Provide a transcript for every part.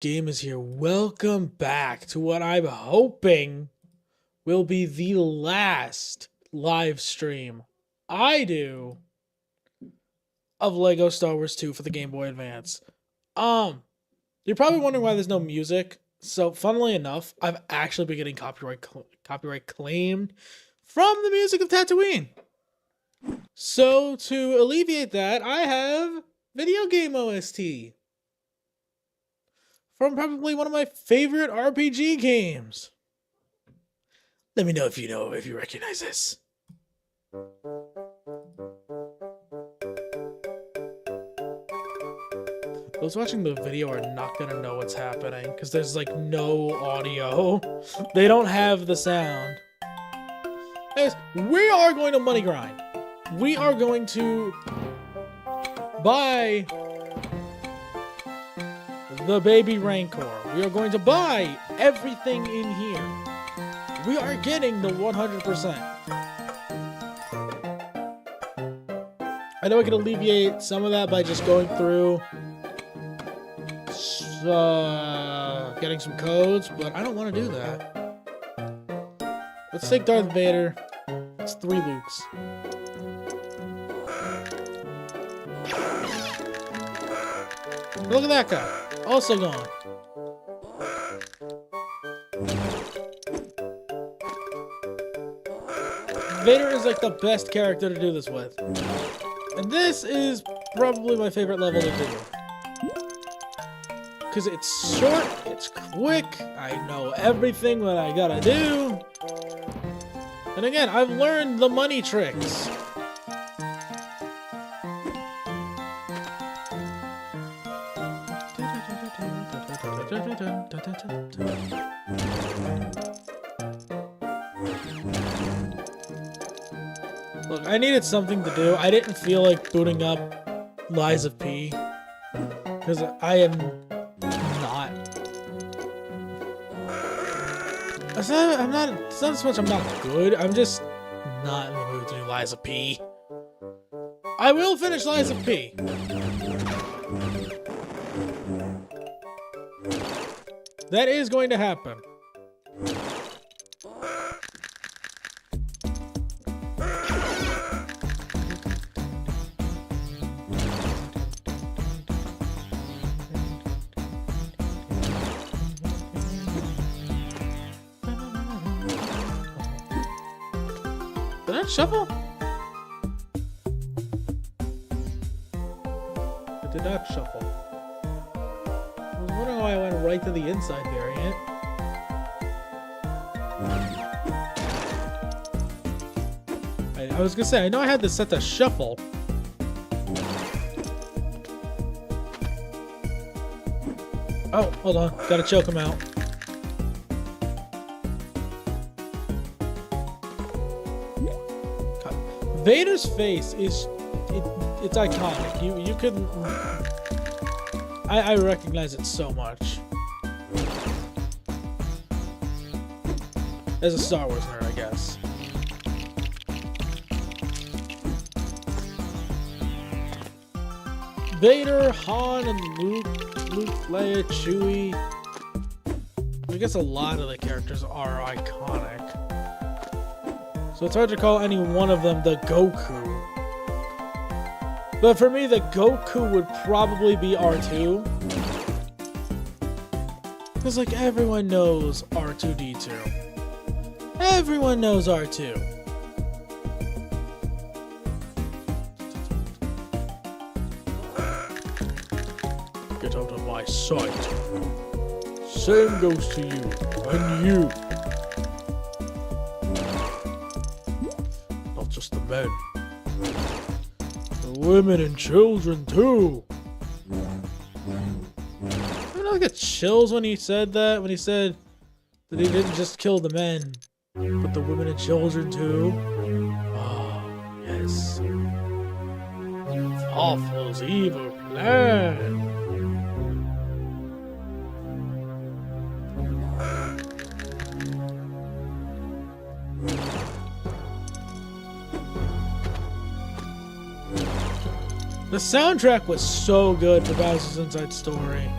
Game is here. Welcome back to what I'm hoping will be the last live stream I do of Lego Star Wars 2 for the Game Boy Advance. You're probably wondering why there's no music. So, funnily enough, I've actually been getting copyright claimed from the music of Tatooine. So, to alleviate that, I have video game OST from probably one of my favorite RPG games. Let me know if you recognize this. Those watching the video are not gonna know what's happening because there's like no audio. They don't have the sound. Anyways, we are going to money grind. We are going to buy the baby Rancor. We are going to buy everything in here. We are getting the 100%. I know I can alleviate some of that by just going through getting some codes, but I don't want to do that. Let's take Darth Vader. It's 3 Lukes. Look at that guy. Also gone. Vader is like the best character to do this with. And this is probably my favorite level to do. Because it's short, it's quick, I know everything that I gotta do. And again, I've learned the money tricks. Look, I needed something to do. I didn't feel like booting up Lies of P. Because I am not. It's not as much I'm not good. I'm just not in the mood to do Lies of P. I will finish Lies of P. That is going to happen. Did that shuffle? It did not shuffle. I was wondering why I went right to the inside variant. I was gonna say, I know I had this set to shuffle. Oh, hold on. Gotta choke him out. Vader's face is it's iconic. You can I recognize it so much. As a Star Wars nerd, I guess. Vader, Han, and Luke, Leia, Chewie. I guess a lot of the characters are iconic. So it's hard to call any one of them the Goku. But for me, the Goku would probably be R2. Because, like, everyone knows R2-D2. Everyone knows R2. Get out of my sight. Same goes to you. And you. Not just the men. The women and children too. I get chills when he said that. When he said that he didn't just kill the men, but the women and children too. Oh, yes. Awful's evil plan. The soundtrack was so good for Bowser's Inside Story.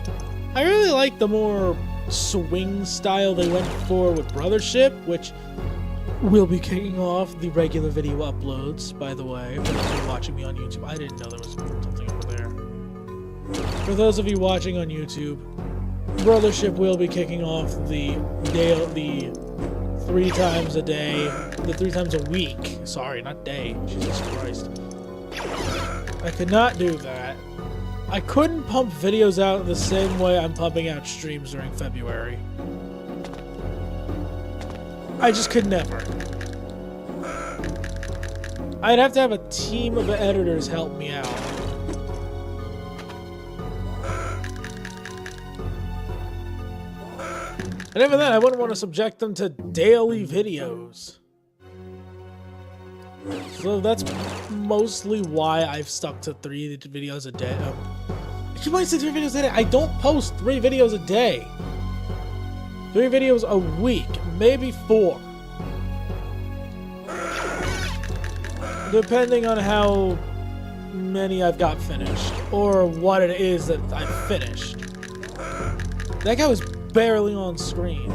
I really like the more swing style they went for with Brothership, which will be kicking off the regular video uploads, by the way. For those of you watching me on YouTube, I didn't know there was something over there. For those of you watching on YouTube, Brothership will be kicking off the 3 times a day, the 3 times a week. Sorry, not day. Jesus Christ. I could not do that. I couldn't pump videos out the same way I'm pumping out streams during February. I just could never. I'd have to have a team of editors help me out. And even then, I wouldn't want to subject them to daily videos. So that's mostly why I've stuck to 3 videos a day. You might say 3 videos a day. I don't post 3 videos a day. 3 videos a week, maybe 4. Depending on how many I've got finished, or what it is that I've finished. That guy was barely on screen.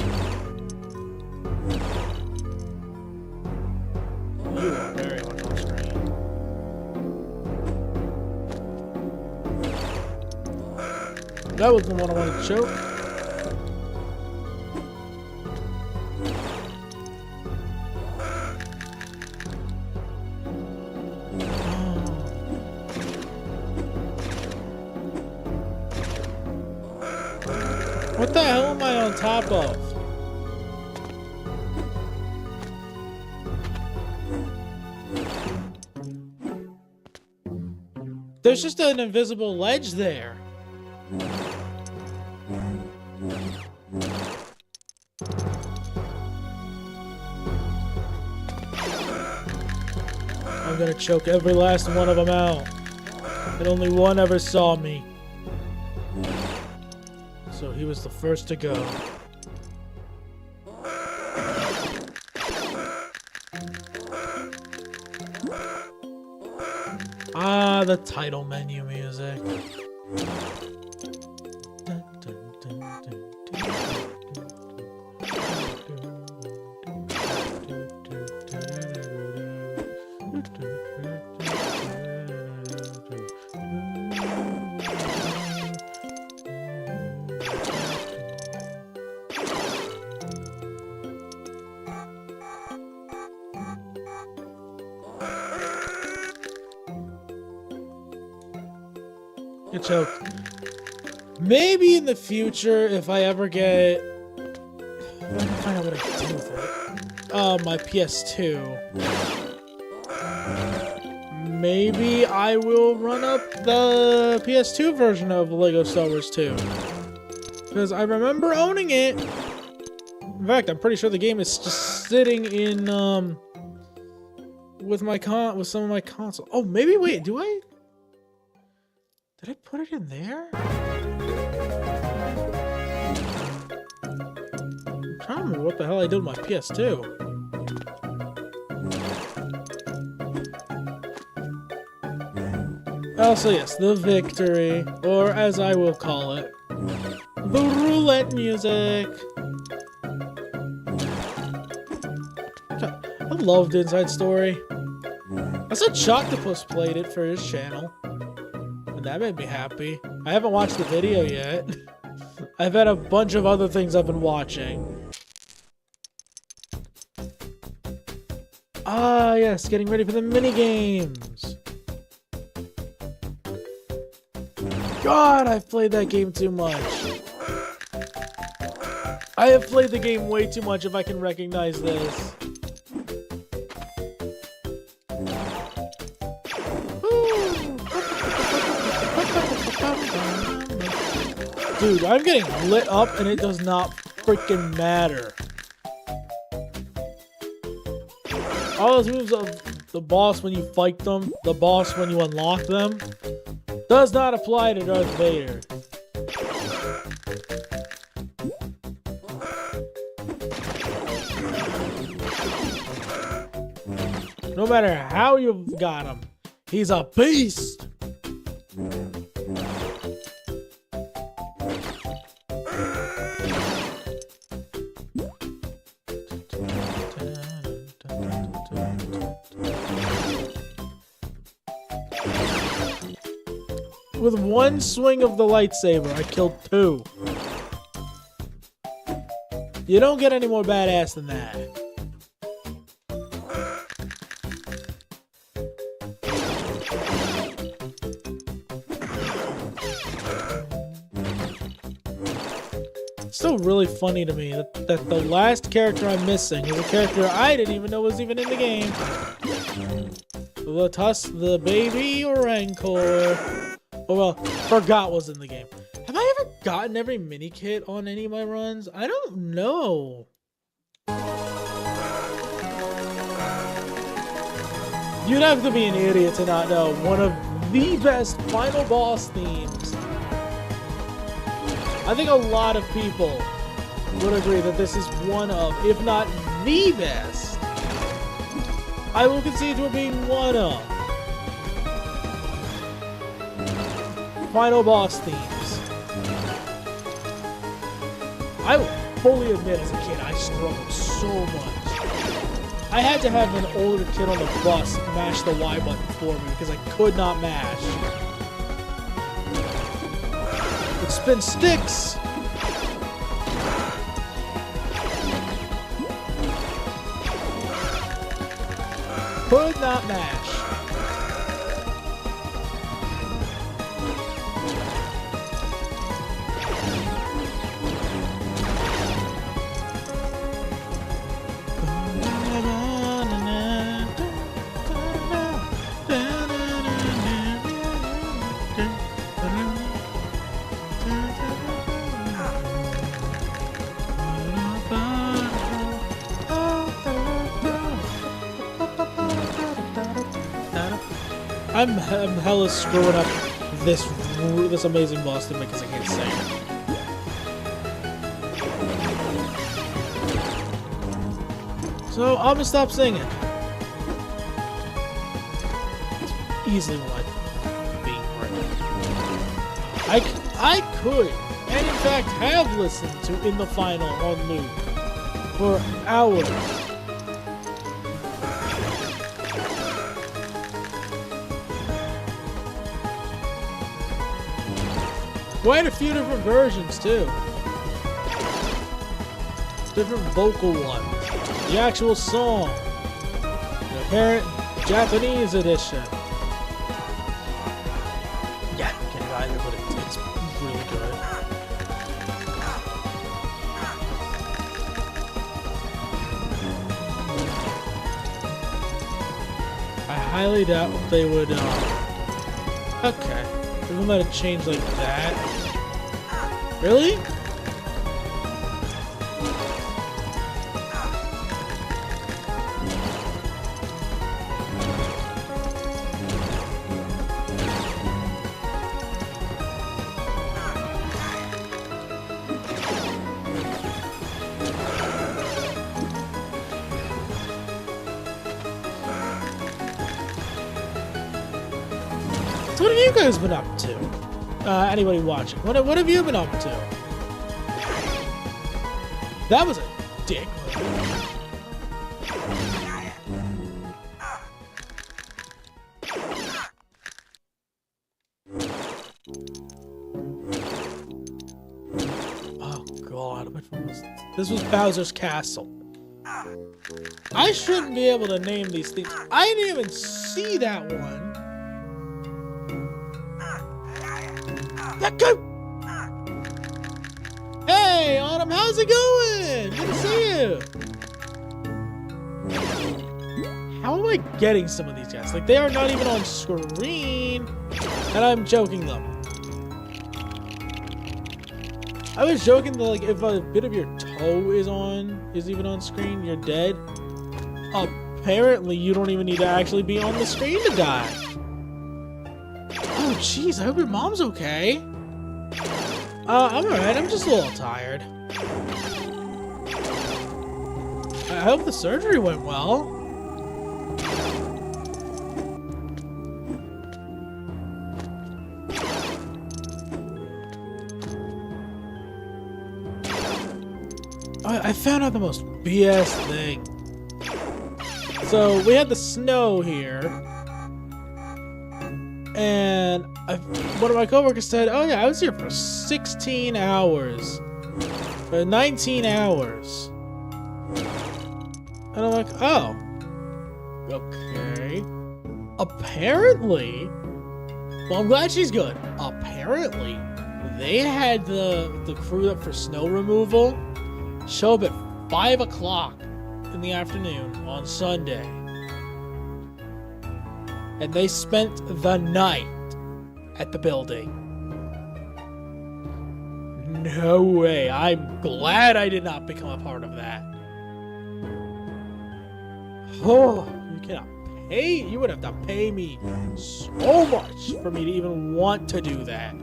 You are very much on screen. That was the one I wanted to choke. What the hell am I on top of? There's just an invisible ledge there. I'm gonna choke every last one of them out. And only one ever saw me. So he was the first to go. Ah, the title menu music. Get choked. Maybe in the future, if I ever get... I can find out what I can do with it. My PS2. Maybe I will run up the PS2 version of LEGO Star Wars 2. Because I remember owning it. In fact, I'm pretty sure the game is just sitting in, with some of my console. Oh, maybe, wait, do I? Did I put it in there? I'm trying to remember what the hell I did with my PS2. Also, yes, the victory, or as I will call it, the roulette music. I loved Inside Story. I said Choctopus played it for his channel. That made me happy. I haven't watched the video yet. I've had a bunch of other things I've been watching. Ah, yes, getting ready for the mini games. God, I've played that game too much. I have played the game way too much if I can recognize this. Dude, I'm getting lit up and it does not freaking matter. All those moves of the boss when you fight them, the boss when you unlock them, does not apply to Darth Vader. No matter how you've got him, he's a beast! With one swing of the lightsaber, I killed 2. You don't get any more badass than that. It's still really funny to me that the last character I'm missing is a character I didn't even know was even in the game. The baby Rancor. Oh well, forgot was in the game. Have I ever gotten every mini kit on any of my runs? I don't know. You'd have to be an idiot to not know one of the best final boss themes. I think a lot of people would agree that this is one of, if not the best. I will concede to it being one of final boss themes. I will fully admit as a kid I struggled so much. I had to have an older kid on the bus mash the Y button for me because I could not mash. It spin sticks! Could not mash. I'm hella screwing up this amazing boss thing because I can't sing. So I'm gonna stop singing. It's easily what being right. I could, and in fact have listened to In the Final on loop for hours. Quite a few different versions, too. Different vocal ones. The actual song. The apparent Japanese edition. Yeah, you can't either, but it's really good. I highly doubt they would, okay. They're gonna let it change like that. Really? So what have you guys been up to? Anybody watching? What have you been up to? That was a dick. Oh god, which one was this? This was Bowser's Castle. I shouldn't be able to name these things. I didn't even see that one. That guy. Hey, Autumn, how's it going? Good to see you. How am I getting some of these guys? Like, they are not even on screen, and I'm joking them. I was joking that, like, if a bit of your toe is even on screen, you're dead. Apparently, you don't even need to actually be on the screen to die. Oh, jeez, I hope your mom's okay. I'm alright, I'm just a little tired. I hope the surgery went well. I found out the most BS thing. So, we had the snow here. And one of my coworkers said, "Oh yeah, I was here for 16 hours, 19 hours," and I'm like, "Oh, okay." Apparently, well, I'm glad she's good. Apparently, they had the crew up for snow removal show up at 5 o'clock in the afternoon on Sunday, and they spent the night at the building. No way. I'm glad I did not become a part of that. Oh, you would have to pay me so much for me to even want to do that.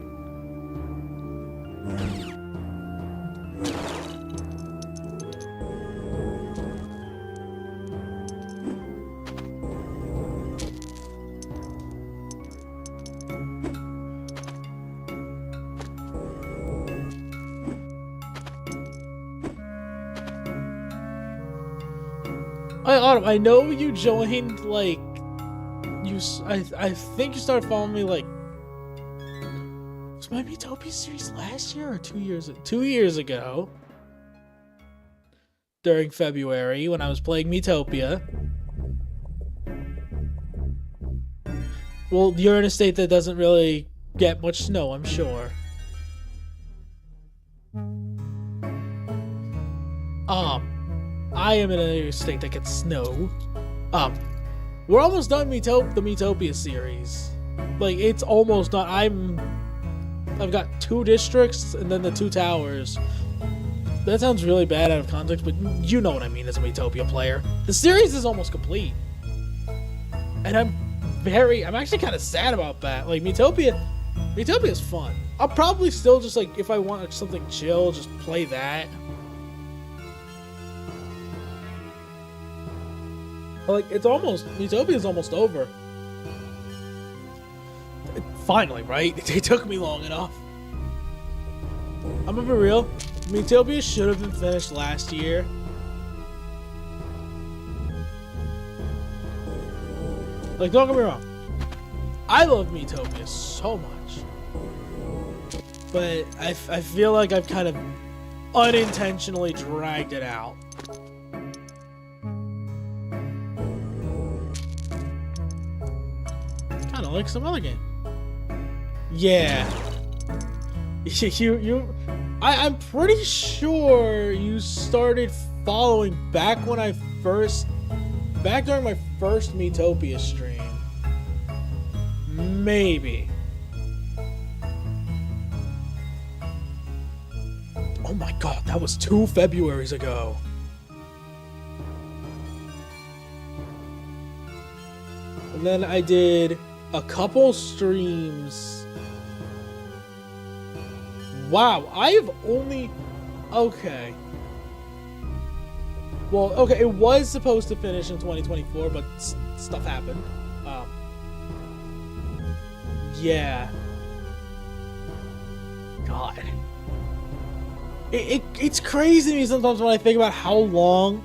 Autumn, I know you joined, like, I think you started following me, like, was my Miitopia series last year or 2 years ago? During February, when I was playing Miitopia. Well, you're in a state that doesn't really get much snow, I'm sure. I am in a state that gets snow. We're almost done the Miitopia series. Like, it's almost done. I've got 2 districts and then the 2 towers. That sounds really bad out of context, but you know what I mean as a Miitopia player. The series is almost complete. And I'm actually kind of sad about that. Like, Miitopia is fun. I'll probably still just, like, if I want something chill, just play that. Like, Miitopia is almost over. Finally, right? It took me long enough. I'm gonna be real. Miitopia should have been finished last year. Like, don't get me wrong. I love Miitopia so much. But I feel like I've kind of unintentionally dragged it out. Kind of like some other game. Yeah. I'm pretty sure you started following back during my first Miitopia stream. Maybe. Oh my god, that was 2 Februaries ago. And then I did a couple streams. Wow, I've only... Okay. Well, okay, it was supposed to finish in 2024, but stuff happened. Yeah. God. It's crazy to me sometimes when I think about how long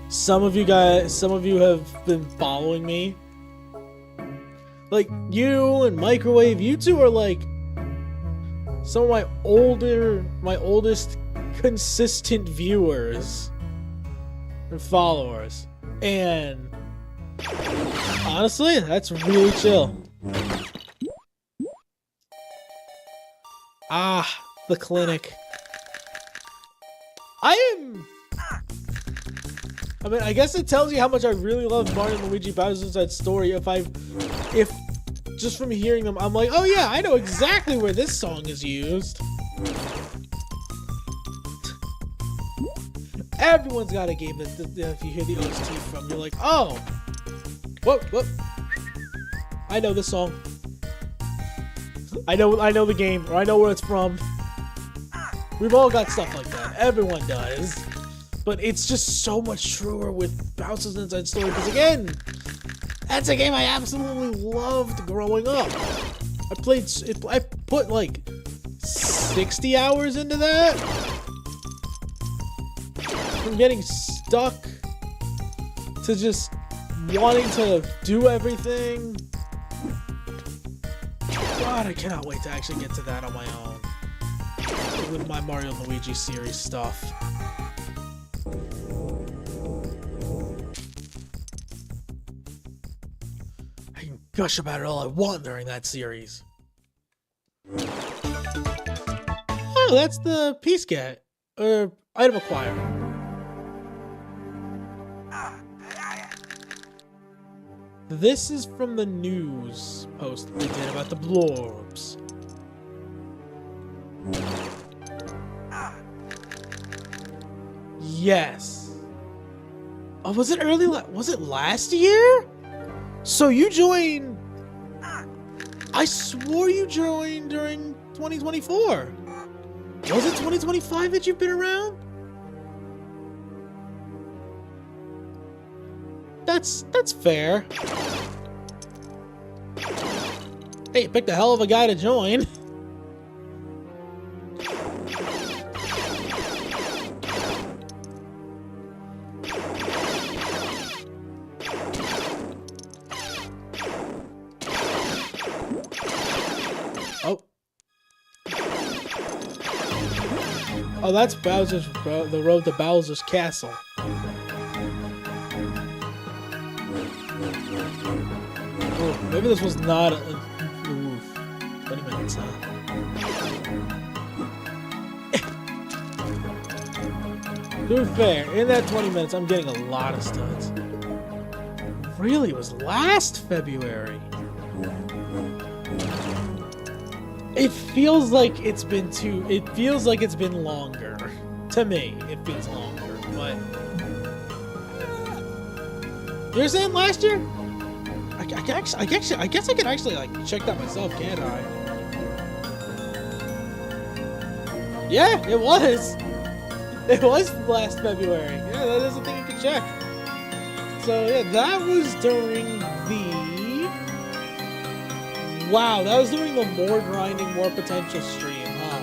some of you have been following me. Like, you and Microwave, you two are like some of my oldest consistent viewers and followers. And honestly, that's really chill. Ah, the clinic. I mean, I guess it tells you how much I really love Mario and Luigi Bowser's Inside Story if just from hearing them, I'm like, oh yeah, I know exactly where this song is used. Everyone's got a game that if you hear the OST from, you're like, oh, whoop. I know this song. I know the game, or I know where it's from. We've all got stuff like that. Everyone does. But it's just so much truer with Bowser's Inside Story, because again, that's a game I absolutely loved growing up. I put like 60 hours into that. From getting stuck to just wanting to do everything. God, I cannot wait to actually get to that on my own. With my Mario and Luigi series stuff. I can gush about it all I want during that series. Oh, that's the piece get. Or item acquire. This is from the news post they did about the blorbs. Yes. Oh, was it early? Was it last year? So you joined... I swore you joined during 2024. Was it 2025 that you've been around? That's fair. Hey, you picked a hell of a guy to join. Oh, that's Bowser's the road to Bowser's castle. Oh, maybe this was not a 20 minutes, huh? To be fair, in that 20 minutes, I'm getting a lot of studs. Really, it was last February. It feels like it's been longer. To me, it feels longer, but... You're saying last year? I guess I can actually, like, check that myself, can't I? Yeah, it was! It was last February. Yeah, that is a thing you can check. So, yeah, that was during the... Wow, that was during the more grinding, more potential stream, huh?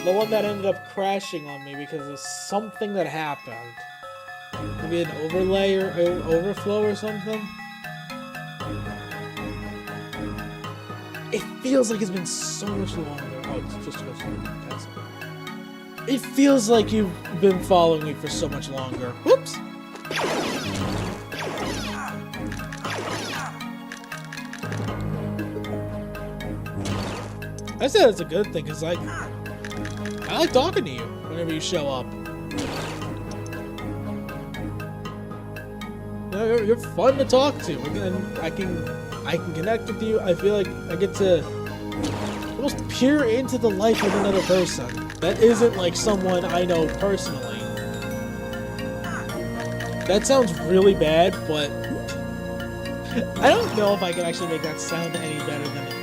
The one that ended up crashing on me because of something that happened. Maybe an overlay or overflow or something? It feels like it's been so much longer. Oh, it's just goes past it. It feels like you've been following me for so much longer. Whoops! I say that's a good thing, because, like, I like talking to you whenever you show up. You know, you're fun to talk to, and I can connect with you. I feel like I get to almost peer into the life of another person that isn't, like, someone I know personally. That sounds really bad, but I don't know if I can actually make that sound any better than it.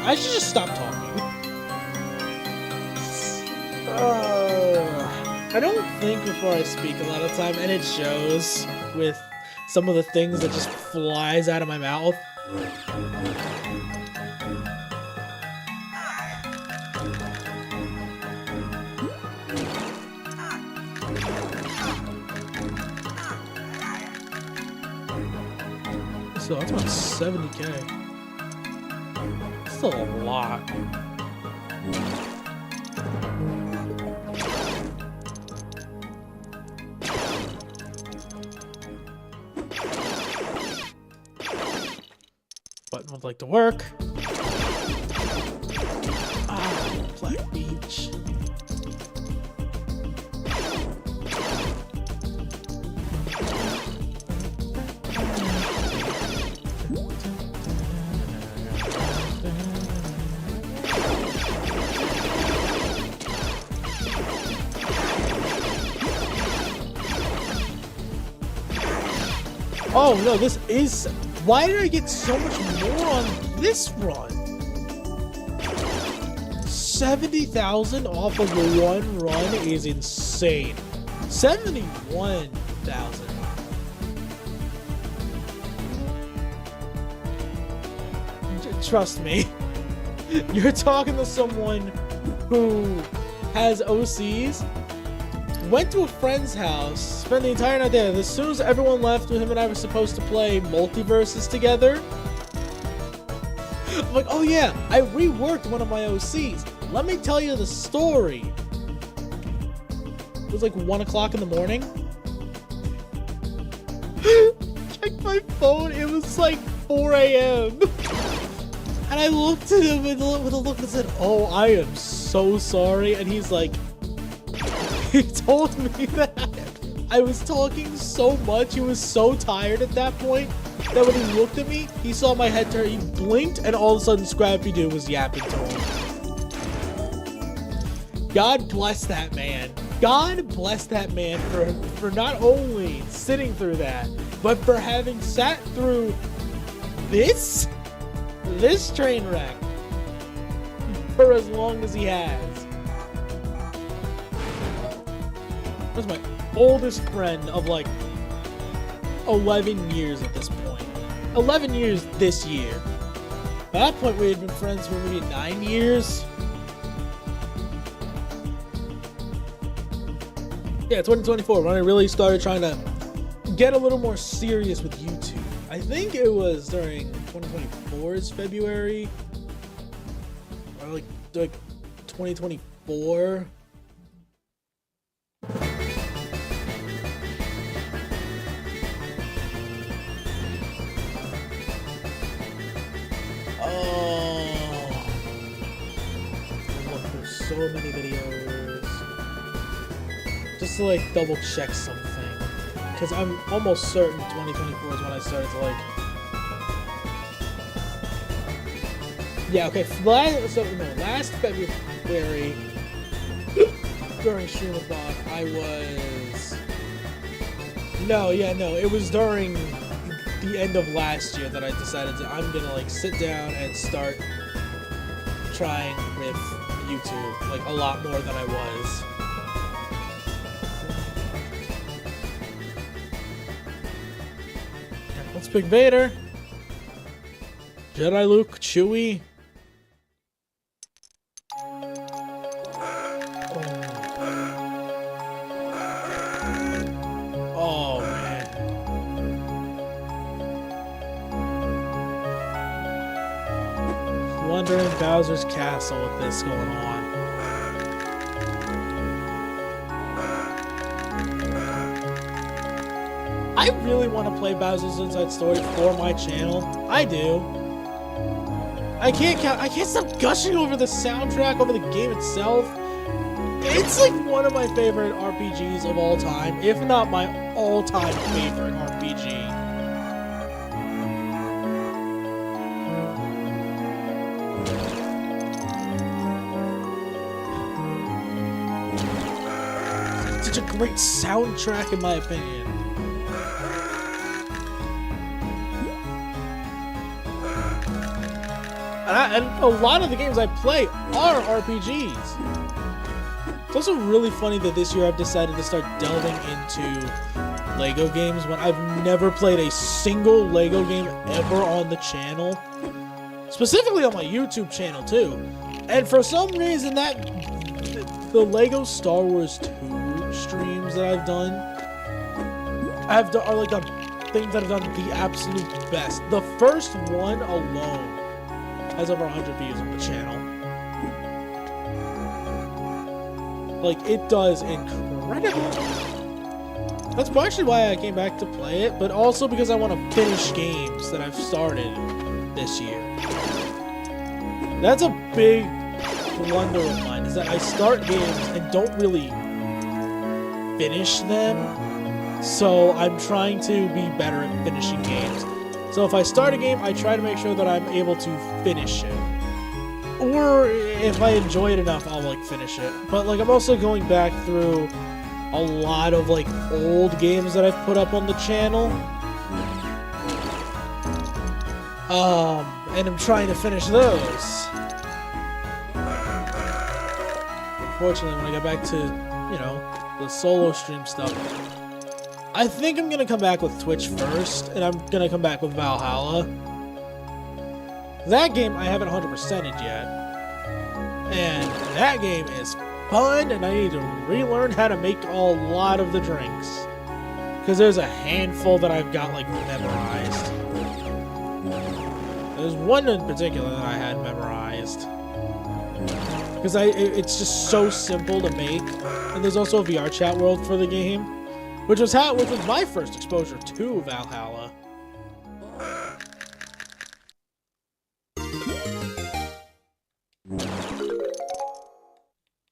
I should just stop talking. I don't think before I speak a lot of time, and it shows with some of the things that just flies out of my mouth. So that's about 70K. That's still a lot. Button would like to work. Ah, Black Beach. Oh no, this is... Why did I get so much more on this run? 70,000 off of the one run is insane. 71,000. Trust me. You're talking to someone who has OCs, went to a friend's house, spent the entire night there. As soon as everyone left, him and I were supposed to play multiverses together. I'm like, oh yeah, I reworked one of my OCs. Let me tell you the story. It was like 1 o'clock in the morning. Checked my phone, it was like 4 a.m. And I looked at him with a look and said, oh, I am so sorry. And he's like, he told me that I was talking so much, he was so tired at that point, that when he looked at me, he saw my head turn, he blinked, and all of a sudden Scrappy-Doo was yapping to him. God bless that man. God bless that man for not only sitting through that, but for having sat through this train wreck for as long as he has. That's my oldest friend of like 11 years at this point. 11 years this year. At that point, we had been friends for maybe 9 years. Yeah, 2024, when I really started trying to get a little more serious with YouTube. I think it was during 2024's February, or like 2024. Oh, I looked through so many videos just to like double check something. Because I'm almost certain 2024 is when I started to like... Yeah, okay, last February, during Streamathon, I was... No, it was during the end of last year that I decided to, I'm gonna like sit down and start trying with YouTube, like a lot more than I was. Let's pick Vader. Jedi Luke, Chewie. Oh man. Wondering Bowser's Castle with this going on. I really want to play Bowser's Inside Story for my channel. I do. I can't stop gushing over the soundtrack, over the game itself. It's like one of my favorite RPGs of all time, if not my all-time favorite RPG. It's such a great soundtrack in my opinion. And a lot of the games I play are RPGs. It's also really funny that this year I've decided to start delving into Lego games when I've never played a single Lego game ever on the channel. Specifically on my YouTube channel too. And for some reason that the Lego Star Wars 2 streams that I've done are like the things that I've done the absolute best. The first one alone has over 100 views on the channel. Like, it does incredible. That's partially why I came back to play it, but also because I want to finish games that I've started this year. That's a big blunder of mine, is that I start games and don't really finish them. So I'm trying to be better at finishing games. So if I start a game, I try to make sure that I'm able to finish it. Or if I enjoy it enough, I'll like finish it. But like I'm also going back through a lot of like old games that I've put up on the channel. And I'm trying to finish those. Unfortunately, when I get back to, you know, the solo stream stuff, I think I'm gonna come back with Twitch first, and I'm gonna come back with Valhalla. That game I haven't 100%ed yet, and that game is fun, and I need to relearn how to make a lot of the drinks, because there's a handful that I've got like memorized. There's one in particular that I had memorized. Because it's just so simple to make. And there's also a VR chat world for the game. Which was my first exposure to Valhalla.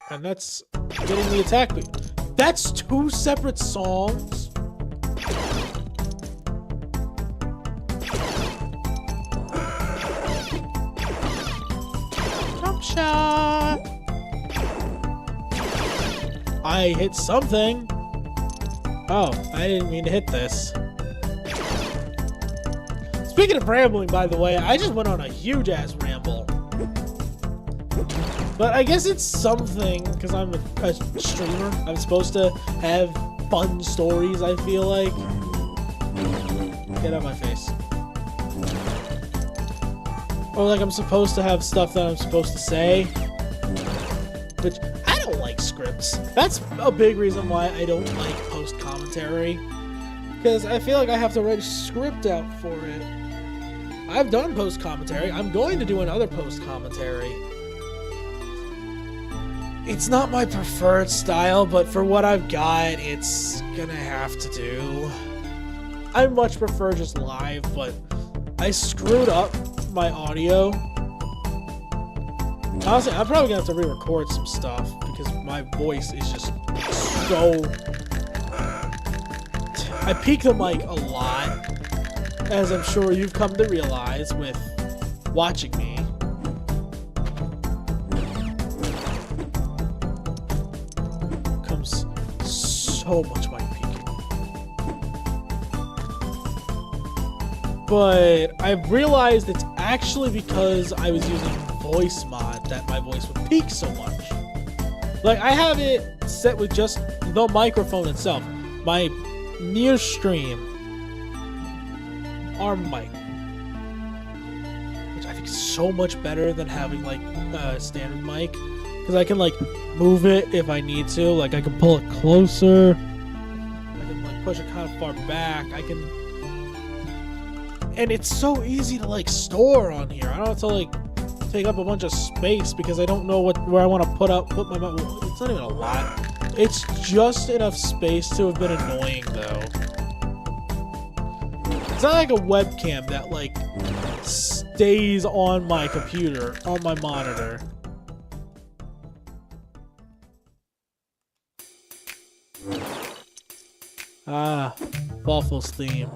And that's getting the attack. That's 2 separate songs? Jump shot! I hit something. Oh, I didn't mean to hit this. Speaking of rambling, by the way, I just went on a huge-ass ramble. But I guess it's something, because I'm a streamer. I'm supposed to have fun stories, I feel like. Get out of my face. Or like I'm supposed to have stuff that I'm supposed to say. Which, I don't like scripts. That's a big reason why I don't like post-commentary. Because I feel like I have to write a script out for it. I've done post-commentary. I'm going to do another post-commentary. It's not my preferred style, but for what I've got, it's gonna have to do. I much prefer just live, but I screwed up my audio. Honestly, I'm probably gonna have to re-record some stuff because my voice is just so... I peak the mic a lot, as I'm sure you've come to realize with watching me. So much mic peaking. But I've realized it's actually because I was using voice mod that my voice would peak so much. Like, I have it set with just the microphone itself. My near stream arm mic. Which I think is so much better than having, like, a standard mic. Because I can, like, move it if I need to. Like, I can pull it closer. I can, like, push it kind of far back. I can... And it's so easy to, like, store on here. I don't have to, like, take up a bunch of space because I don't know where I want to put my... It's not even a lot. It's just enough space to have been annoying, though. It's not like a webcam that, like, stays on my computer, on my monitor. Ah, Waffles theme.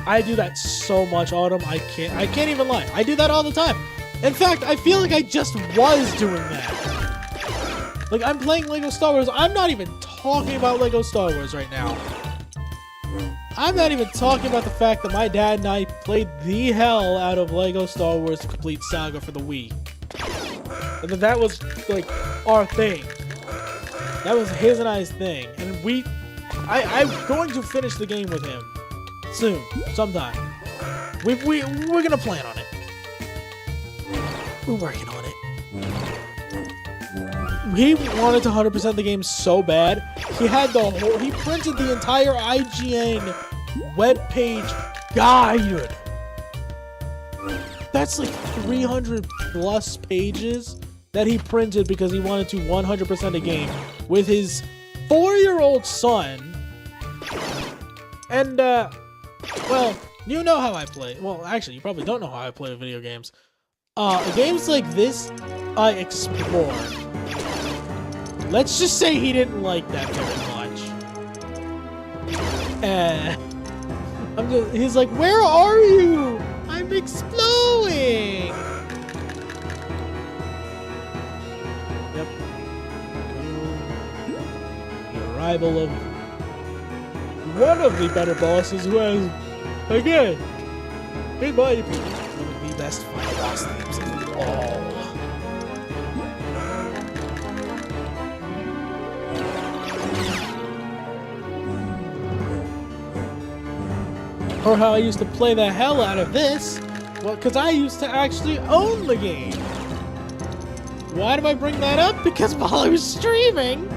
I do that so much, Autumn. I can't even lie. I do that all the time. In fact, I feel like I just was doing that. Like, I'm playing Lego Star Wars. I'm not even talking about Lego Star Wars right now. I'm not even talking about the fact that my dad and I played the hell out of Lego Star Wars The Complete Saga for the Wii. And that was, like, our thing. That was his and I's thing. And I'm going to finish the game with him. Soon. Sometime. We're gonna plan on it. We're working on it. He wanted to 100% the game so bad. He printed the entire IGN webpage guide. That's like 300 plus pages that he printed because he wanted to 100% a game with his 4-year-old son. And, well, you know how I play. Well, actually, you probably don't know how I play video games. Games like this, I explore. Let's just say he didn't like that very much. And he's like, where are you? I'm exploring. Yep. The arrival of one of the better bosses who has, again, in my opinion, one of the best final boss themes of them all. Or how I used to play the hell out of this Well, because I used to actually own the game. Why do I bring that up? Because while I was streaming,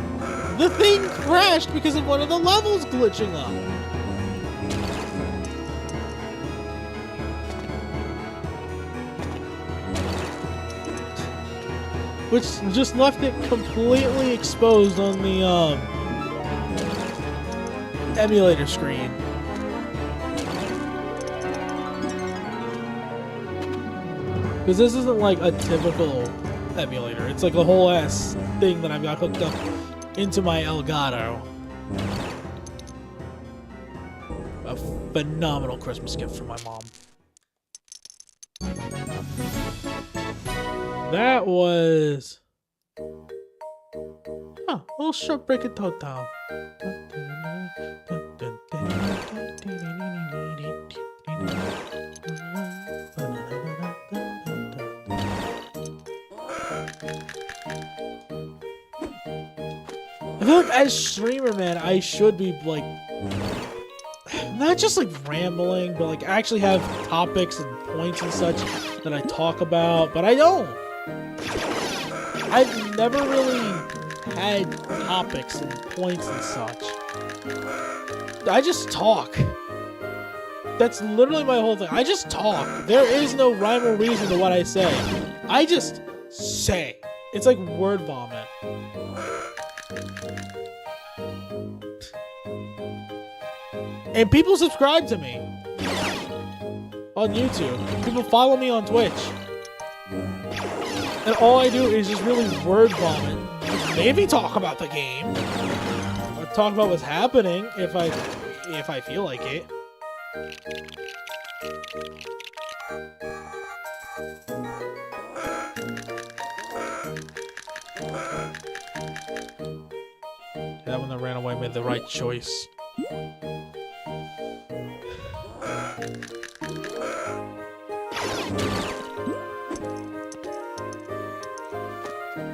the thing crashed because of one of the levels glitching up. Which just left it completely exposed on the emulator screen. Because this isn't like a typical emulator. It's like a whole ass thing that I've got hooked up into my Elgato. A phenomenal Christmas gift from my mom. That was... a little short break in Total. I feel like as streamer, man, I should be like, not just like rambling, but like actually have topics and points and such that I talk about, but I don't. I've never really had topics and points and such. I just talk. That's literally my whole thing. I just talk. There is no rhyme or reason to what I say. I just say. It's like word vomit. And people subscribe to me on YouTube. People follow me on Twitch. And all I do is just really word vomit. Maybe talk about the game. Or talk about what's happening if I feel like it. That one that ran away made the right choice.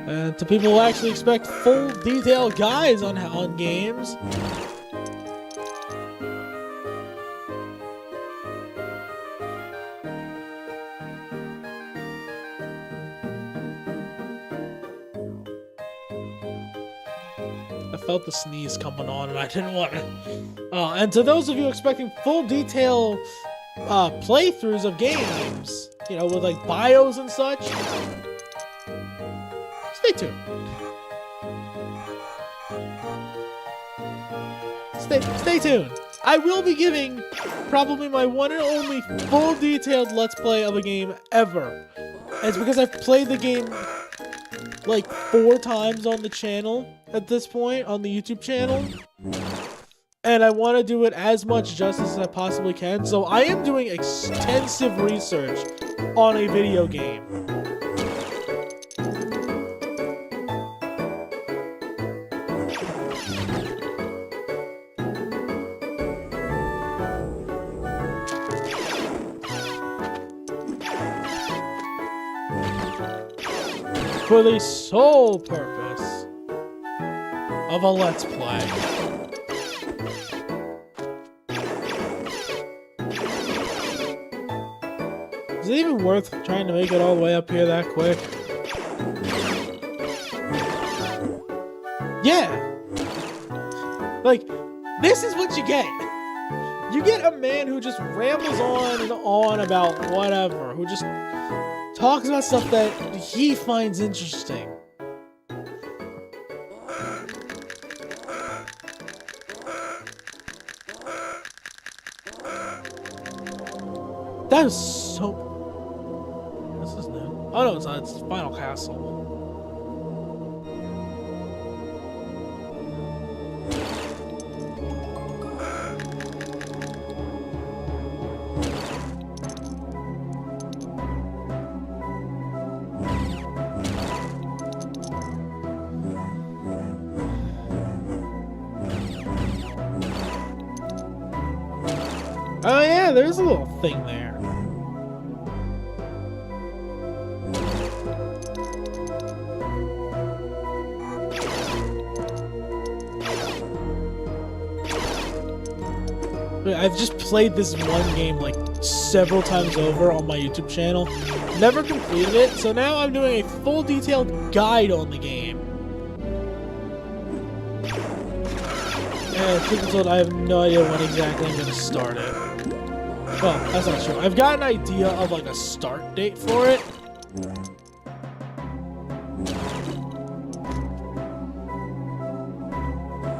And to people who actually expect full detailed guides on games, I felt the sneeze coming on and I didn't want to. And to those of you expecting full detail playthroughs of games, you know, with like bios and such, stay tuned. Stay tuned. I will be giving probably my one and only full detailed Let's Play of a game ever. And it's because I've played the game like 4 times on the channel at this point, on the YouTube channel. And I want to do it as much justice as I possibly can. So I am doing extensive research on a video game. For the sole purpose of a Let's Play. Is it even worth trying to make it all the way up here that quick? Yeah! Like, this is what you get. You get a man who just rambles on and on about whatever, who just talks about stuff that he finds interesting. That is so... This is new. Oh no, it's not. It's Final Castle. Oh yeah, there's a little thing there. I've just played this one game like several times over on my YouTube channel. Never completed it, so now I'm doing a full detailed guide on the game. And truth be told, I have no idea when exactly I'm going to start it. Well, that's not true. I've got an idea of like a start date for it.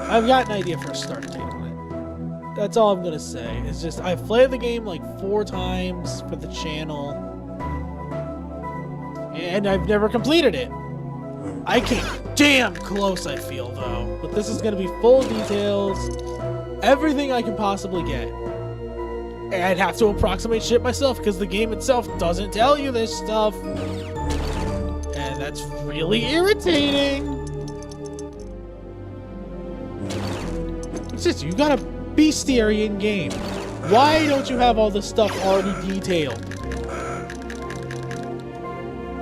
I've got an idea for a start date on it. That's all I'm going to say. It's just, I've played the game like 4 times for the channel. And I've never completed it. I came damn close, I feel, though. But this is going to be full details. Everything I can possibly get. And I'd have to approximate shit myself because the game itself doesn't tell you this stuff. And that's really irritating. It's just, you got a bestiary in game. Why don't you have all this stuff already detailed?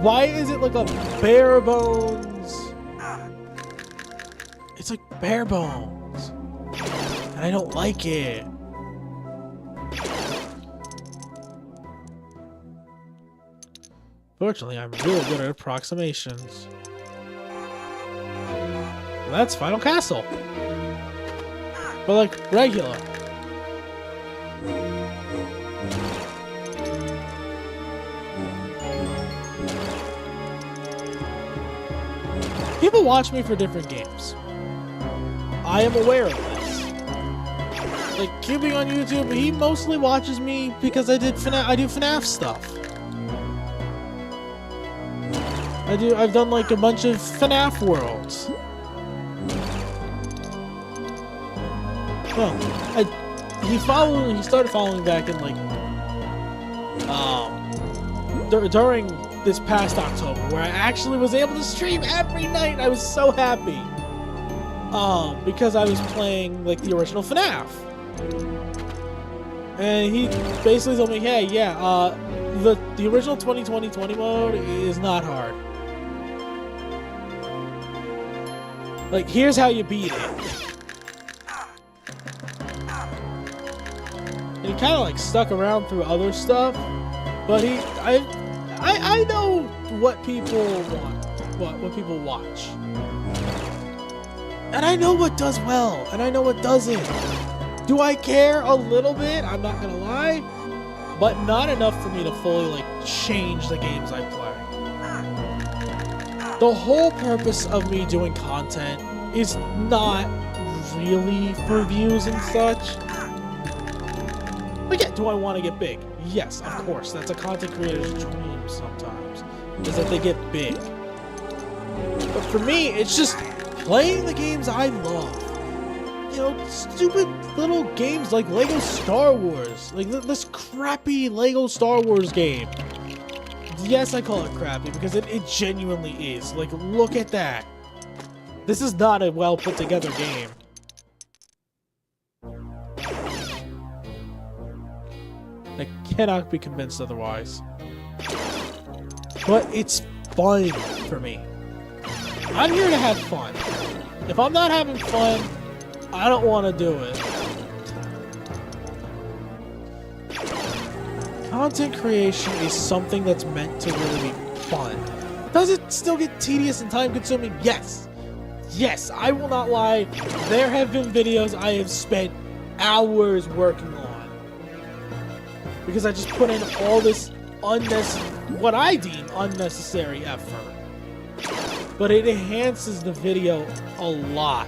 Why is it like a bare bones? It's like bare bones. And I don't like it. Fortunately, I'm really good at approximations. Well, that's Final Castle. But like, regular. People watch me for different games. I am aware of this. Like, Cubing on YouTube, he mostly watches me because I do FNAF stuff. I've done like a bunch of FNAF worlds. Well, he started following back in like, during this past October, where I actually was able to stream every night. I was so happy. Because I was playing like the original FNAF. And he basically told me, hey, yeah, the original 2020 mode is not hard. Like, here's how you beat it. And he kind of like stuck around through other stuff, but I know what people want, what people watch, and I know what does well, and I know what doesn't. Do I care a little bit? I'm not gonna lie, but not enough for me to fully like change the games I play. The whole purpose of me doing content is not really for views and such. But yeah, do I want to get big? Yes, of course. That's a content creator's dream sometimes, is that they get big. But for me, it's just playing the games I love. You know, stupid little games like Lego Star Wars. Like this crappy Lego Star Wars game. Yes, I call it crappy because it genuinely is. Like, look at that. This is not a well put together game. I cannot be convinced otherwise. But it's fun for me. I'm here to have fun. If I'm not having fun, I don't want to do it. Content creation is something that's meant to really be fun. Does it still get tedious and time consuming? Yes. Yes, I will not lie. There have been videos I have spent hours working on. Because I just put in all this what I deem unnecessary effort. But it enhances the video a lot.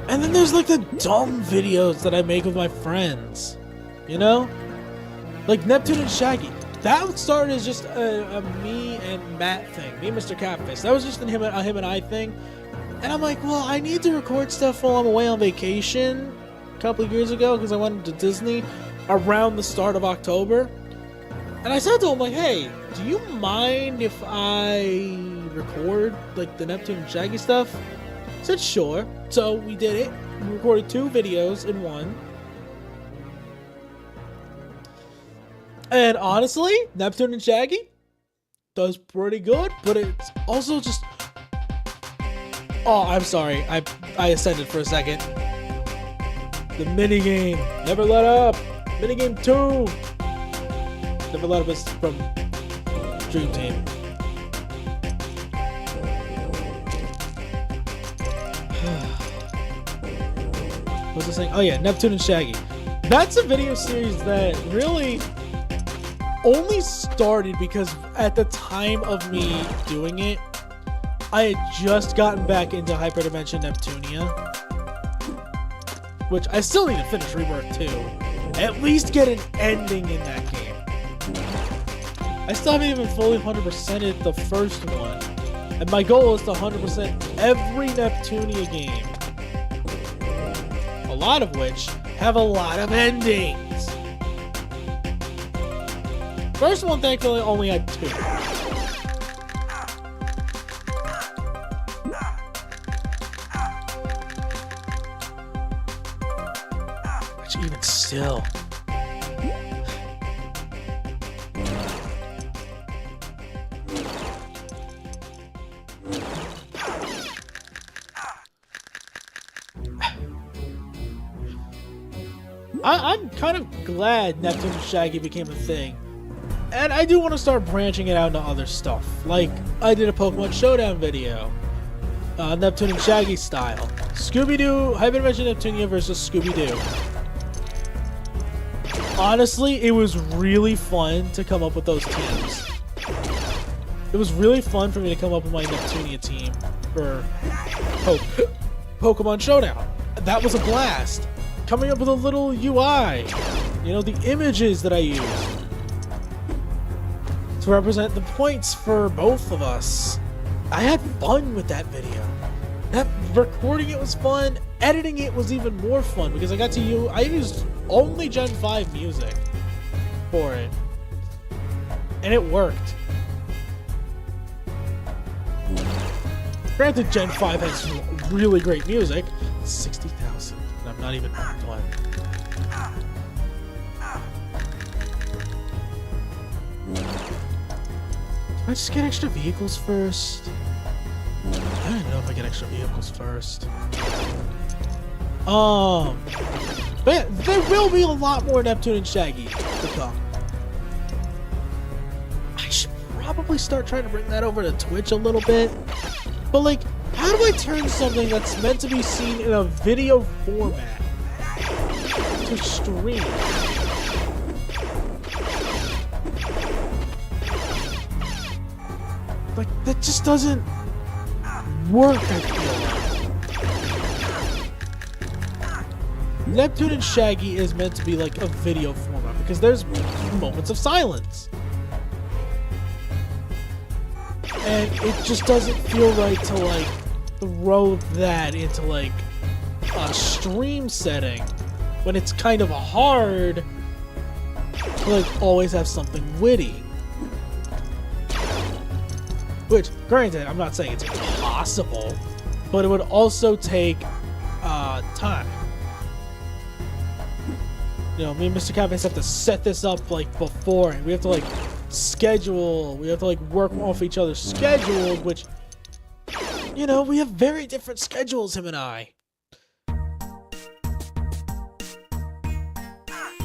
And then there's like the dumb videos that I make with my friends. You know? Like Neptune and Shaggy. That started as just a me and Matt thing. Me and Mr. Catfish. That was just a him and I thing. And I'm like, well, I need to record stuff while I'm away on vacation a couple of years ago because I went to Disney around the start of October. And I said to him, like, hey, do you mind if I record like the Neptune and Shaggy stuff? He said, sure. So we did it. We recorded 2 videos in one. And honestly, Neptune and Shaggy does pretty good, but it's also just Oh, I'm sorry. I ascended for a second. The minigame. Never let up. Minigame 2. Never let up is from Dream Team. What's this thing? Oh yeah, Neptune and Shaggy. That's a video series that really only started because at the time of me doing it, I had just gotten back into Hyperdimension Neptunia, which I still need to finish Rebirth 2. At least get an ending in that game. I still haven't even fully 100%ed the first one, and my goal is to 100% every Neptunia game. A lot of which have a lot of endings. First one, thankfully, only had 2. Which even still. I'm kind of glad Neptune and Shaggy became a thing. And I do want to start branching it out into other stuff. Like, I did a Pokemon Showdown video. Neptune and Shaggy style. Scooby-Doo, Hyperdimension Neptunia versus Scooby-Doo. Honestly, it was really fun to come up with those teams. It was really fun for me to come up with my Neptunia team for Pokemon Showdown. That was a blast. Coming up with a little UI. You know, the images that I used to represent the points for both of us. I had fun with that video. That recording it was fun. Editing it was even more fun because I got to use, I used only Gen 5 music for it. And it worked. Granted, Gen 5 has really great music. 60,000. I'm not even done. Do I just get extra vehicles first? I don't know if I get extra vehicles first. But there will be a lot more Neptune and Shaggy to come. I should probably start trying to bring that over to Twitch a little bit. But like, how do I turn something that's meant to be seen in a video format to stream? Like, that just doesn't work, I feel like. Neptune and Shaggy is meant to be like a video format because there's moments of silence. And it just doesn't feel right to like throw that into like a stream setting when it's kind of hard to like always have something witty. Which, granted, I'm not saying it's impossible, but it would also take time. You know, me and Mr. Cafes have to set this up like before. We have to like schedule. We have to like work off each other's schedules, which, you know, we have very different schedules, him and I.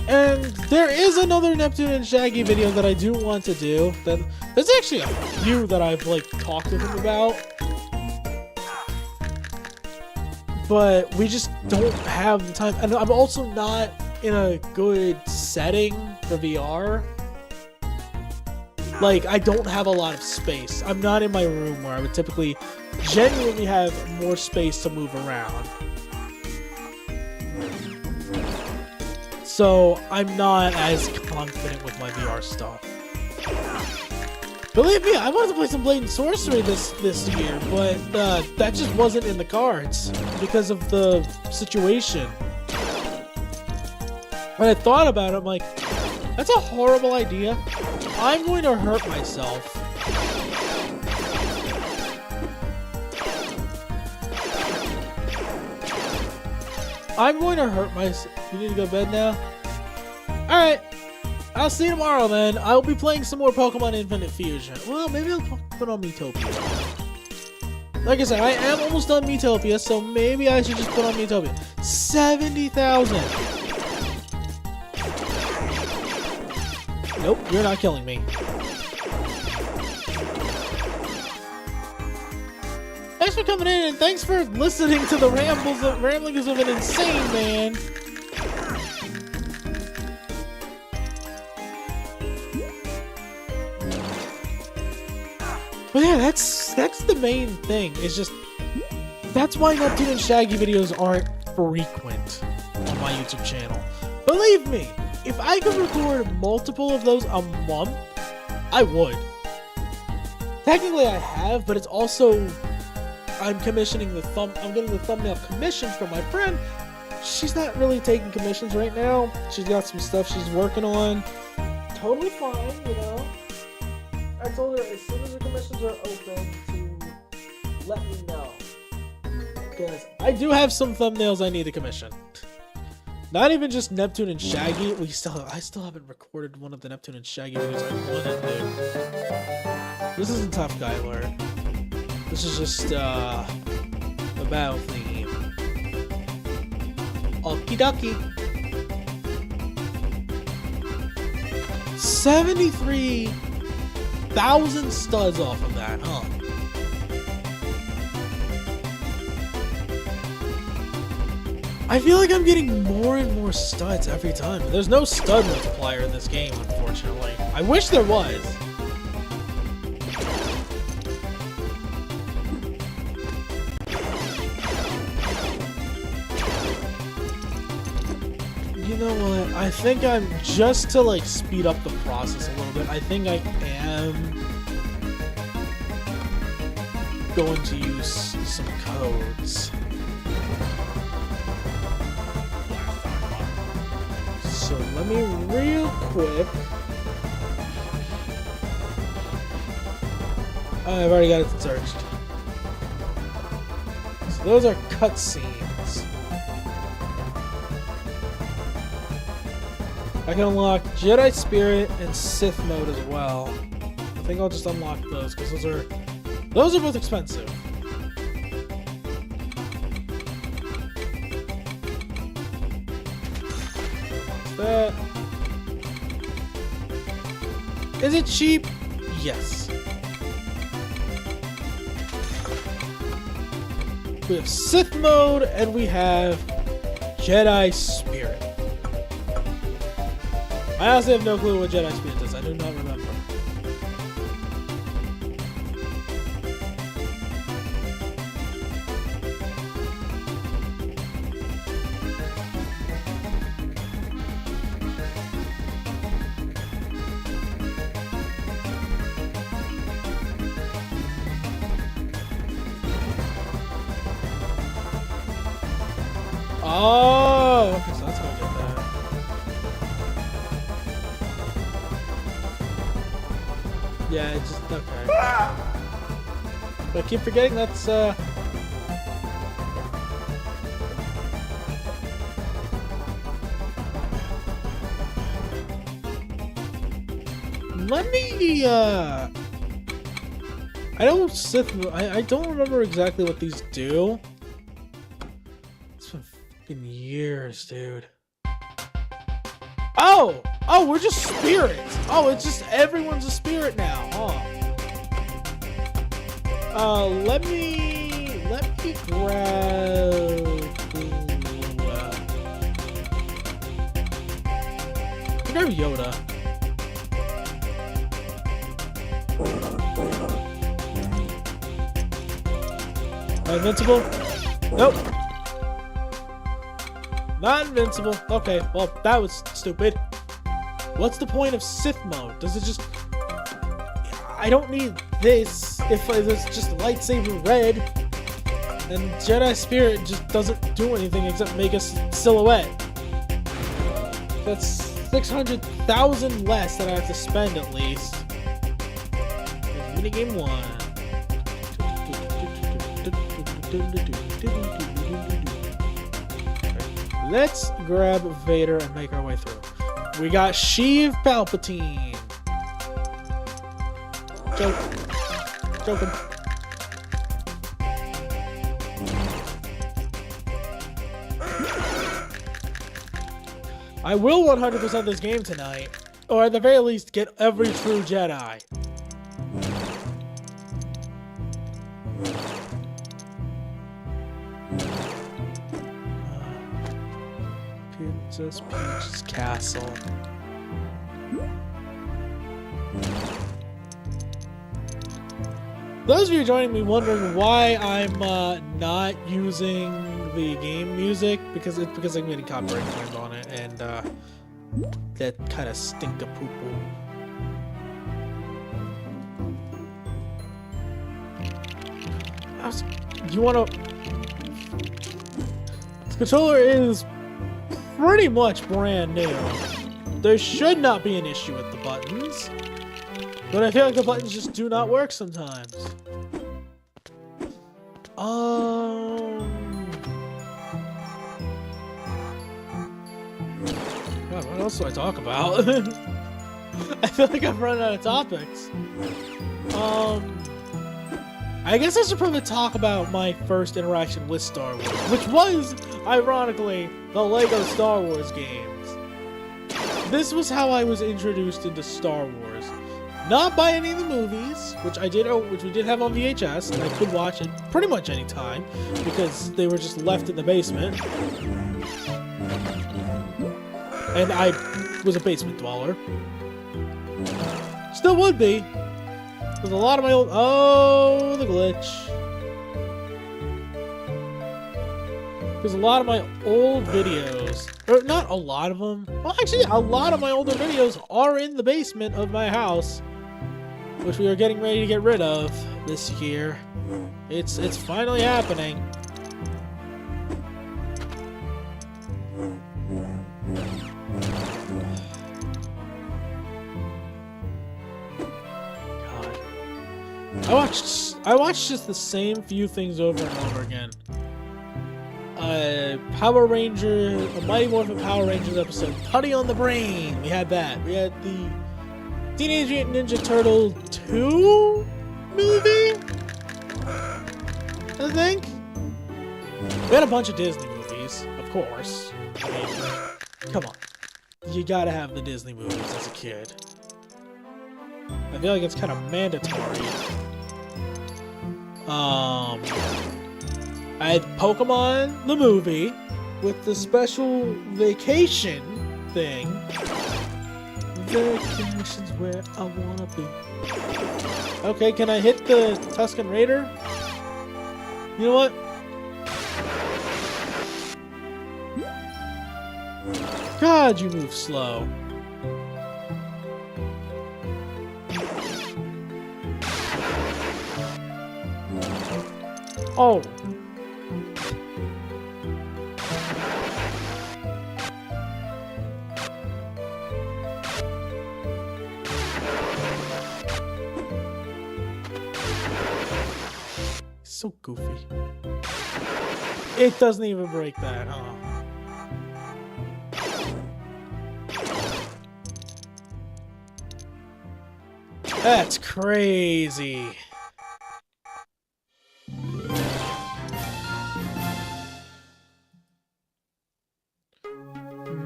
And there is another Neptune and Shaggy video that I do want to do. There's actually a few that I've like talked to him about. But we just don't have the time. And I'm also not in a good setting for VR. Like, I don't have a lot of space. I'm not in my room where I would typically genuinely have more space to move around. So I'm not as confident with my VR stuff. Believe me, I wanted to play some Blade and Sorcery this year, but that just wasn't in the cards because of the situation. When I thought about it, I'm like, that's a horrible idea. I'm going to hurt myself. I'm going to hurt myself. You need to go to bed now? Alright. I'll see you tomorrow then. I'll be playing some more Pokemon Infinite Fusion. Well, maybe I'll put on Miitopia. Like I said, I am almost done Miitopia, so maybe I should just put on Miitopia. 70,000! Nope, you're not killing me. Thanks for coming in, and thanks for listening to the ramblings of an insane man. But yeah, that's the main thing. It's just that's why Neptune and Shaggy videos aren't frequent on my YouTube channel. Believe me, if I could record multiple of those a month, I would. Technically, I have, but it's also I'm commissioning I'm getting the thumbnail commissioned from my friend. She's not really taking commissions right now. She's got some stuff she's working on. Totally fine, you know. I told her as soon as the commissions are open to let me know. Because I do have some thumbnails I need to commission. Not even just Neptune and Shaggy. I still haven't recorded one of the Neptune and Shaggy videos I wanted to. This isn't Tough Guy Alert. This is just a battle theme. Okie dokie. 73,000 studs off of that, huh? I feel like I'm getting more and more studs every time. There's no stud multiplier in this game, unfortunately. I wish there was. You know what? I think I'm just to like speed up the process a little bit. I think I am going to use some codes. So let me real quick. I've already got it searched. So those are cutscenes. I can unlock Jedi Spirit and Sith mode as well. I think I'll just unlock those because those are both expensive. That is it cheap? Yes. We have Sith mode and we have Jedi Spirit. I honestly have no clue what Jedi Spirit is. I do not remember. Oh, okay, so that's how I get that. Yeah, it's just okay. But I keep forgetting that's let me I don't I don't remember exactly what these do. It's been fucking years, dude. Oh, we're just spirits. Oh, it's just everyone's a spirit now, huh? Let me grab Yoda. Invincible? Nope. Not invincible. Okay, well, that was stupid. What's the point of Sith mode? Does it just... I don't need this if it's just lightsaber red. And Jedi Spirit just doesn't do anything except make us silhouette. That's 600,000 less that I have to spend at least. Minigame 1. Let's grab Vader and make our way through. We got Sheev Palpatine. Joking. I will 100% this game tonight. Or at the very least, get every True Jedi. Princess Peach's Castle. Those of you joining me wondering why I'm not using the game music, because I'm getting copyright claims on it, and that kind of stink of poo-poo. You wanna... This controller is pretty much brand new. There should not be an issue with the buttons, but I feel like the buttons just do not work sometimes. God, what else do I talk about? I feel like I've run out of topics. I guess I should probably talk about my first interaction with Star Wars, which was, ironically, the LEGO Star Wars games. This was how I was introduced into Star Wars. Not by any of the movies, which we did have on VHS, and I could watch it pretty much any time, because they were just left in the basement. And I was a basement dweller. Still would be. There's a lot of my old... Oh, the glitch. There's a lot of my old videos. Or not a lot of them. Well, actually, a lot of my older videos are in the basement of my house, which we are getting ready to get rid of this year. It's finally happening. I watched just the same few things over and over again. Power Ranger, the Mighty Morphin Power Rangers episode, Putty on the Brain. We had that. We had the Teenage Mutant Ninja Turtle 2 movie, I think. We had a bunch of Disney movies, of course. I mean, come on. You gotta have the Disney movies as a kid. I feel like it's kind of mandatory. I had Pokemon the movie with the special vacation thing. Vacation's where I wanna be. Okay, can I hit the Tusken Raider? You know what? God, you move slow. Oh. So goofy. It doesn't even break that, huh? That's crazy.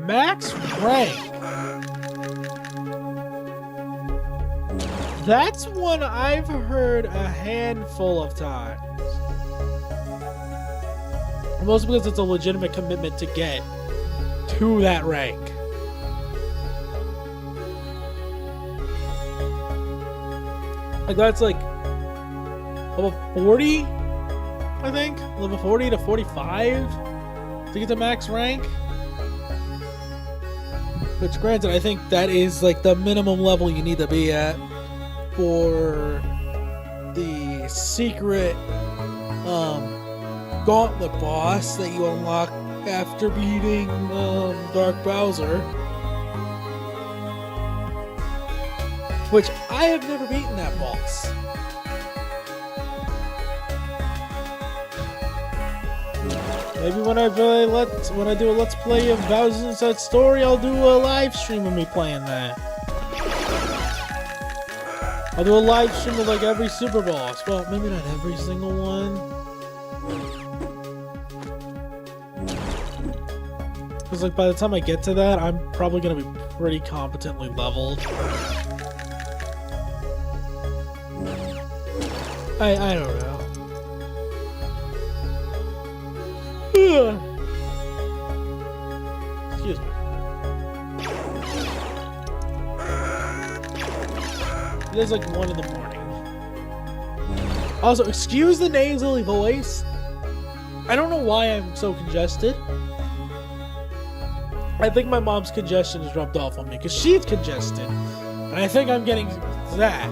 Max rank. That's one I've heard a handful of times. Mostly because it's a legitimate commitment to get to that rank. Like that's like level 40, I think? Level 40 to 45 to get to max rank. Which granted, I think that is like the minimum level you need to be at for the secret gauntlet boss that you unlock after beating Dark Bowser. Which I have never beaten that boss. Maybe when I do a let's play of Bowser's Inside Story, I'll do a live stream of me playing that. I'll do a live stream of like every super boss. Well, maybe not every single one. Because, like, by the time I get to that, I'm probably going to be pretty competently leveled. I don't know. Excuse me. It is like 1 in the morning. Also, excuse the nasally voice. I don't know why I'm so congested. I think my mom's congestion has rubbed off on me because she's congested. And I think I'm getting that.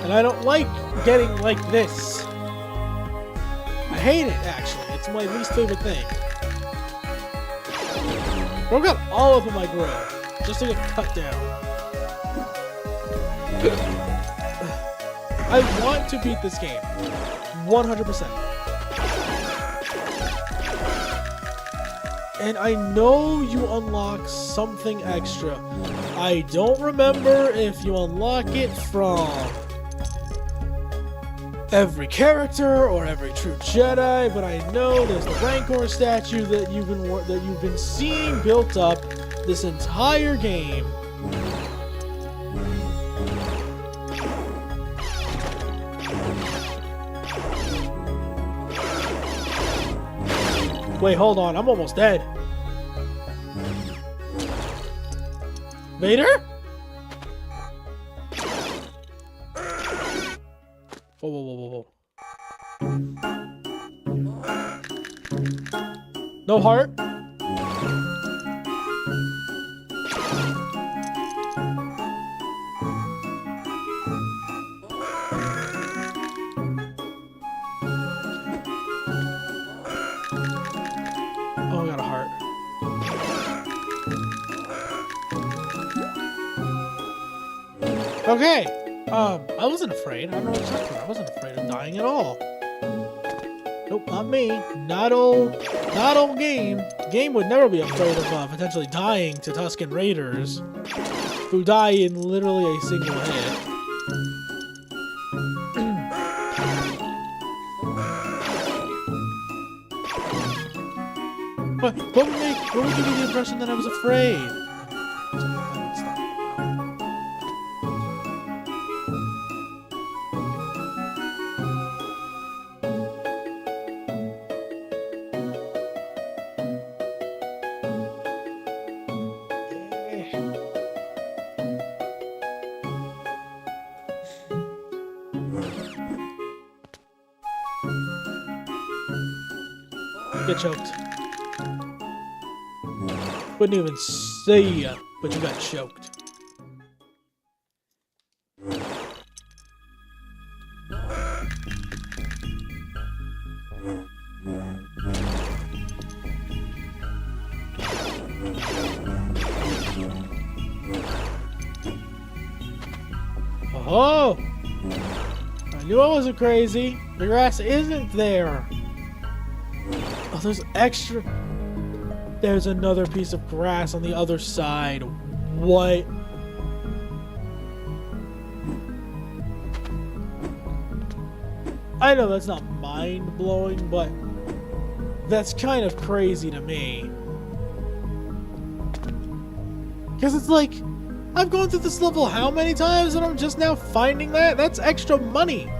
And I don't like getting like this. I hate it, actually. It's my least favorite thing. Broke out all of my grill just to get cut down. I want to beat this game. 100%. And I know you unlock something extra. I don't remember if you unlock it from every character or every True Jedi, but I know there's the Rancor statue that you've been seeing built up this entire game. Wait, hold on, I'm almost dead. Vader? Whoa, whoa, whoa, whoa, whoa. No heart? Oh, I got a heart. Okay. I wasn't afraid. I don't know what you're talking about. I wasn't afraid of dying at all. Nope, not me. Not old game. Game would never be afraid of potentially dying to Tusken Raiders, who die in literally a single hit. What would give you the impression that I was afraid? Get choked. Wouldn't even say ya, but you got choked. Oh! I knew I wasn't crazy. The grass isn't there. Oh, there's extra. There's another piece of grass on the other side. What? I know that's not mind-blowing, but that's kind of crazy to me. Because it's like, I've gone through this level how many times and I'm just now finding that? That's extra money.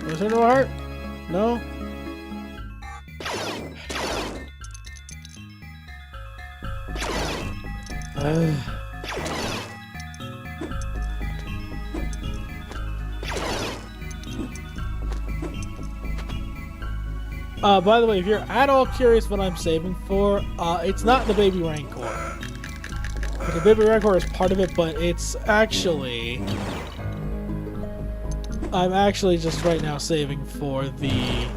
Was there no heart? No? By the way, if you're at all curious what I'm saving for, it's not the baby Rancor. The baby Rancor is part of it, but it's actually... I'm actually just right now saving for the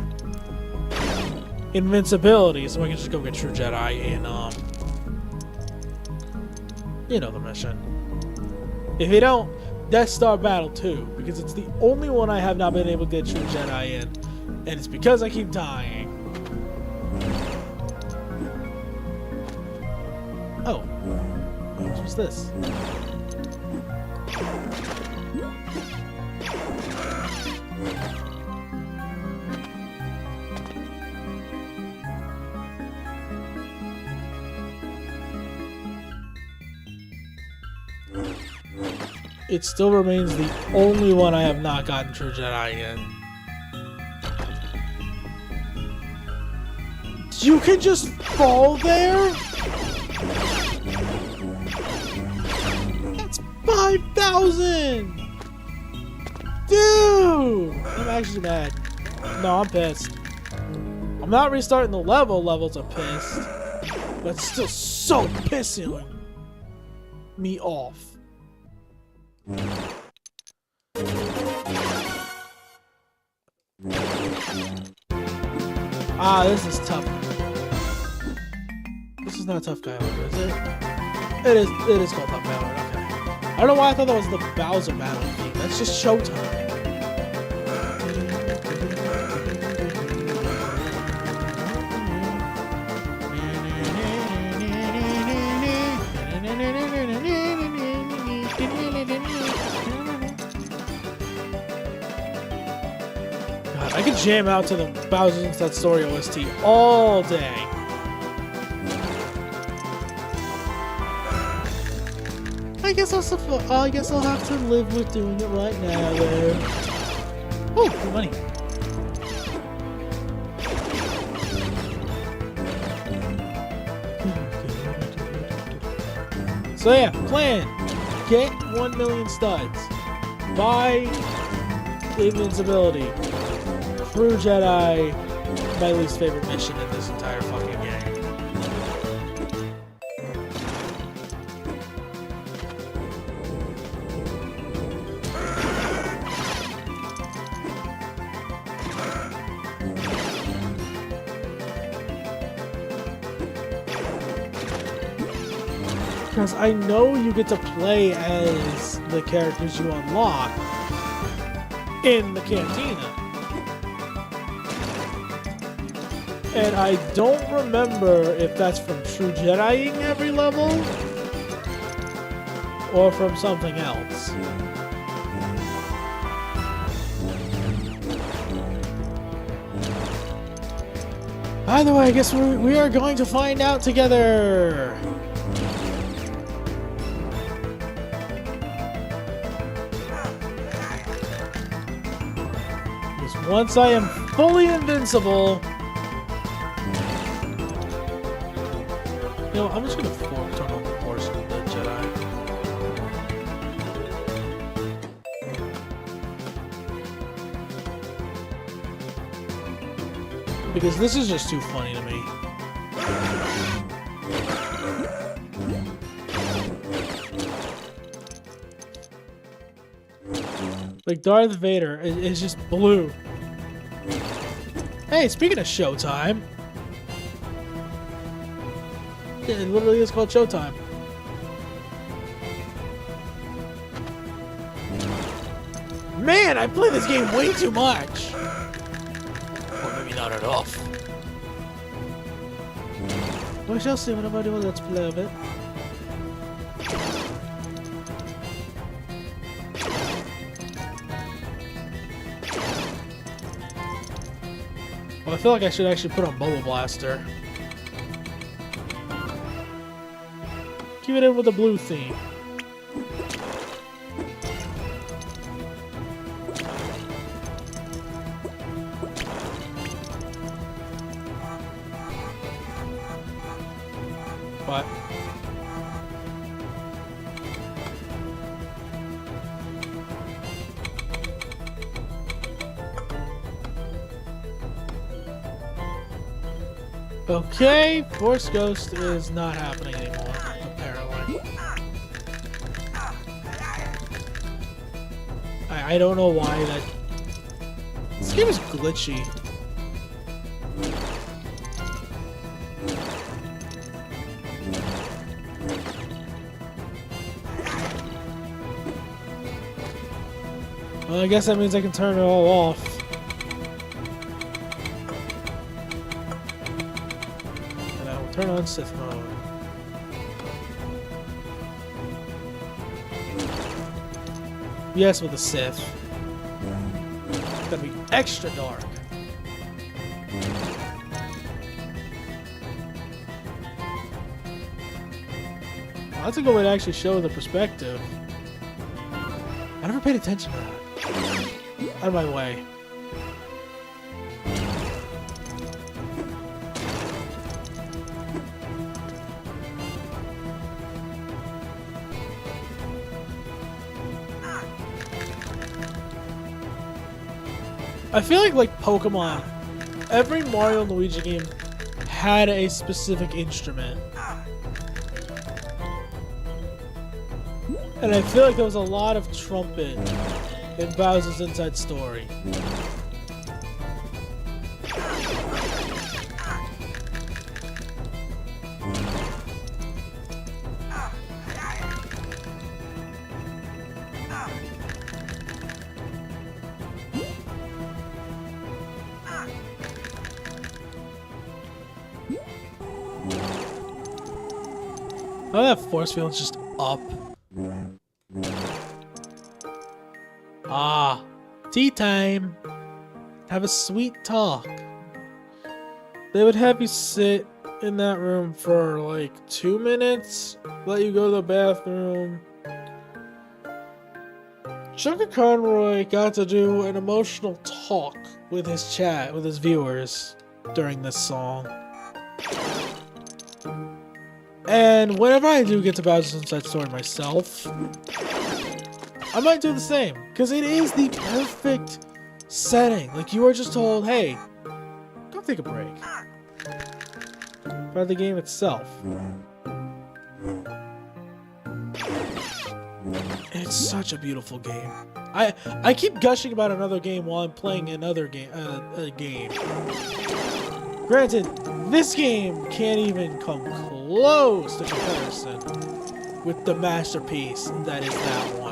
invincibility, so I can just go get True Jedi in, you know the mission. If you don't, Death Star Battle 2, because it's the only one I have not been able to get True Jedi in, and it's because I keep dying. Oh. What's this? It still remains the only one I have not gotten True Jedi in. You can just fall there? That's 5,000! Dude! I'm actually mad. No, I'm pissed. I'm not restarting the level. Levels are pissed. But it's still so pissing me off. Ah, this is tough. This is not Tough Guy Order, is it? It is called Tough Guy Order, okay. I don't know why I thought that was the Bowser battle theme. That's just Showtime. God, I could jam out to the Bowser's Inside Story OST all day. I guess I'll have to live with doing it right now. Oh, good money. So yeah, plan. Get 1 million studs. Buy invincibility. True Jedi, my least favorite mission in this entire fucking game. Because I know you get to play as the characters you unlock in the cantina. And I don't remember if that's from True Jediing every level or from something else. Either way, I guess we are going to find out together. Once I am fully invincible, you know, I'm just gonna turn on the Force of the Jedi. Because this is just too funny to me. Like Darth Vader is just blue. Hey, speaking of Showtime. Yeah, it literally is called Showtime. Man, I play this game way too much. Or maybe not at all. We shall see whenever I do a Let's Play of it. Well, I feel like I should actually put on Bubble Blaster. Keep it in with the blue theme. What? Okay, Force Ghost is not happening anymore, apparently. I don't know why that... This game is glitchy. Well, I guess that means I can turn it all off. And I will turn on Sith mode. Yes, with a Sith. It's gonna be extra dark. That's a good way to actually show the perspective. I never paid attention to that. Out of my way. I feel like Pokemon, every Mario and Luigi game had a specific instrument. And I feel like there was a lot of trumpet in Bowser's Inside Story. Oh, that force field's just up. Ah, tea time. Have a sweet talk. They would have you sit in that room for like 2 minutes, let you go to the bathroom. Chuck Conroy got to do an emotional talk with his chat, with his viewers during this song. And whenever I do get to Bowser's Inside Story myself, I might do the same, because it is the perfect setting. Like, you are just told, hey, go take a break. By the game itself. It's such a beautiful game. I keep gushing about another game while I'm playing another game. Granted, this game can't even come close to comparison with the masterpiece that is that one.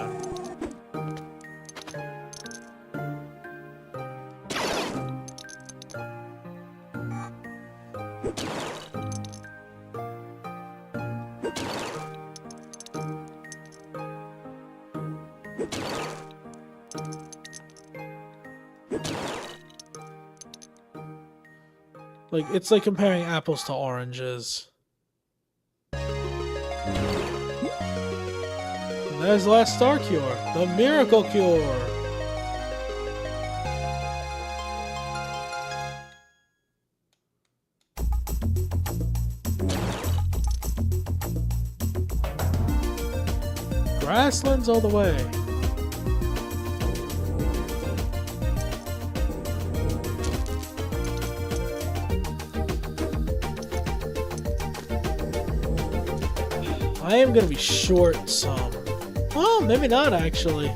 Like, it's like comparing apples to oranges. And there's the last star cure, the miracle cure. Grasslands all the way. I am gonna be short some. Well, maybe not actually.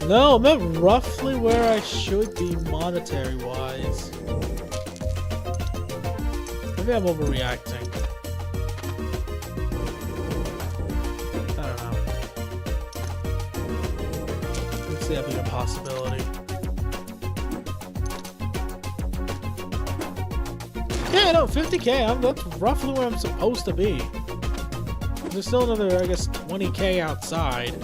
No, I'm at roughly where I should be monetary wise. Maybe I'm overreacting. I don't know. Let's see, that'd be a possibility. Yeah, no, 50k, that's roughly where I'm supposed to be. There's still another, I guess, 20k outside.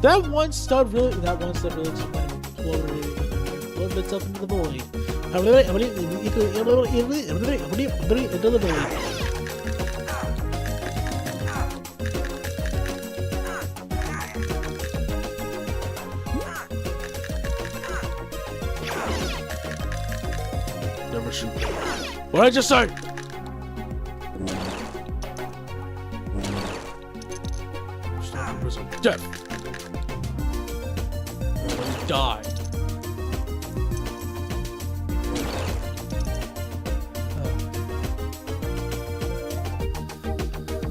That one stud really exploded itself into the void. Never shoot. What did I just say? Death. Die.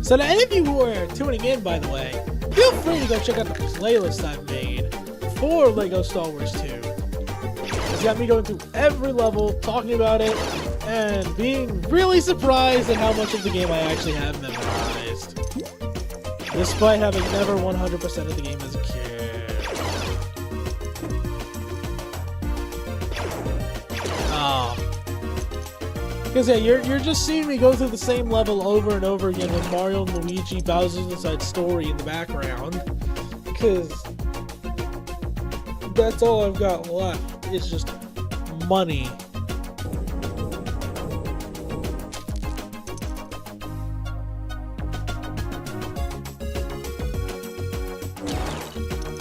So to any of you who are tuning in, by the way, feel free to go check out the playlist I've made for LEGO Star Wars 2. It's got me going through every level, talking about it, and being really surprised at how much of the game I actually have memorized. Despite having never 100% of the game as a kid. Because yeah, you're just seeing me go through the same level over and over again with Mario and Luigi Bowser's Inside Story in the background. Because that's all I've got left. It's just money.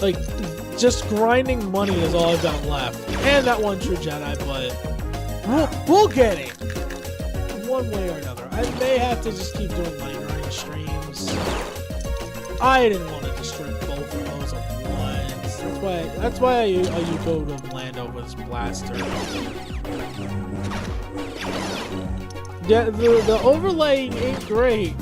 Like, just grinding money is all I've got left. And that one True Jedi, but we'll get it. One way or another. I may have to just keep doing money grinding streams. I didn't want to destroy both of those at once. That's why I go to Lando with his blaster. Yeah, the overlaying ain't great.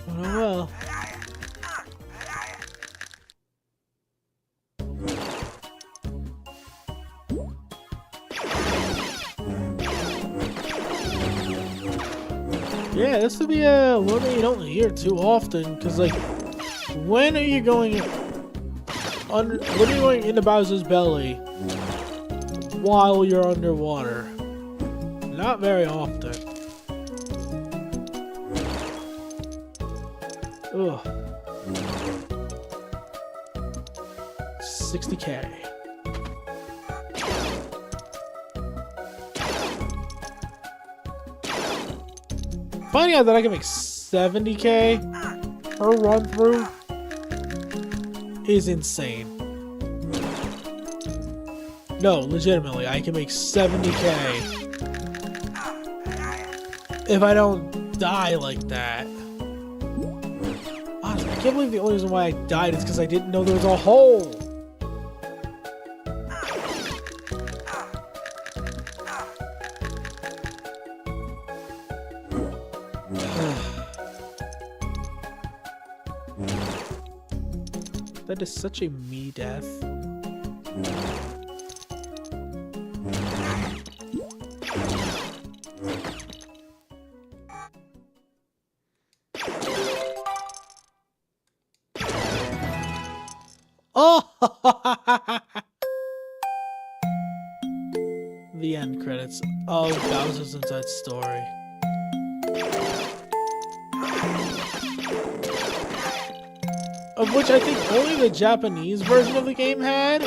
Oh well. Yeah, this would be one that you don't hear too often, because like, when are you going into Bowser's belly while you're underwater? Not very often. Ugh. 60K. Finding out that I can make 70K per run through is insane. No, legitimately, I can make 70K if I don't die like that. Honestly, I can't believe the only reason why I died is because I didn't know there was a hole. That is such a me death. Oh! The end credits of Bowser's Inside Story. Of which I think only the Japanese version of the game had.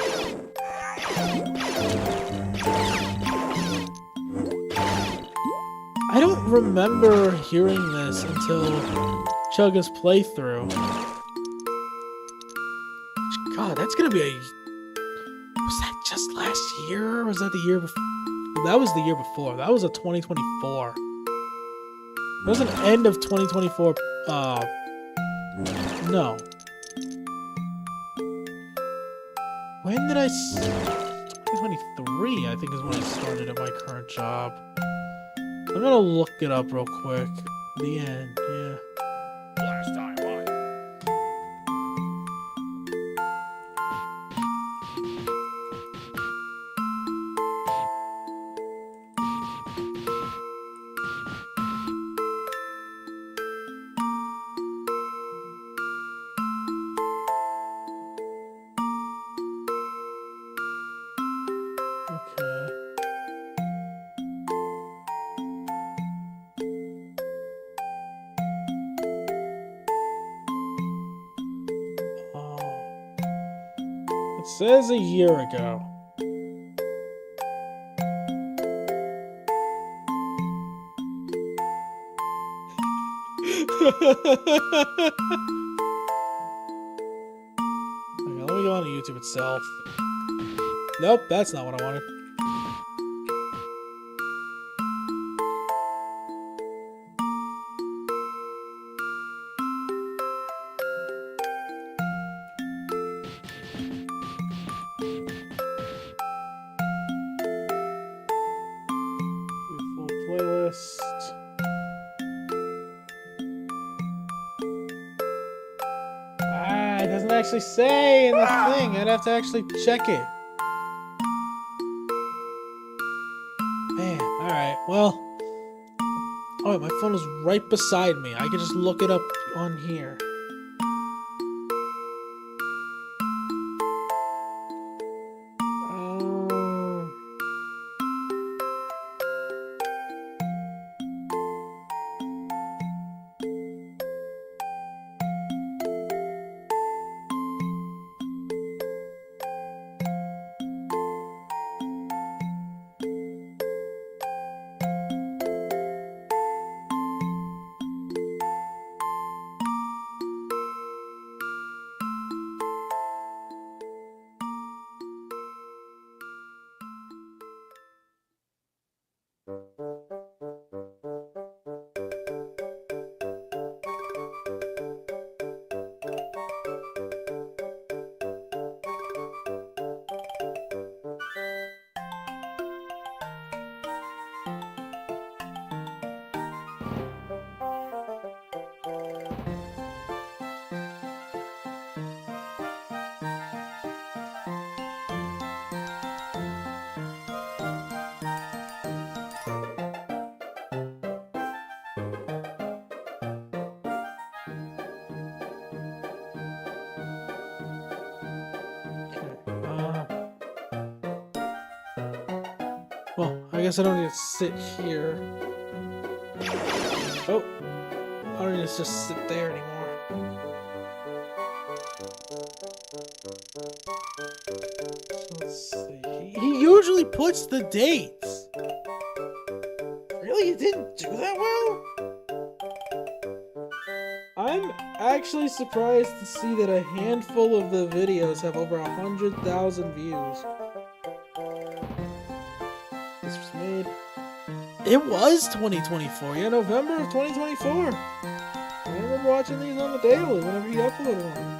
I don't remember hearing this until Chugga's playthrough. God, that's gonna be a... Was that just last year? Or was that the year before? That was the year before. That was a 2024. That was an end of 2024. No. When did I... 2023, I think, is when I started at my current job. I'm gonna look it up real quick. The end, yeah. Last time on. Okay. It says a year ago. Okay, let me go on to YouTube itself. Nope, that's not what I wanted. Full playlist. Ah, it doesn't actually say in the thing. I'd have to actually check it. Man, alright, well. Oh, my phone is right beside me. I can just look it up on here. Well, I guess I don't need to sit here. Oh, I don't need to just sit there anymore. Let's see. He usually puts the dates. Really? You didn't do that well? I'm actually surprised to see that a handful of the videos have over 100,000 views. This was made... It was 2024. Yeah, November of 2024. I remember watching these on the daily whenever you uploaded them.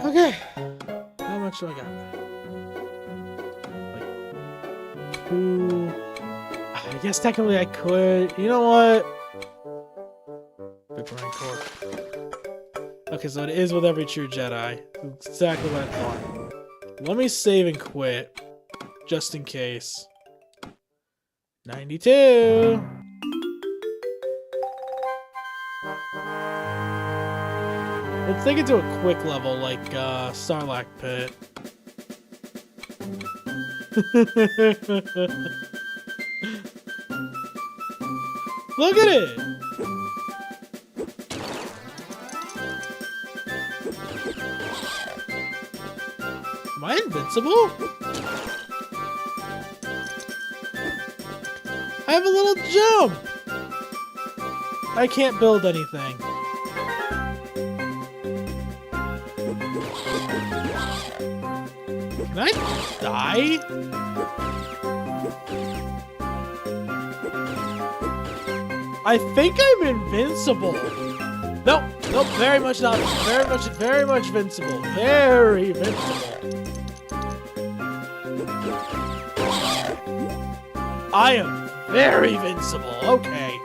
Okay, how much do I got? Like 2. I guess technically I could. You know what? Big Rancor. Okay, so it is with every True Jedi. Exactly what I thought. Let me save and quit, just in case. 92. Let's take it to a quick level, like Sarlacc Pit. Look at it! Am I invincible? I have a little jump! I can't build anything. Can I die? I think I'm invincible. Nope, nope, very much not. Very much invincible. Very invincible. I am very invincible. Okay.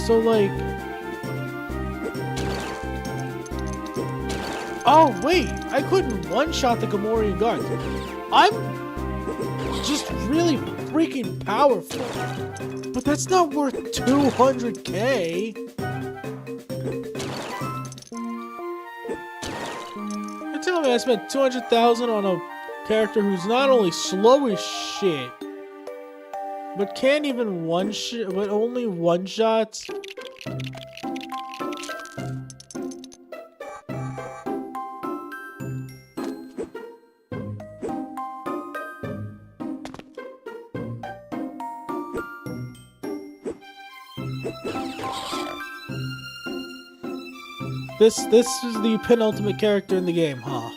So, like... Oh, wait! I couldn't one-shot the Gamorrean guards. I'm just really freaking powerful. But that's not worth 200K. You're telling me I spent 200,000 on a character who's not only slow as shit, but can't even but only one-shots? This is the penultimate character in the game, huh?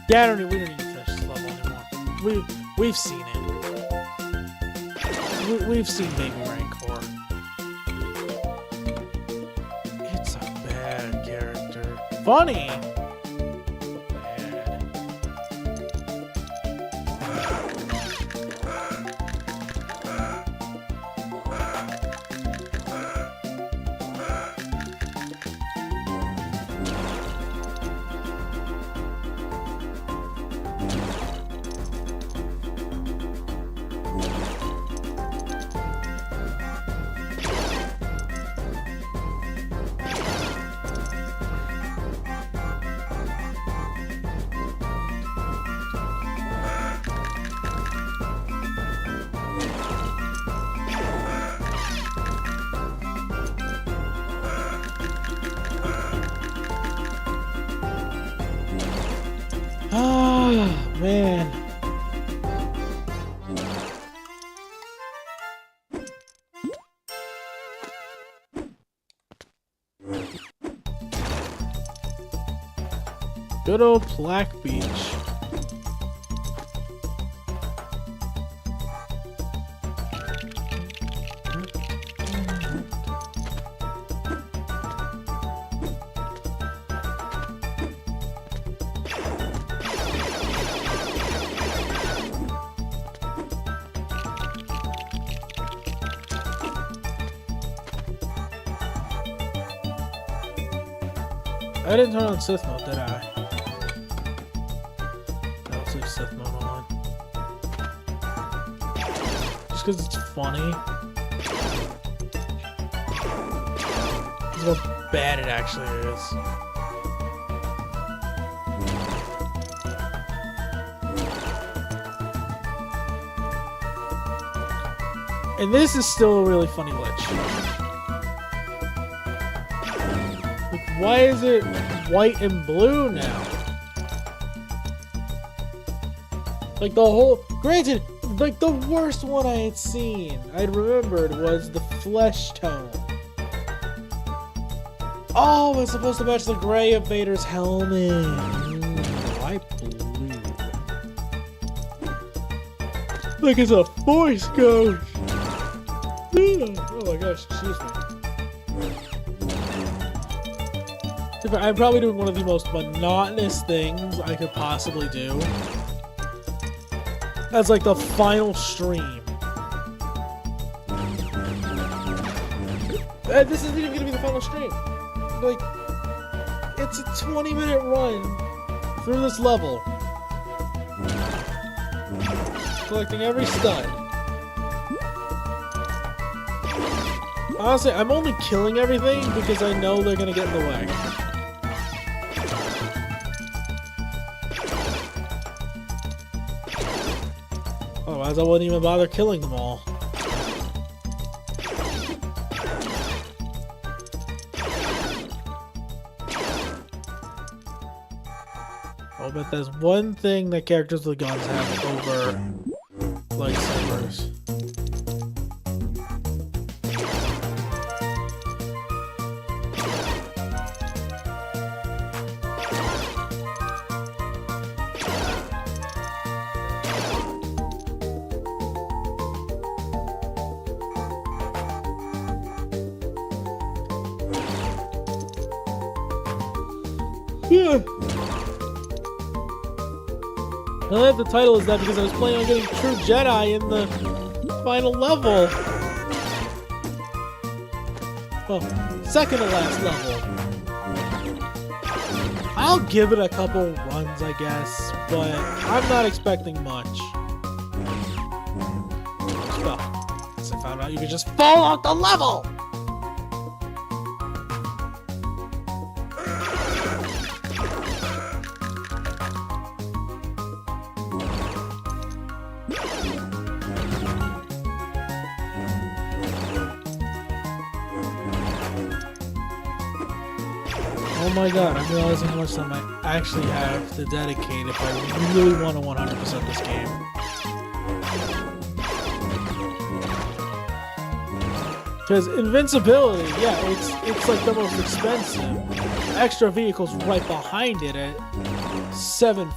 Yeah, we don't need to finish this level anymore. We've seen it. We've seen Baby Rancor. It's a bad character. Funny. Bad. Ah, man. Good old Black Beach. I didn't turn on Sith mode, did I? Let's leave Sith mode on. Just because it's funny. It's how bad it actually is. And this is still a really funny glitch. Like, why is it white and blue now? Like the whole... Granted, like the worst one I had seen, I remembered, was the flesh tone. Oh, it's supposed to match the gray of Vader's helmet. Why blue? Like it's a Force ghost. Oh my gosh, excuse me. I'm probably doing one of the most monotonous things I could possibly do. That's like the final stream. This isn't even gonna be the final stream. Like, it's a 20-minute run through this level. Collecting every stud. Honestly, I'm only killing everything because I know they're gonna get in the way. Otherwise, I wouldn't even bother killing them all. I'll bet there's one thing that characters with guns have over lightsabers. Yeah. I like the title is that because I was planning on getting True Jedi in the final level. Well, second to last level. I'll give it a couple runs, I guess, but I'm not expecting much. Well, I found out you could just fall off the level! Oh my god, I'm realizing how much time I actually have to dedicate if I really want to 100% this game. Because invincibility, yeah, it's like the most expensive. Extra vehicles right behind it at $750.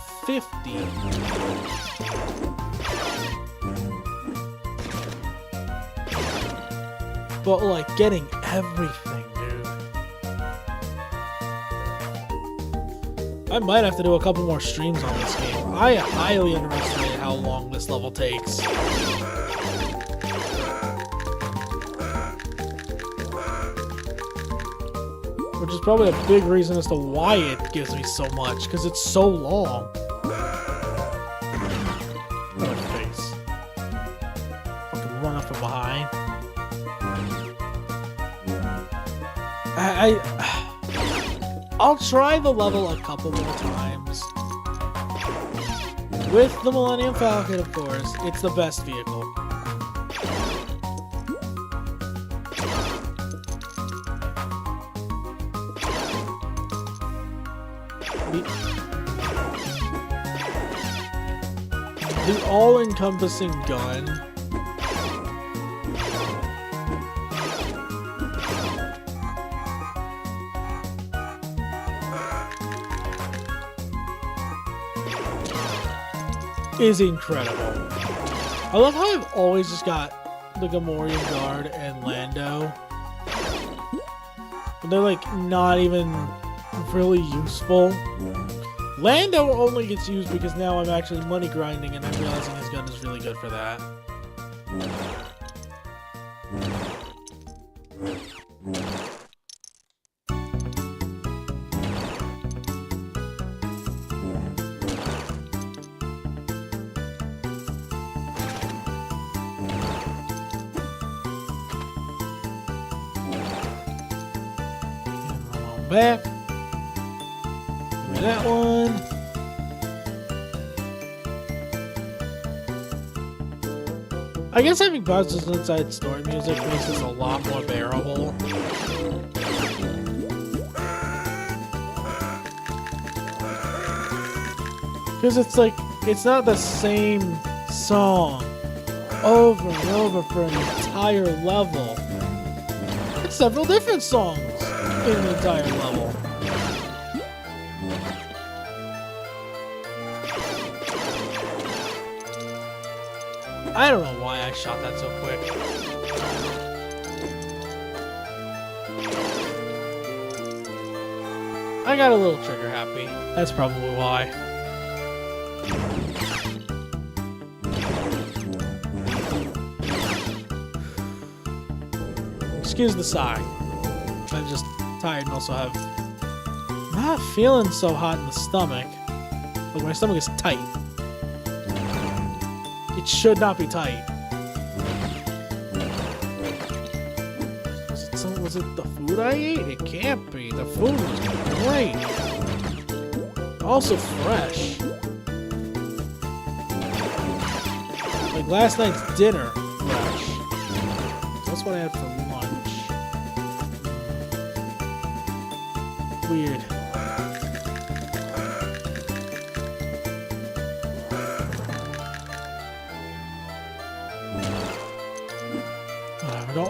But like getting everything, dude. I might have to do a couple more streams on this game. I highly underestimated how long this level takes. Which is probably a big reason as to why it gives me so much, because it's so long. What a face. Fucking run up from behind. I'll try the level a couple more times. With the Millennium Falcon, of course. It's the best vehicle. The all-encompassing gun is incredible. I love how I've always just got the Gamorrean Guard and Lando. But they're like not even really useful. Lando only gets used because now I'm actually money grinding and I'm realizing his gun is really good for that. back. Give me that one. I guess having Bowser's Inside Story music makes this a lot more bearable. Because it's like, it's not the same song over and over for an entire level. It's several different songs in an entire level. I don't know why I shot that so quick. I got a little trigger happy. That's probably why. Excuse the sigh. I'm just tired and also have... I'm not feeling so hot in the stomach. Like, my stomach is tight. It should not be tight. Was it the food I ate? It can't be. The food was great. Also fresh. Like last night's dinner, fresh. That's what I had for lunch. Weird.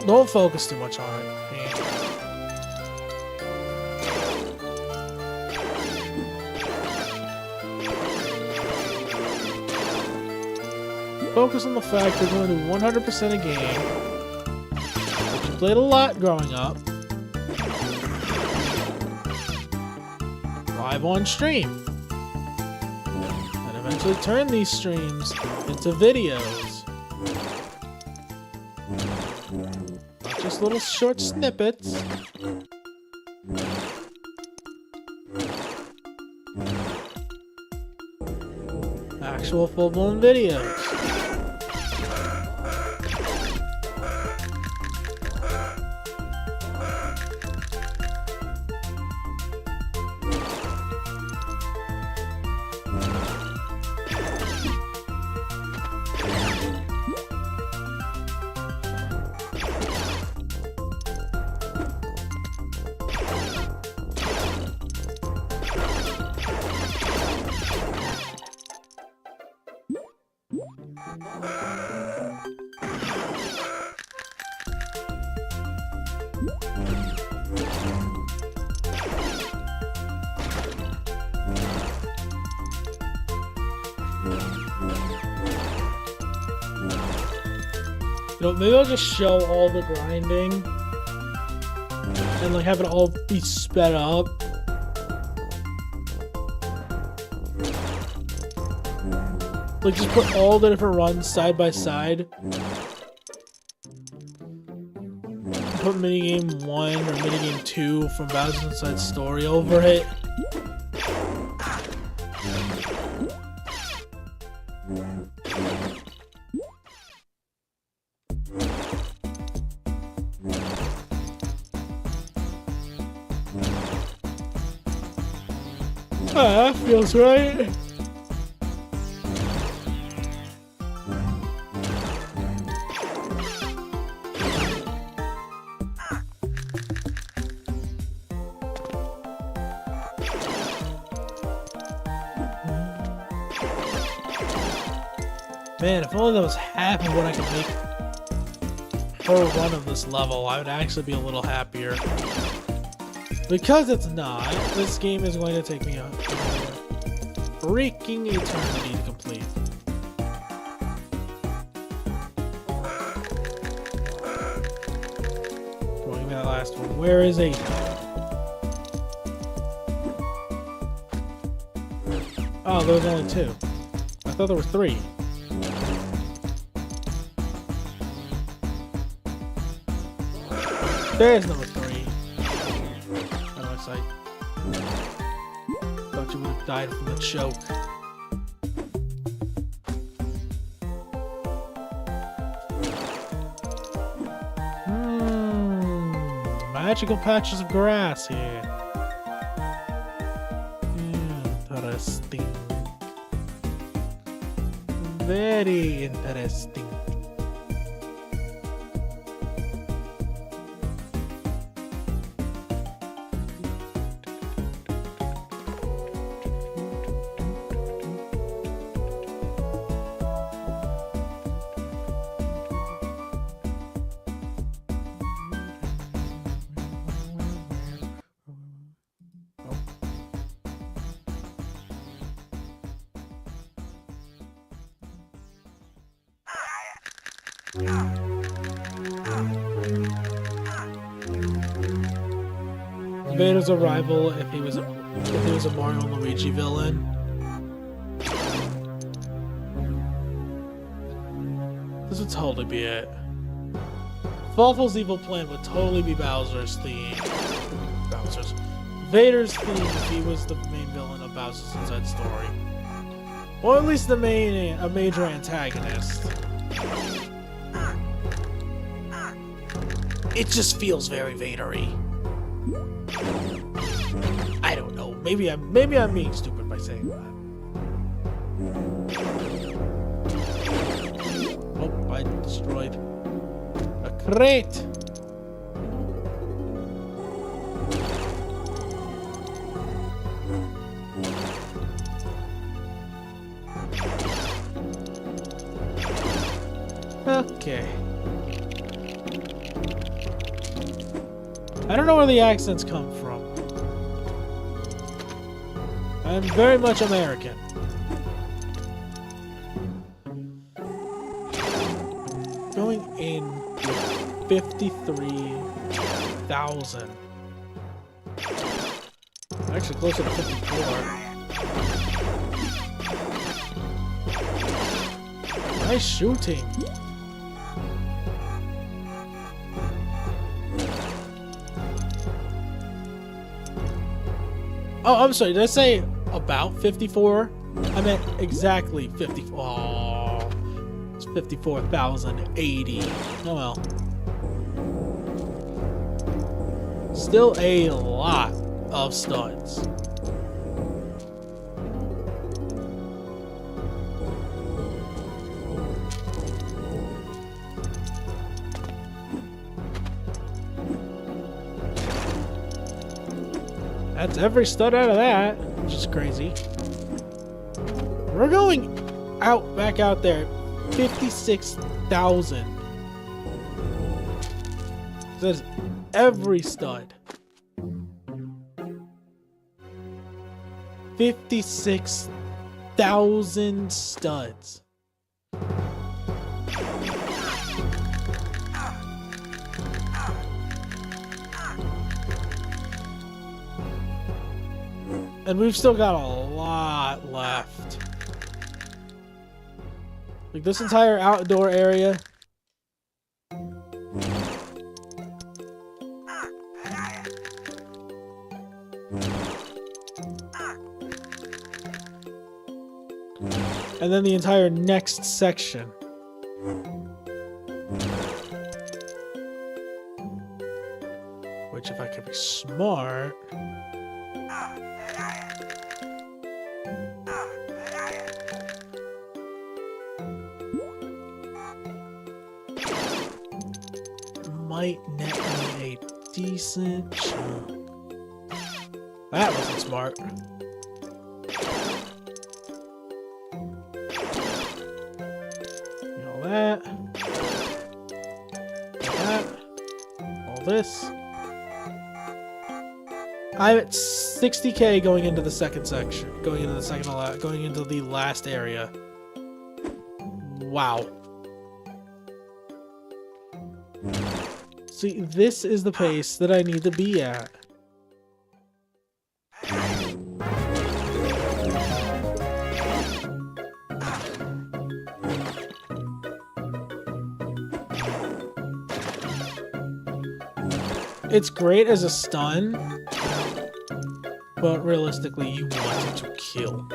Don't focus too much on it. Focus on the fact you're going to 100% a game that you played a lot growing up. Live on stream. And eventually turn these streams into videos. Just little short snippets. Actual full-blown videos. You know, maybe I'll just show all the grinding and like have it all be sped up. Like just put all the different runs side by side. Put minigame 1 or minigame 2 from Bowser's Inside Story over it. Ah, feels right. Man, if only that was half of what I could make per run of this level, I would actually be a little happier. Because it's not, this game is going to take me a freaking eternity to complete. Come on, give me that last one. Where is he? Oh, there was only 2. I thought there were 3. There's number 3. How do I say? Thought you would have died from the choke. Magical patches of grass here. Very interesting. Vader's a rival if he was a Mario and Luigi villain. This would totally be it. Falfo's evil plan would totally be Bowser's theme. Vader's theme if he was the main villain of Bowser's Inside Story. Or at least a major antagonist. It just feels very Vader-y. I don't know. Maybe I'm being stupid by saying that. Oh, I destroyed a crate. Okay. I don't know where the accents come from. I'm very much American. Going in 53,000. Actually closer to 54. Nice shooting. Oh, I'm sorry. Did I say about 54? I meant exactly 54. Oh, it's 54,080. Oh well. Still a lot of studs. That's every stud out of that, which is crazy. We're going back out there, 56,000. That's every stud. 56,000 studs. And we've still got a lot left. Like this entire outdoor area. And then the entire next section. Which, if I could be smart... might net me a decent chunk. That wasn't smart. All that. That. All this. I'm at 60k going into the second section. Going into the last area. Wow. See, this is the pace that I need to be at. It's great as a stun, but realistically, you want it to kill.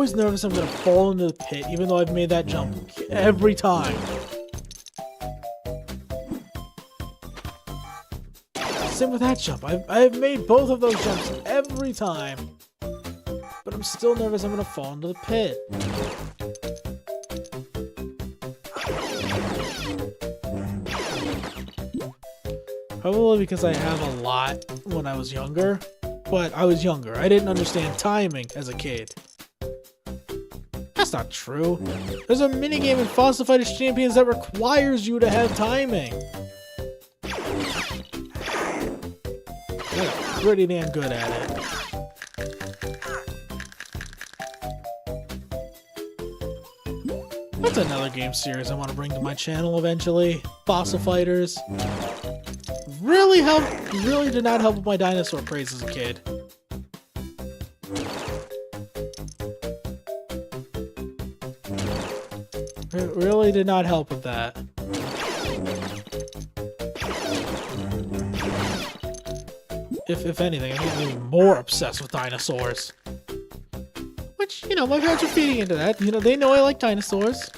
always nervous I'm gonna fall into the pit, even though I've made that jump every time. Same with that jump. I've made both of those jumps every time. But I'm still nervous I'm gonna fall into the pit. Probably because I have a lot when I was younger. But I was younger. I didn't understand timing as a kid. That's not true. There's a minigame in Fossil Fighters Champions that requires you to have timing. I got pretty damn good at it. That's another game series I want to bring to my channel eventually. Fossil Fighters. Really did not help with my dinosaur craze as a kid. It really did not help with that. If anything, I'm getting even more obsessed with dinosaurs. Which, you know, my parents are feeding into that. You know, they know I like dinosaurs.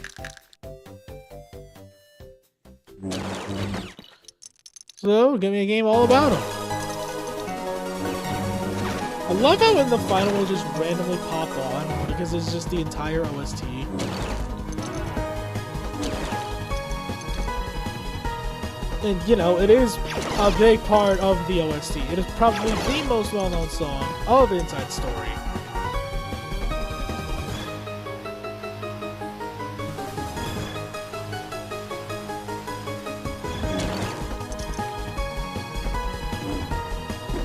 So, give me a game all about them. I love how in the final will just randomly pop on, because it's just the entire OST. And, you know, it is a big part of the OST. It is probably the most well-known song of Inside Story.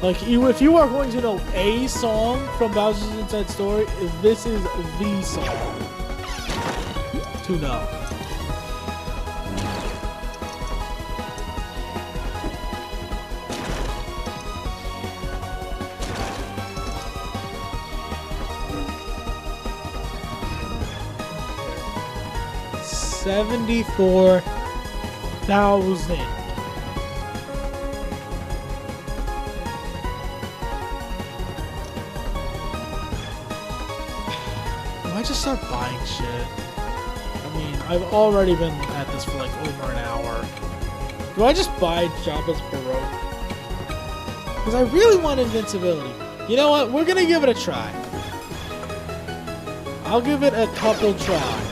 Like, if you are going to know a song from Bowser's Inside Story, this is the song to know. $74,000. I just start buying shit. I mean, I've already been at this for like over an hour. Do I just buy Jabba's Baroque? Because I really want invincibility. You know what? We're gonna give it a try. I'll give it a couple tries.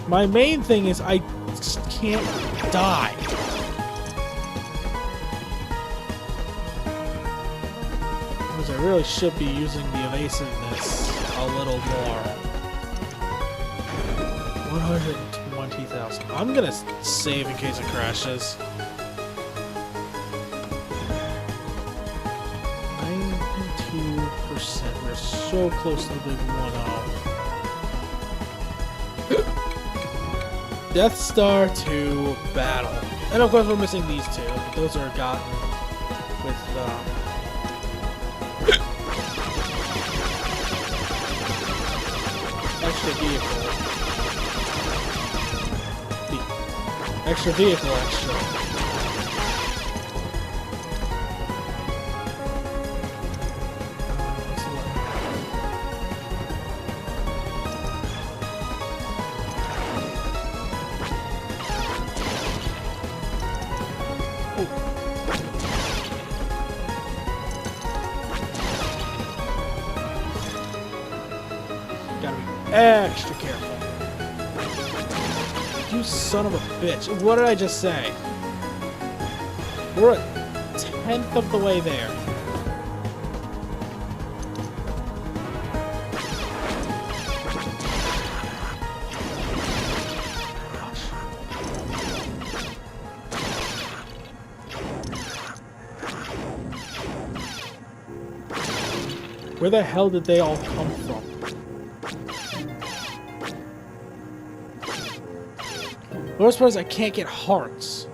My main thing is I just can't die. I really should be using the evasiveness a little more. 120,000. I'm gonna save in case it crashes. 92%. We're so close to the big 1-0. Death Star 2 Battle. And of course we're missing these two, but those are gotten with extra vehicle. Extra vehicle extra. Gotta be extra careful. You son of a bitch. What did I just say? We're a 10th of the way there. Where the hell did they all come from? The worst part is I can't get hearts.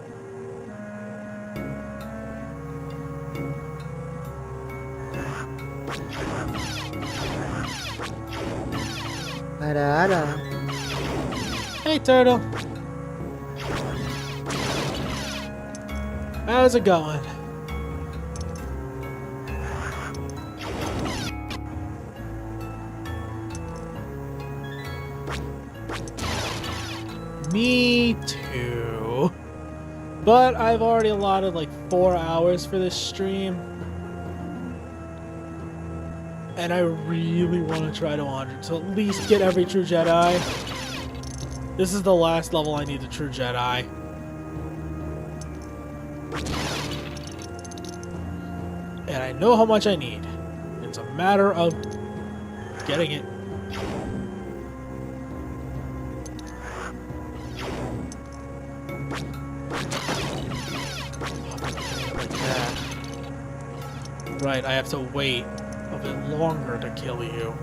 Hey, Turtle. How's it going? Me too. But I've already allotted like 4 hours for this stream. And I really want to try to 100 to at least get every True Jedi. This is the last level I need to True Jedi. And I know how much I need. It's a matter of getting it. Like that. Right, I have to wait a bit longer to kill you.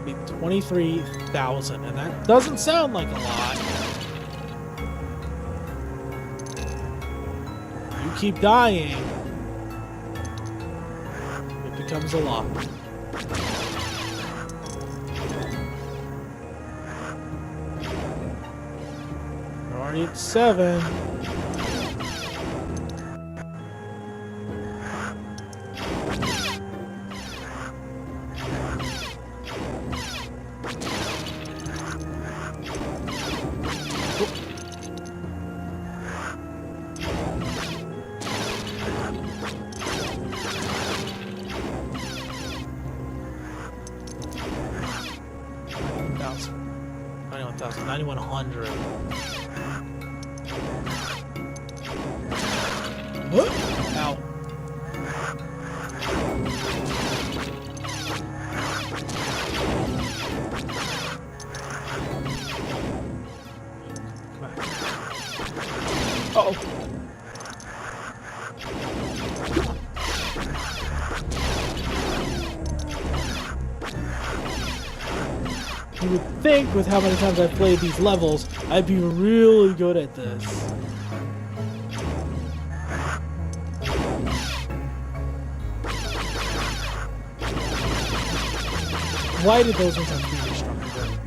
Be 23,000, and that doesn't sound like a lot. You keep dying, it becomes a lot. We're already at 7. $91,000, 9,100. Ow. Uh-oh. You would think, with how many times I've played these levels, I'd be really good at this. Why did those ones have to be destructible?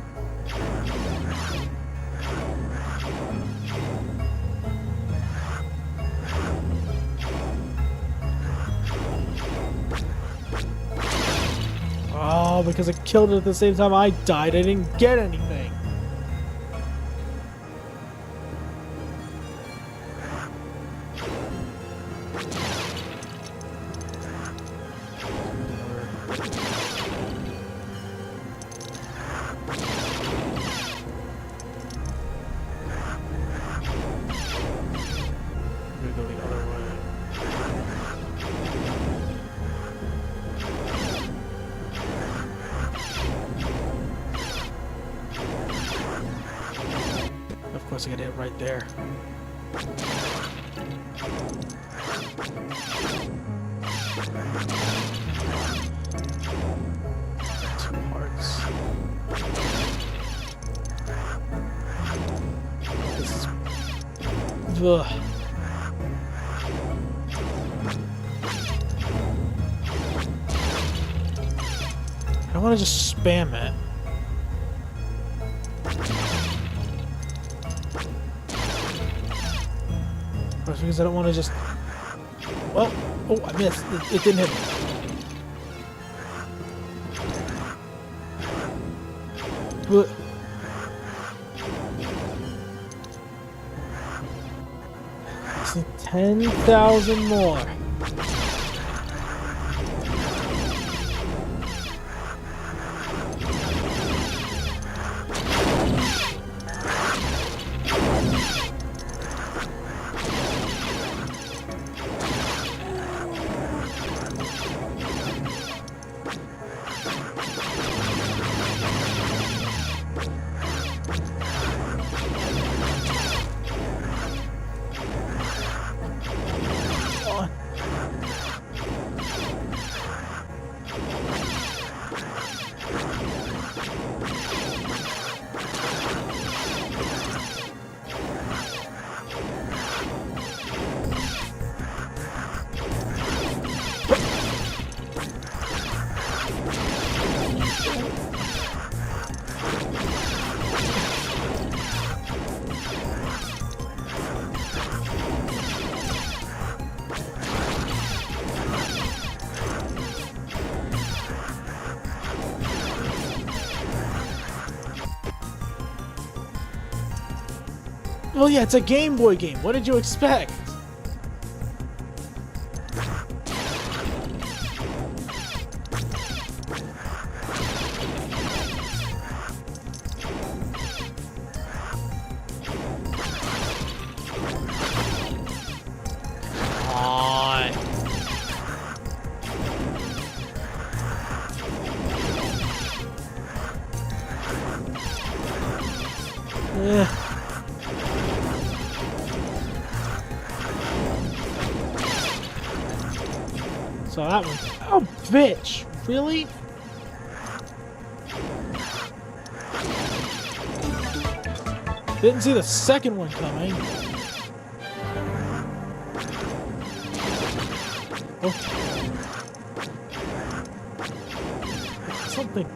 Oh, because I killed it at the same time I died, I didn't get anything. I'm gonna go the other way. Of course, I gotta hit right there. Two hearts. This is. Ugh. I want to just spam it. Because I don't want to just... Well, oh, I missed. It didn't hit me. But... It's 10,000 more. Well, yeah, it's a Game Boy game. What did you expect? Ugh. So that one. Oh, bitch! Really? Didn't see the second one coming. Oh. Something.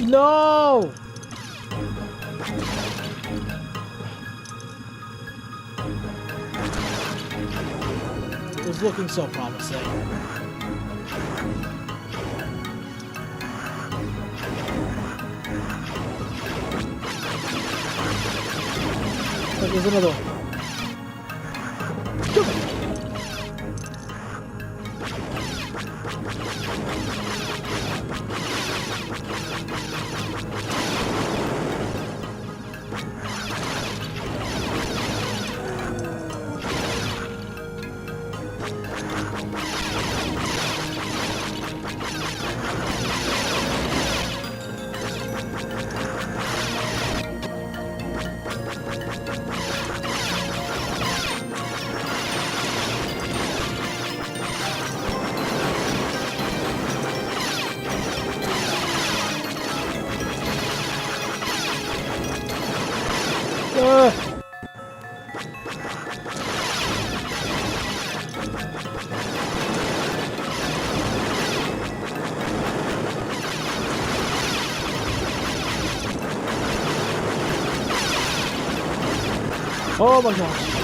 No! It was looking so promising. Look, there's another one. Oh my gosh.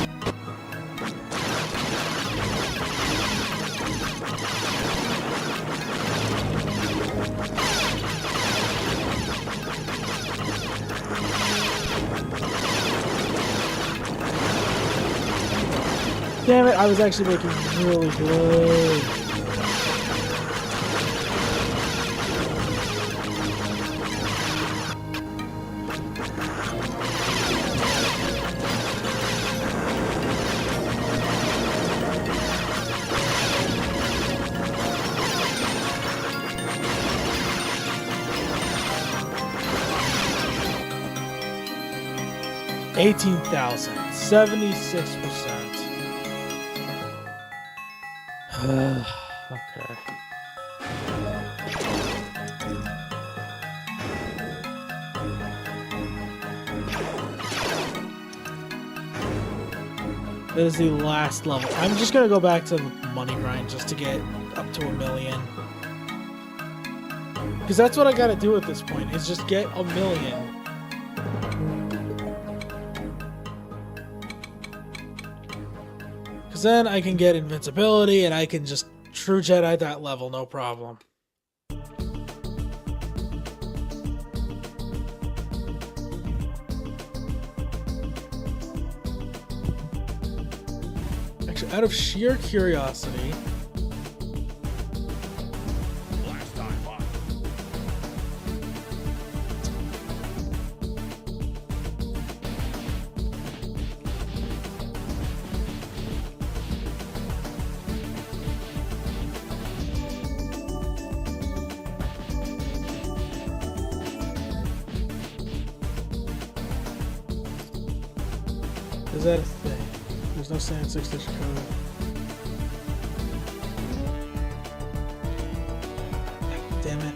Damn it, I was actually making really good. $18,000, 76%. Okay. That is the last level. I'm just gonna go back to the money grind just to get up to 1,000,000. Because that's what I gotta do at this point, is just get 1,000,000. Because then I can get invincibility and I can just True Jedi that level, no problem. Actually, out of sheer curiosity... Last time on. Is that a thing? There's no standard 6-digit code. Damn it.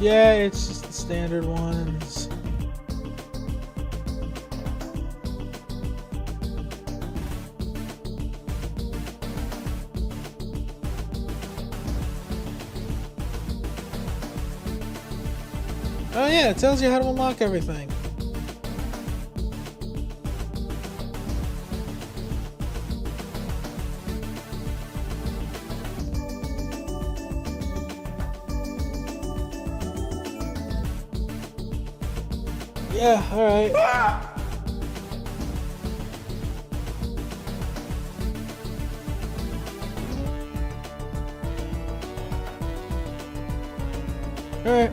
Yeah, it's just the standard ones. Oh yeah, it tells you how to unlock everything. Yeah, alright. Alright.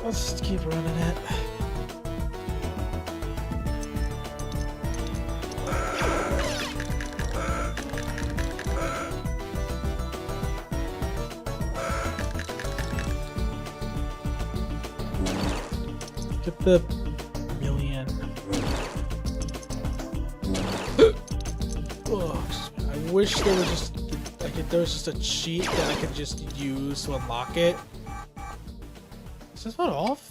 Let's just keep running it. Get the million. Oh, I wish there was just there was just a cheat that I could just use to unlock it. Is this one off?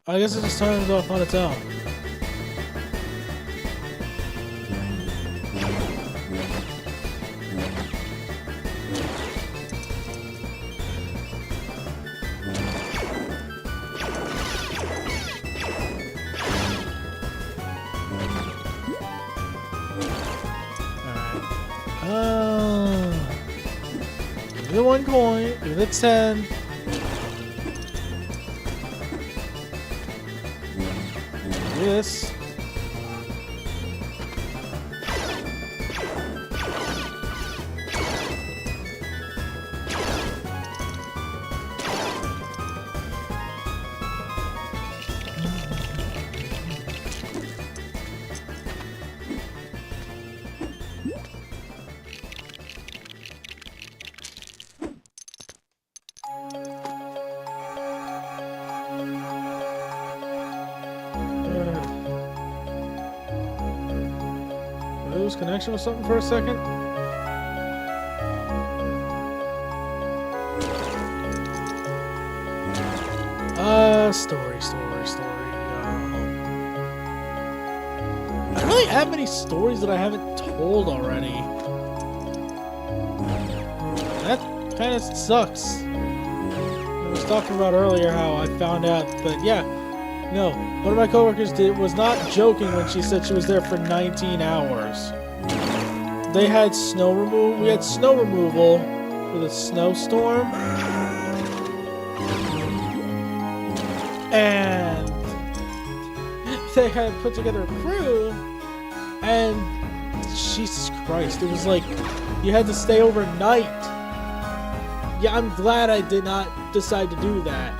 I guess it just turns off on its own. Give me the 1 coin, give me the 10. Do this. Lose connection with something for a second. Story. I don't really have many stories that I haven't told already. That kind of sucks. I was talking about earlier how I found out, but yeah, no. One of my coworkers was not joking when she said she was there for 19 hours. They had snow removal. We had snow removal for the snowstorm. And they had put together a crew, and Jesus Christ, it was like you had to stay overnight. Yeah, I'm glad I did not decide to do that.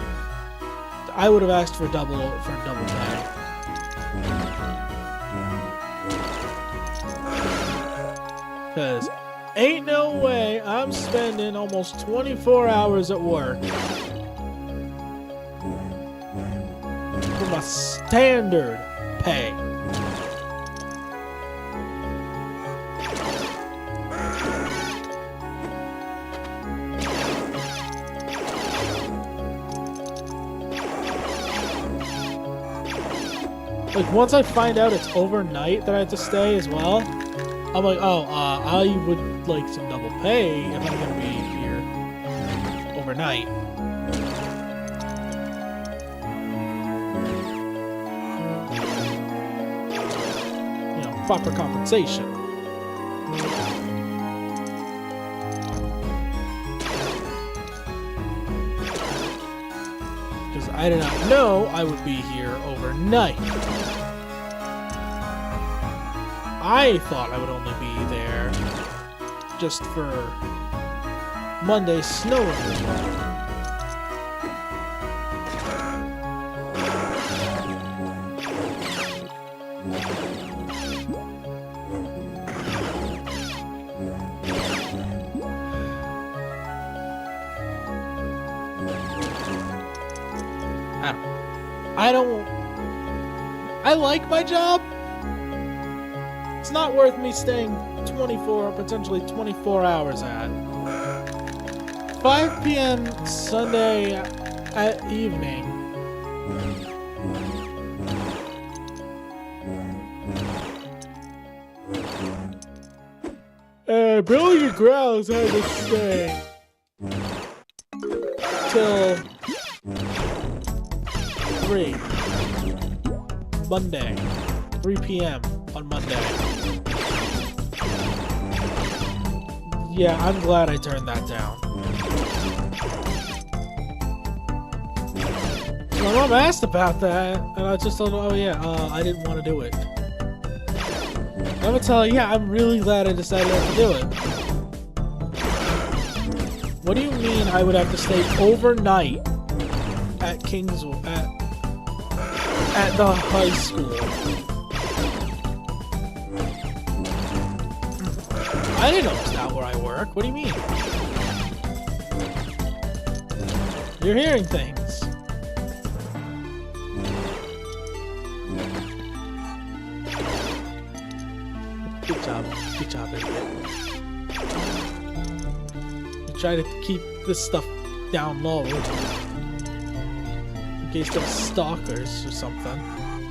I would have asked for double pay. Cause ain't no way I'm spending almost 24 hours at work for my standard pay. Like, once I find out it's overnight that I have to stay as well, I'm like, oh, I would like some double pay if I'm gonna be here overnight. You know, proper compensation. Because I did not know I would be here overnight. I thought I would only be there just for Monday's snow removal. I don't. I like my job. It's not worth me staying 24, potentially 24 hours at. 5 p.m. Sunday at evening. Billy and Grouse had to stay till 3 Monday, 3 p.m. on Monday. Yeah, I'm glad I turned that down. My mom asked about that, and I just told her, oh yeah, I didn't want to do it. I'm gonna tell her, yeah, I'm really glad I decided not to do it. What do you mean I would have to stay overnight at Kingswood, at the high school? I didn't know it's not where I work. What do you mean? You're hearing things. Good job, everybody. Try to keep this stuff down low in case there's stalkers or something.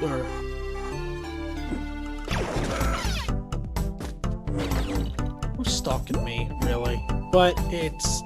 Or who's stalking me, really? But it's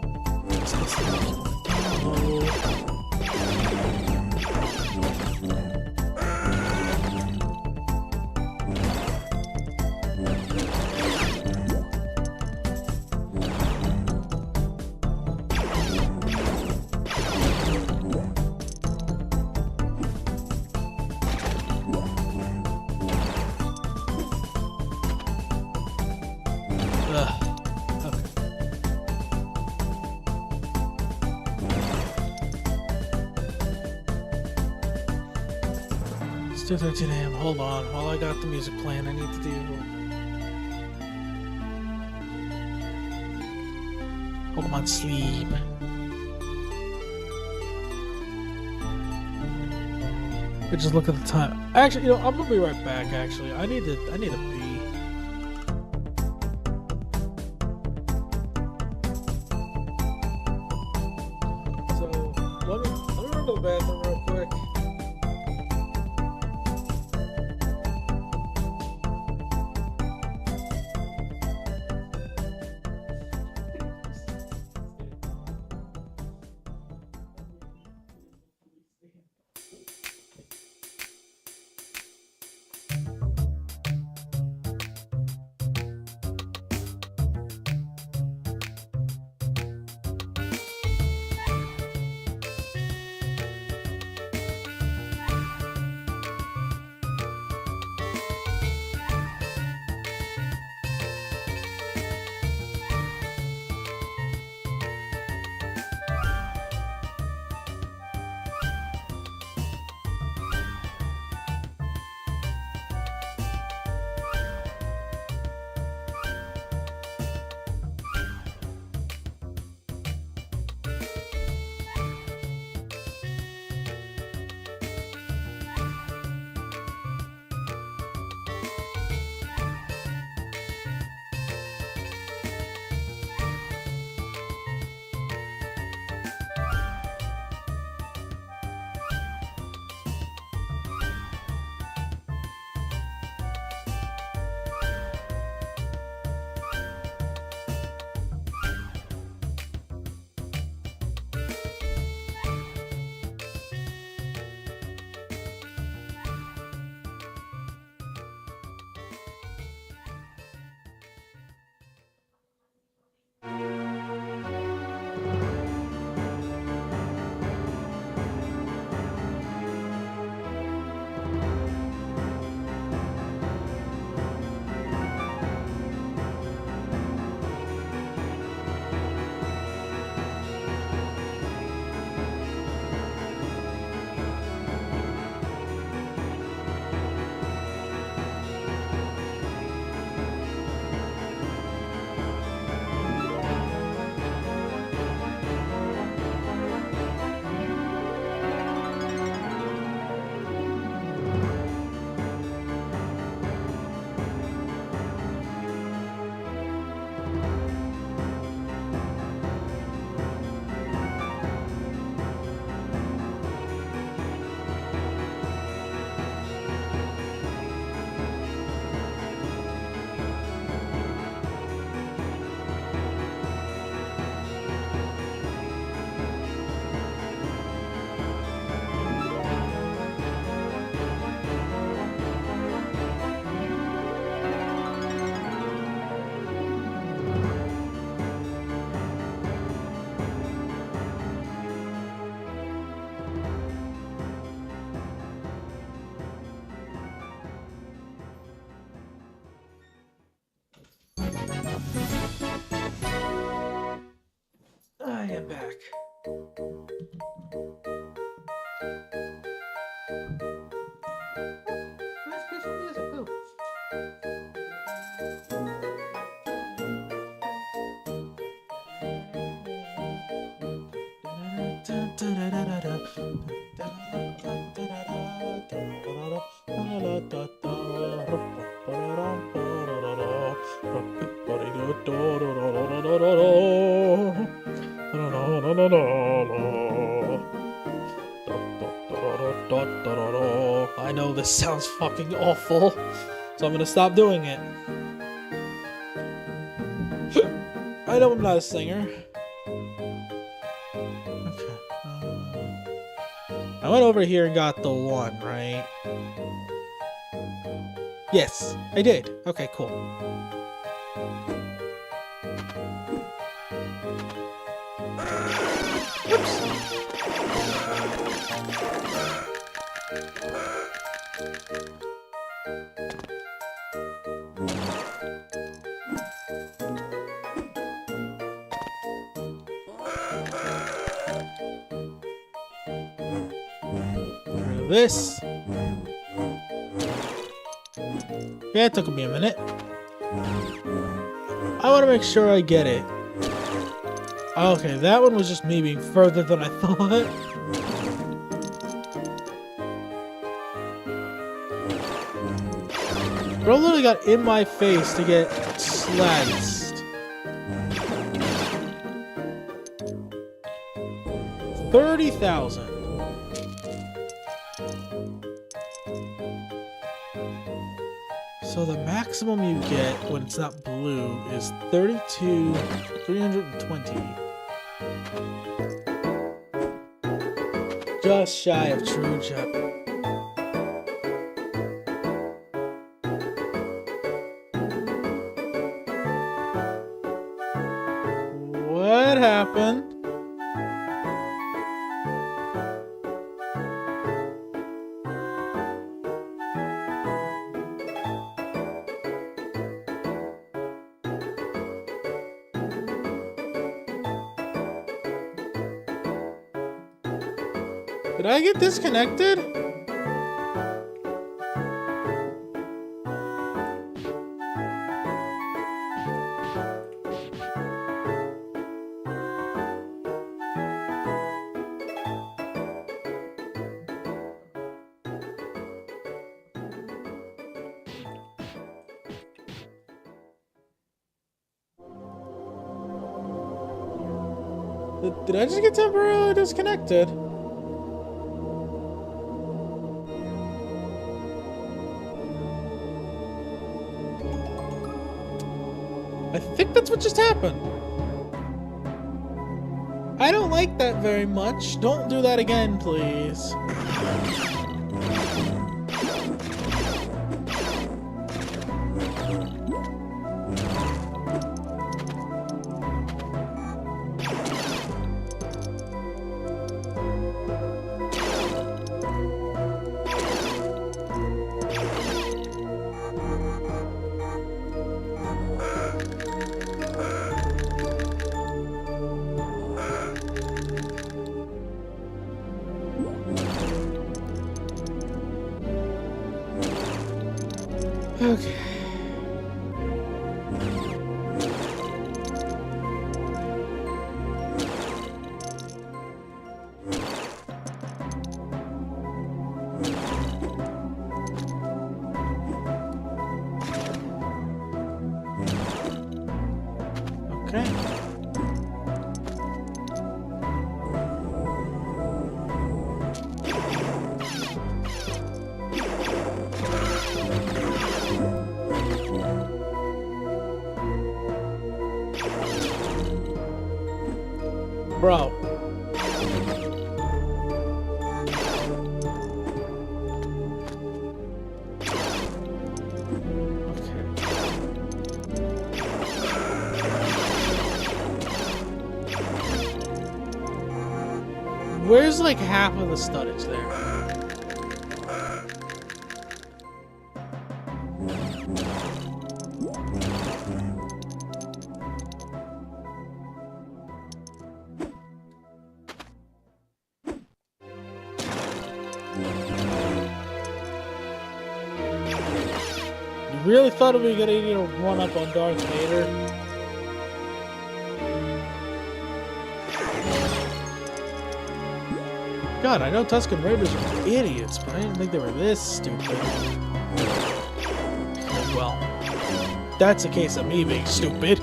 It's 2:13 a.m. Hold on, while I got the music playing, I need to do Pokemon Sleep. I just look at the time. Actually, you know, I'm gonna be right back. Actually, I need to pee. So let me run to the bathroom real quick. back. Nice piece of music, too. I know this sounds fucking awful, so I'm gonna stop doing it. I know I'm not a singer. Okay. I went over here and got the one, right? Yes, I did. Okay, cool. Oops. This. Yeah, it took me a minute. I want to make sure I get it. Okay, that one was just me being further than I thought. Bro literally got in my face to get sliced. 30,000. So the maximum you get when it's not blue is 320. Just shy of True Jedi. What happened? Did I get disconnected? Did I just get temporarily disconnected? I think that's what just happened. I don't like that very much. Don't do that again, please. Okay. Okay. Bro. Where's like half of the studdage there? You really thought we were gonna need a run-up on Darth Vader? God, I know Tusken Raiders are idiots, but I didn't think they were this stupid. Oh, well, that's a case of me being stupid.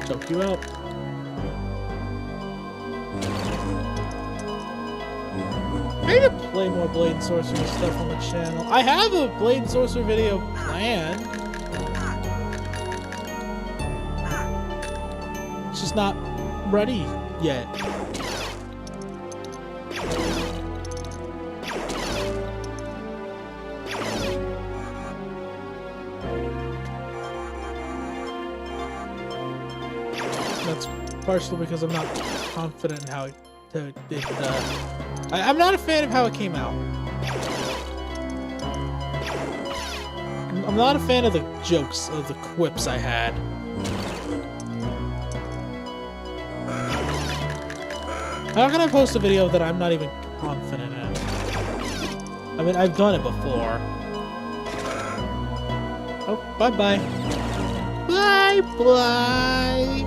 Choke you out. I need to play more Blade and Sorcery stuff on the channel. I have a Blade and Sorcery video planned. It's just not ready yet. That's partially because I'm not confident in how I'm not a fan of how it came out. I'm not a fan of the jokes, of the quips I had. How can I post a video that I'm not even confident in? I mean, I've done it before. Oh, bye-bye. Bye-bye!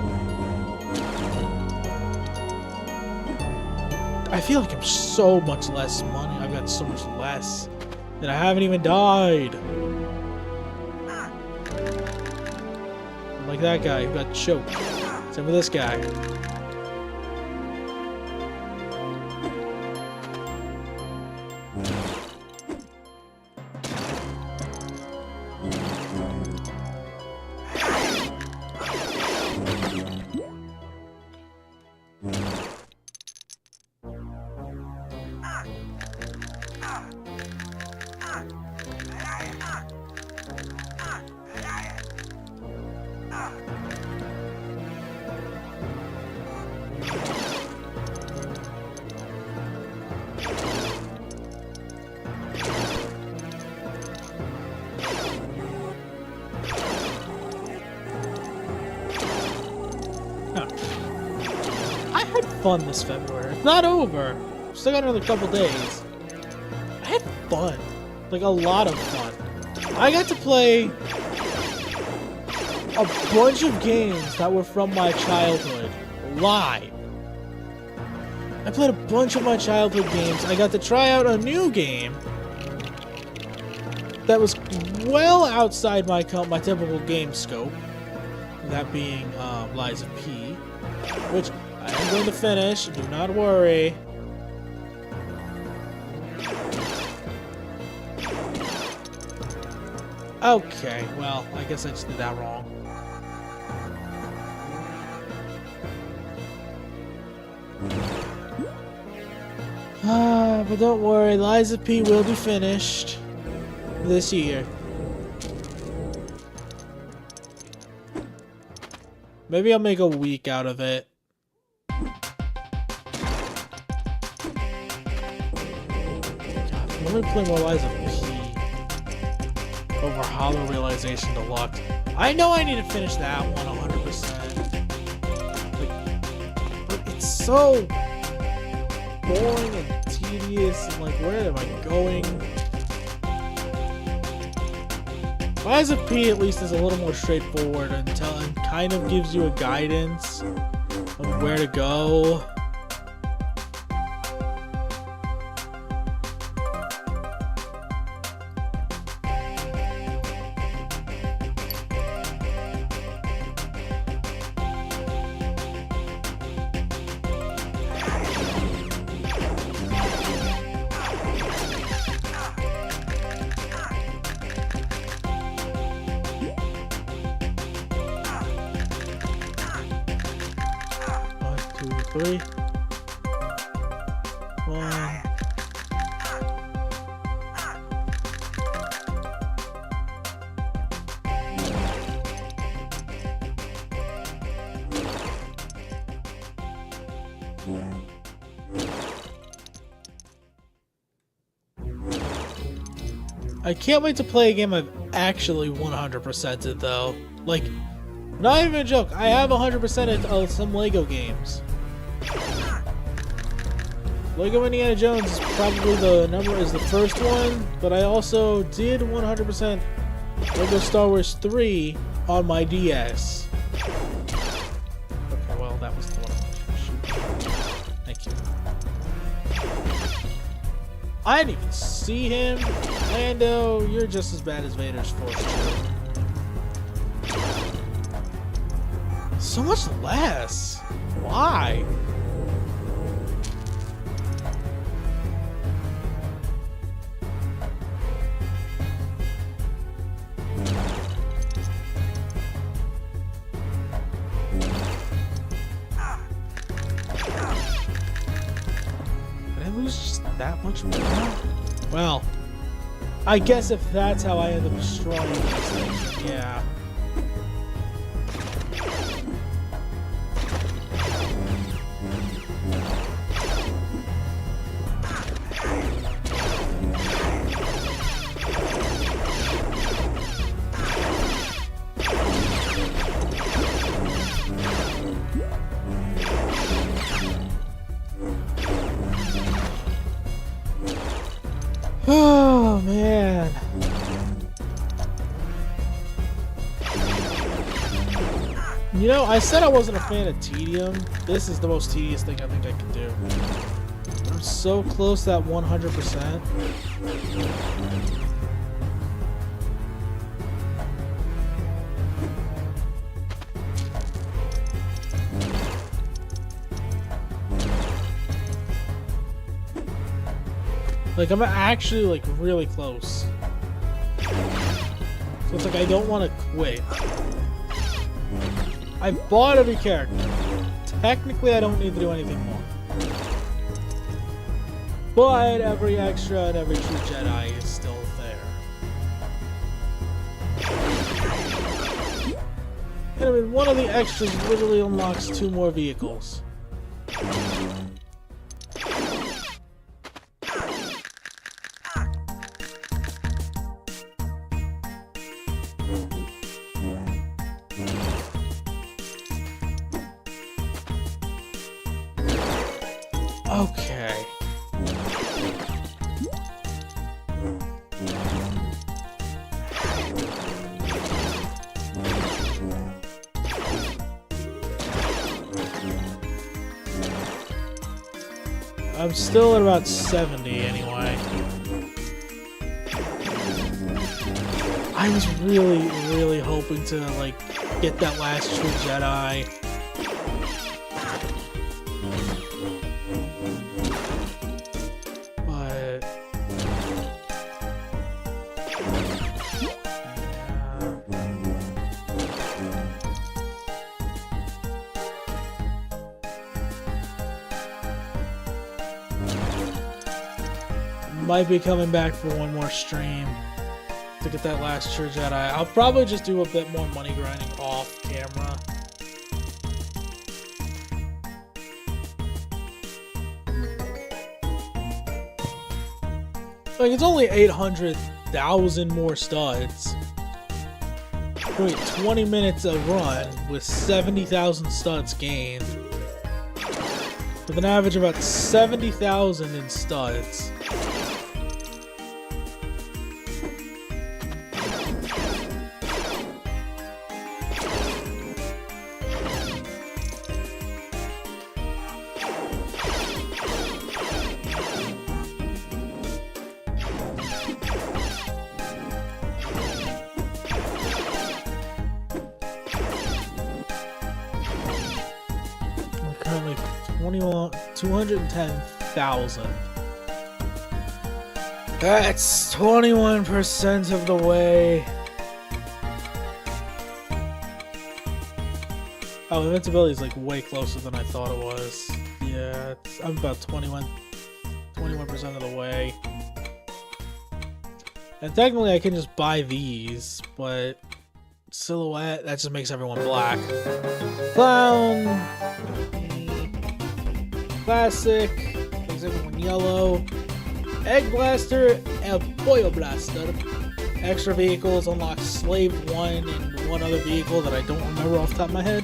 I feel like I'm so much less money. I've got so much less that I haven't even died. Like that guy who got choked. Same with this guy. Fun this February. It's not over. Still got another couple days. I had fun. Like, a lot of fun. I got to play a bunch of games that were from my childhood live. I played a bunch of my childhood games. I got to try out a new game that was well outside my typical game scope. That being Lies of P, which I'm going to finish, do not worry. Okay, well, I guess I just did that wrong. But don't worry, Lies of P will be finished this year. Maybe I'll make a week out of it. Let me play more Lies of P over Hollow Realization Deluxe. I know I need to finish that one 100%. But it's so boring and tedious, and like, where am I going? Lies of P at least is a little more straightforward and kind of gives you a guidance of where to go. Three. One. I can't wait to play a game I've actually 100%ed though. Like, Not even a joke. I have 100% of some Lego games. Lego Indiana Jones is probably the first one, but I also did 100% Lego Star Wars 3 on my DS. Okay, well, that was the one. Thank you. I didn't even see him. Lando, you're just as bad as Vader's Force. So much less. Why? Did I lose just that much more? Well, I guess if that's how I end up destroying this thing, yeah. Oh, man. You know, I said I wasn't a fan of tedium. This is the most tedious thing I think I can do. I'm so close to that 100%. Like, I'm actually, like, really close. So it's like I don't want to quit. I've bought every character. Technically, I don't need to do anything more. But every extra and every True Jedi is still there. And I mean, one of the extras literally unlocks 2 more vehicles. Okay. I'm still at about 70 anyway. I was really hoping to, like, get that last True Jedi. But might be coming back for one more stream to get that last True Jedi. I'll probably just do a bit more money grinding off camera. Like, it's only 800,000 more studs. Wait, 20 minutes a run with 70,000 studs gained. With an average of about 70,000 in studs. Currently 210,000. That's 21% of the way. Oh, invincibility is like way closer than I thought it was. Yeah, I'm about 21% of the way. And technically I can just buy these, but silhouette, that just makes everyone black. Clown. Classic, makes everyone yellow. Egg Blaster and Boil Blaster. Extra vehicles unlock Slave 1 and one other vehicle that I don't remember off the top of my head.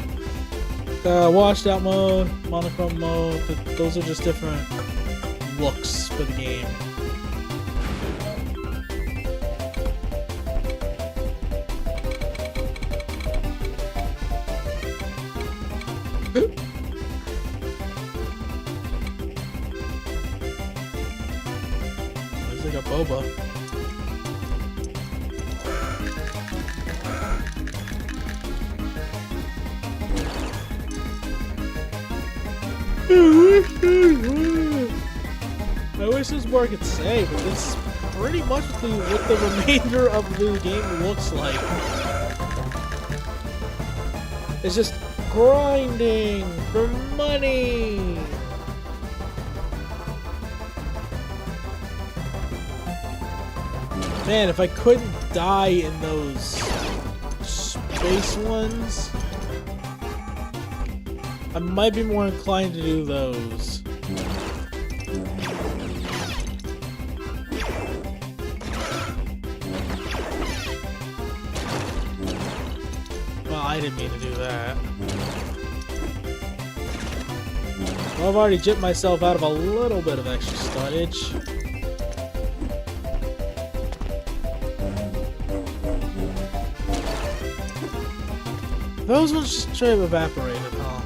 Washed out mode, monochrome mode, those are just different looks for the game. Looks like a boba. I wish this more could say, but this is pretty much what the remainder of the game looks like. It's just grinding for money. Man, if I couldn't die in those space ones, I might be more inclined to do those. Well, I didn't mean to do that. Well, I've already gypped myself out of a little bit of extra stuntage. Those ones just straight up evaporated, huh?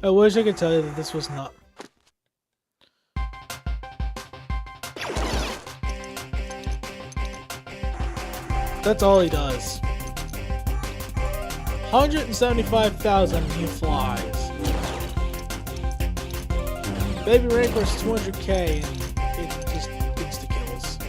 I wish I could tell you that this was not. That's all he does. 175,000 he flies. Baby Rancor's 200k and it just insta-kills.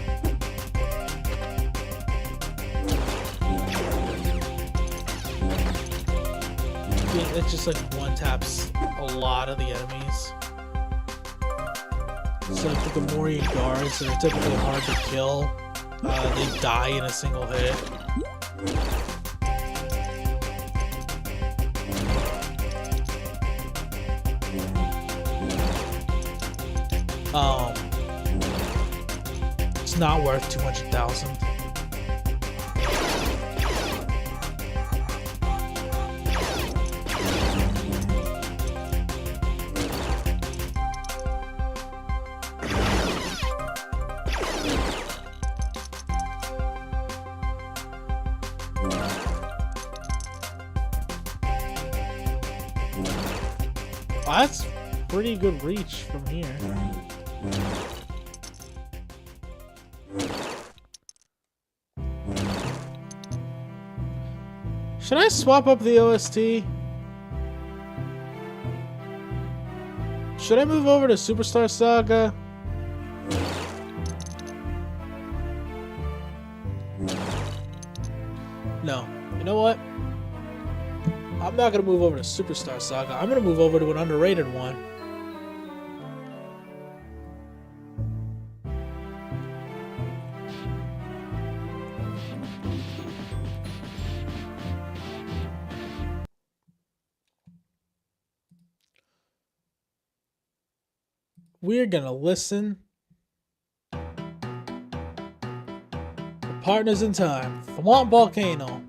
Yeah, it just like one-taps a lot of the enemies. So like the Gamorrean guards that are typically hard to kill, they die in a single hit. It's not worth 200,000. That's pretty good reach from here. Should I swap up the OST? Should I move over to Superstar Saga? No. You know what? I'm not gonna move over to Superstar Saga. I'm gonna move over to an underrated one. We're gonna listen to Partners in Time, Swamp Volcano.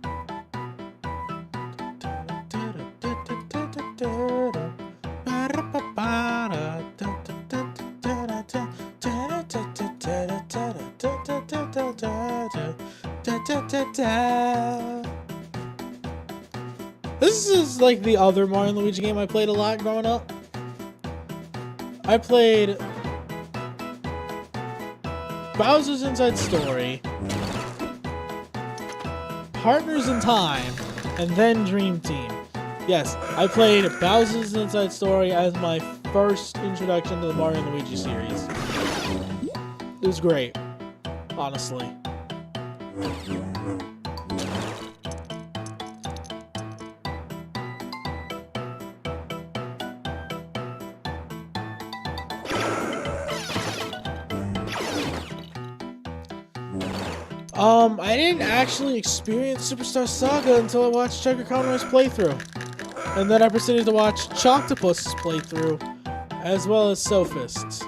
This is like the other Mario and Luigi game I played a lot growing up. I played Bowser's Inside Story, Partners in Time, and then Dream Team. Yes, I played Bowser's Inside Story as my first introduction to the Mario and Luigi series. It was great, honestly. I didn't actually experience Superstar Saga until I watched Checker Conroy's playthrough. And then I proceeded to watch Choctopus's playthrough, as well as Sophist's.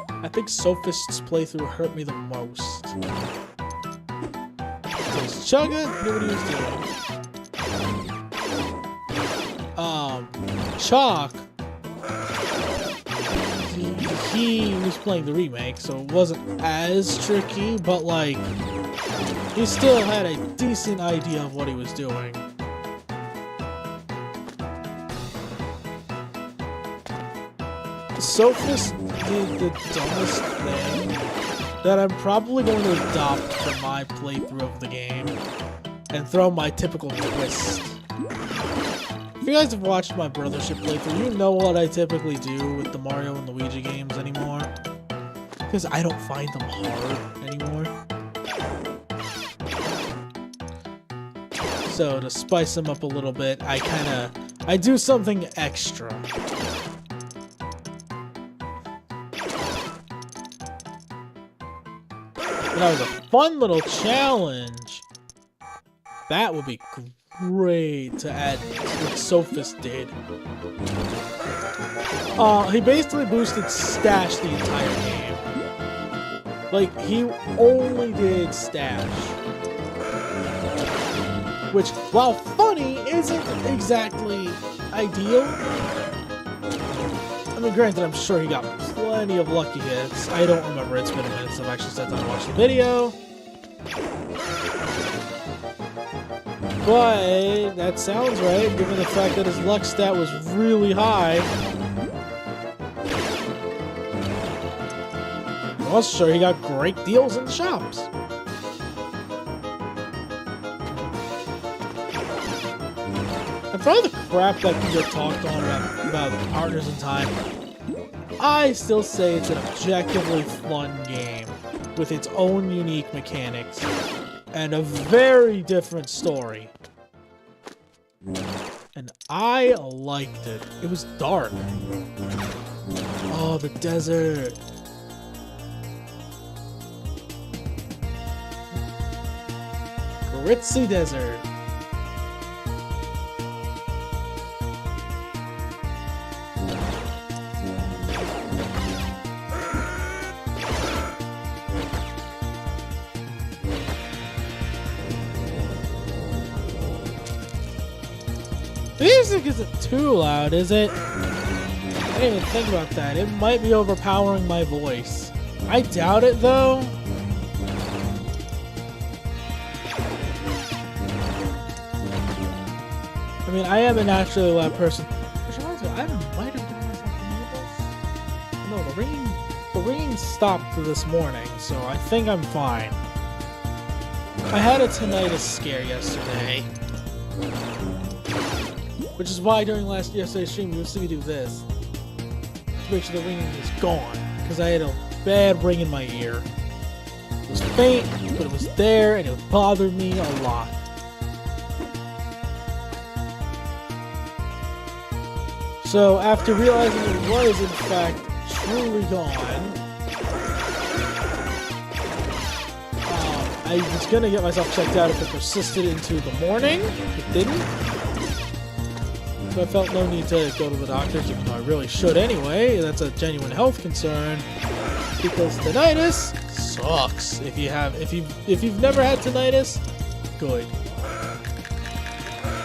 I think Sophist's playthrough hurt me the most. Because Chugga knew what he was doing. Chalk, he was playing the remake, so it wasn't as tricky, but like, he still had a decent idea of what he was doing. Sophist did the dumbest thing that I'm probably going to adopt for my playthrough of the game and throw my typical twist. If you guys have watched my Brothership playthrough, you know what I typically do with the Mario and Luigi games anymore. Because I don't find them hard anymore. So to spice them up a little bit, I do something extra. That was a fun little challenge. That would be great to add what Sophist did. He basically boosted Stash the entire game. Like, he only did Stash. Which, while funny, isn't exactly ideal. I mean, granted, I'm sure he got plenty of lucky hits. I don't remember. It's been a minute since I've actually sat down and watched the video. But that sounds right, given the fact that his luck stat was really high. I'm also sure he got great deals in the shops. And for all the crap that can get talked on about Partners in Time, I still say it's an objectively fun game with its own unique mechanics and a very different story. And I liked it. It was dark. Oh, the desert. Ritzy Desert. The music isn't too loud, is it? I didn't even think about that. It might be overpowering my voice. I doubt it, though. I mean, I am a naturally loud person. Which reminds me, I might have given myself the needles. No, the ringing stopped this morning, so I think I'm fine. I had a tinnitus scare yesterday. Which is why during yesterday's stream, you would see me do this. To make sure the ringing is gone. Because I had a bad ring in my ear. It was faint, but it was there, and it bothered me a lot. So, after realizing it was, in fact, truly gone, I was going to get myself checked out if it persisted into the morning. It didn't. So I felt no need to go to the doctors, even though I really should anyway. That's a genuine health concern. Because tinnitus sucks. If you've never had tinnitus, good.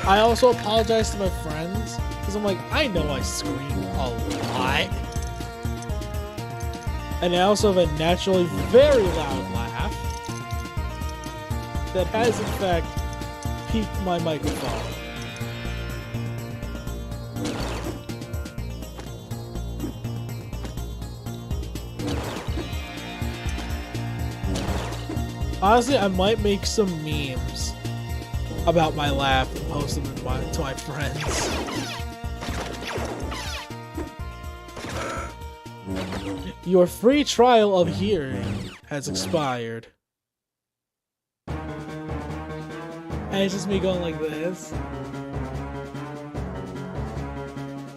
I also apologize to my friends. Because I'm like, I know I scream a lot. And I also have a naturally very loud laugh that has, in fact, peaked my microphone. Honestly, I might make some memes about my laugh and post them to my friends. Your free trial of hearing has expired. And it's just me going like this.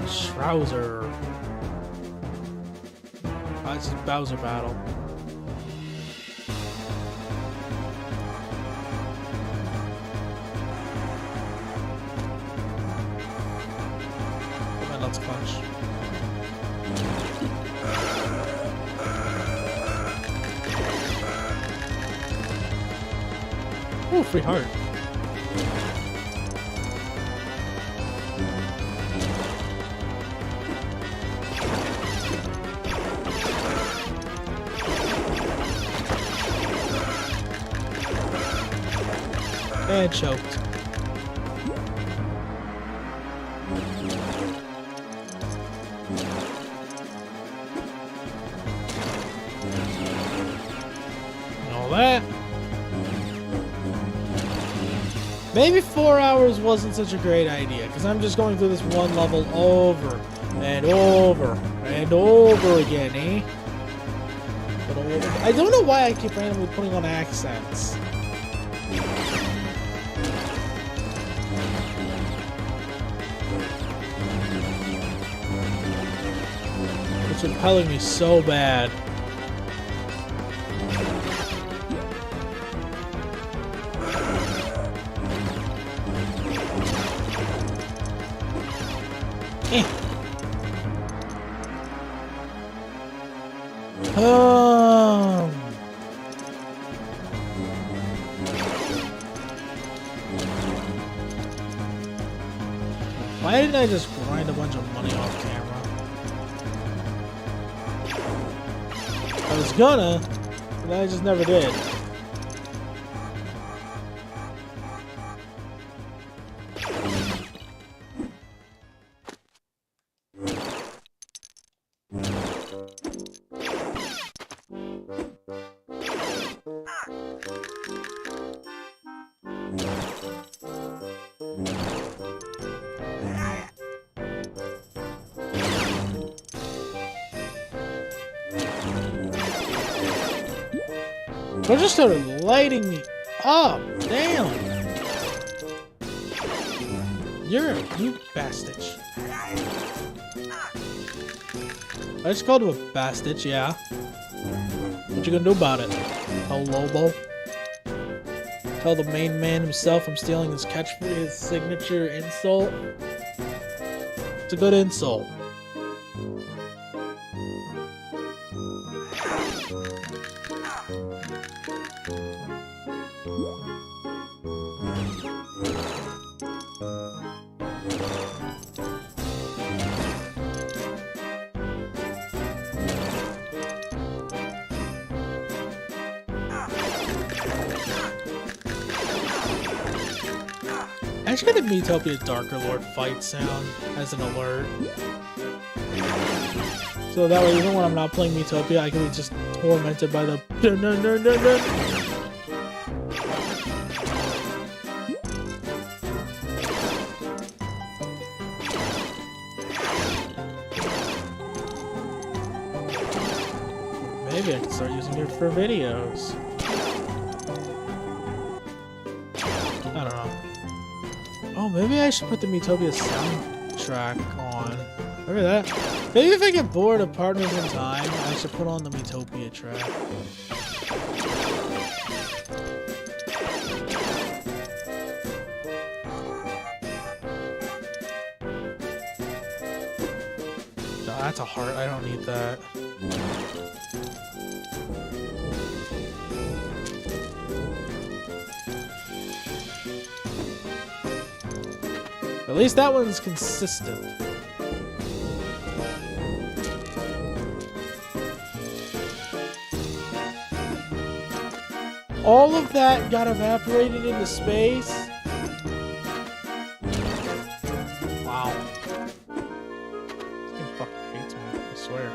Shrouzer. Oh, it's just Bowser battle. My nuts punch. Ooh, free heart. And choked. And all that. Maybe 4 hours wasn't such a great idea, because I'm just going through this one level over and over and over again, eh? I don't know why I keep randomly putting on accents. It's repelling me so bad. Why didn't I just grind a bunch of money off camera? I was gonna, but I just never did. They just started lighting me up. Damn. You bastard. I just called him a bastard, yeah. What you gonna do about it? El Lobo? Tell the main man himself I'm stealing his catchphrase, his signature insult. It's a good insult. I should get the Metopia Darker Lord fight sound as an alert. So that way, even when I'm not playing Metopia, I can be just tormented by the dun dun dun dun dun. Maybe I can start using it for videos. I don't know. Oh, maybe I should put the Metopia soundtrack on. Remember that? Maybe if I get bored of Partners in Time, I should put on the Metopia track. No, that's a heart. I don't need that. At least that one's consistent. All of that got evaporated into space. Wow. This game fucking hates me, I swear.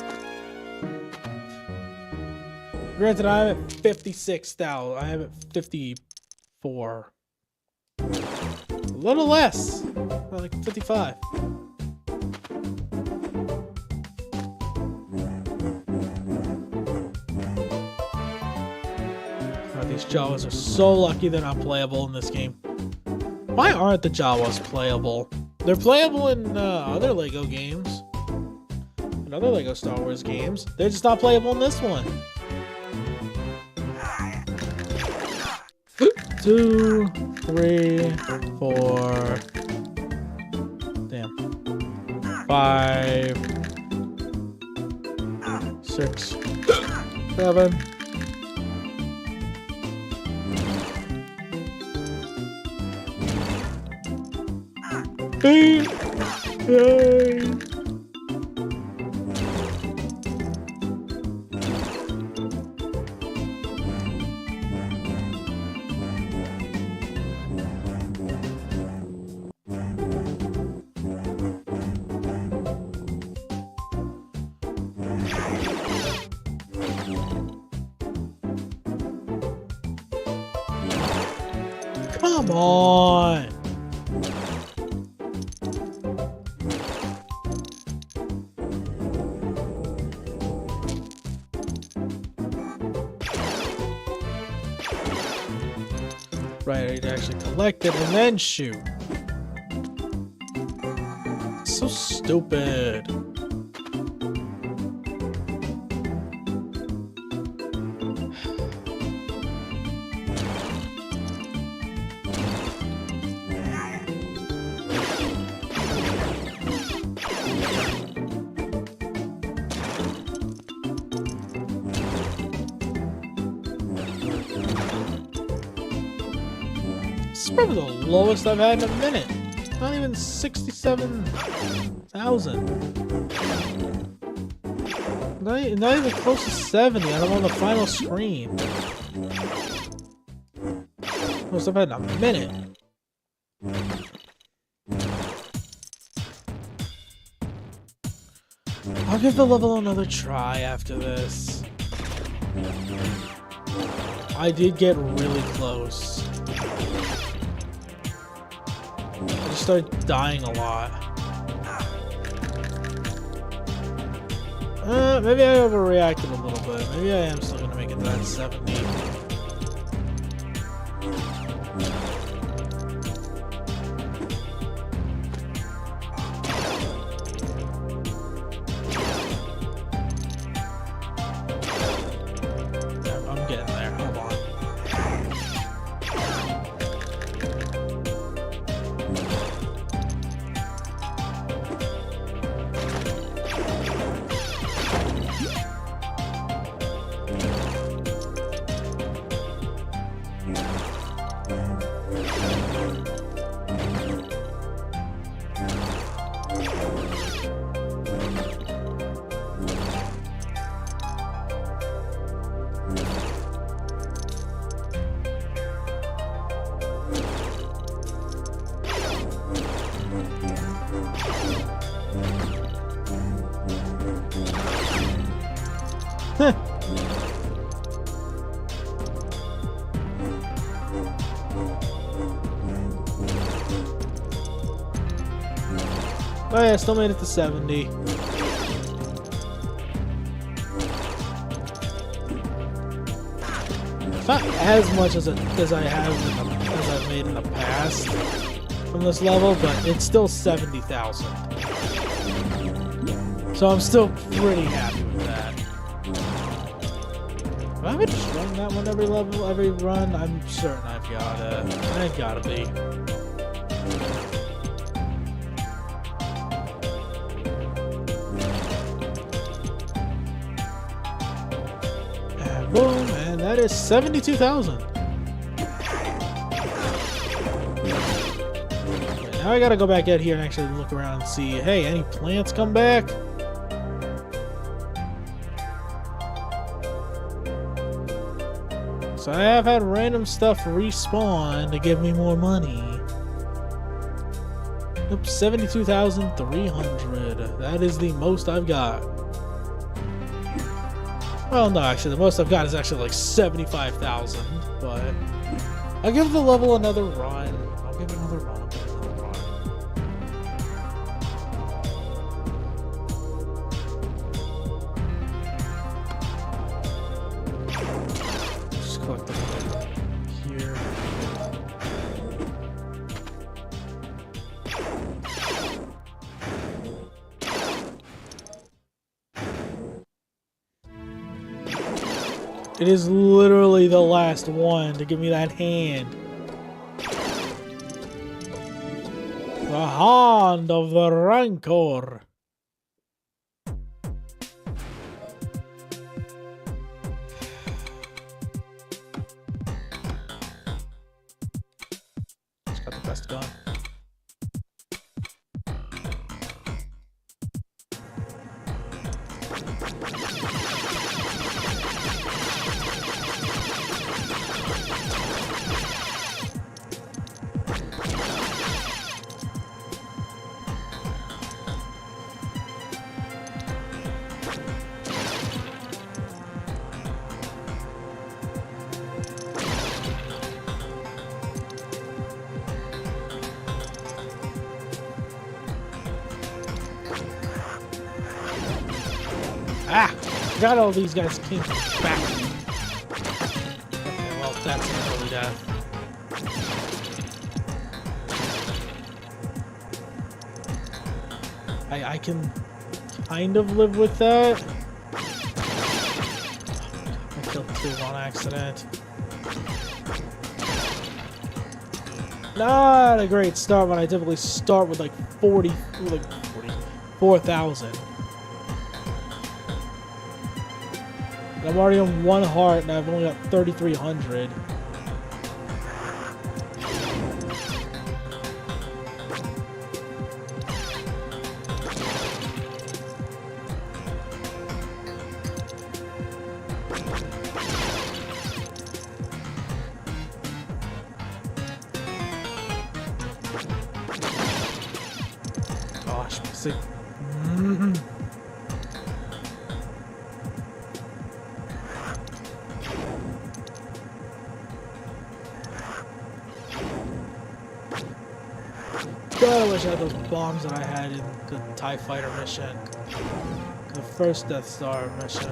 Granted, I'm at 56,000. I am at 54. A little less. Like 55. God, these Jawas are so lucky they're not playable in this game. Why aren't the Jawas playable? They're playable in other LEGO games. And other LEGO Star Wars games. They're just not playable in this one. 2, 3, 4. Damn. 5, 6, 7. 8, 9. Come on. Right, I need to actually collect it and then shoot. So stupid. This is probably the lowest I've had in a minute. Not even 67,000. Not even close to 70, and I'm on the final screen. Most I've had in a minute. I'll give the level another try after this. I did get really close. I just started dying a lot. Maybe I overreacted a little bit. Maybe I am still gonna make it to that 70. I'm getting there. Hold on. Oh yeah, still made it to 70. It's not as much as I've made in the past from this level, but it's still 70,000. So I'm still pretty happy with that. Have I been destroying that one every level, every run? I'm certain I've gotta be. And boom, and that is 72,000. Now I gotta go back out here and actually look around and see, hey, any plants come back? So I have had random stuff respawn to give me more money. Yep, 72,300. That is the most I've got. Well, no, actually, the most I've got is actually like 75,000, but I'll give the level another run. I'll give it another run. I'll give it another run. Just collect the money here. It is literally the last one to give me that hand. The Hand of the Rancor. Just got the best gun. Ah! Forgot all these guys came back. Okay, well, that's an early death. I can kind of live with that. I killed two on accident. Not a great start when I typically start with like 4,000. And I'm already on 1 heart and I've only got 3,300. Gosh, see. God, I wish I had those bombs that I had in the TIE Fighter mission. The first Death Star mission.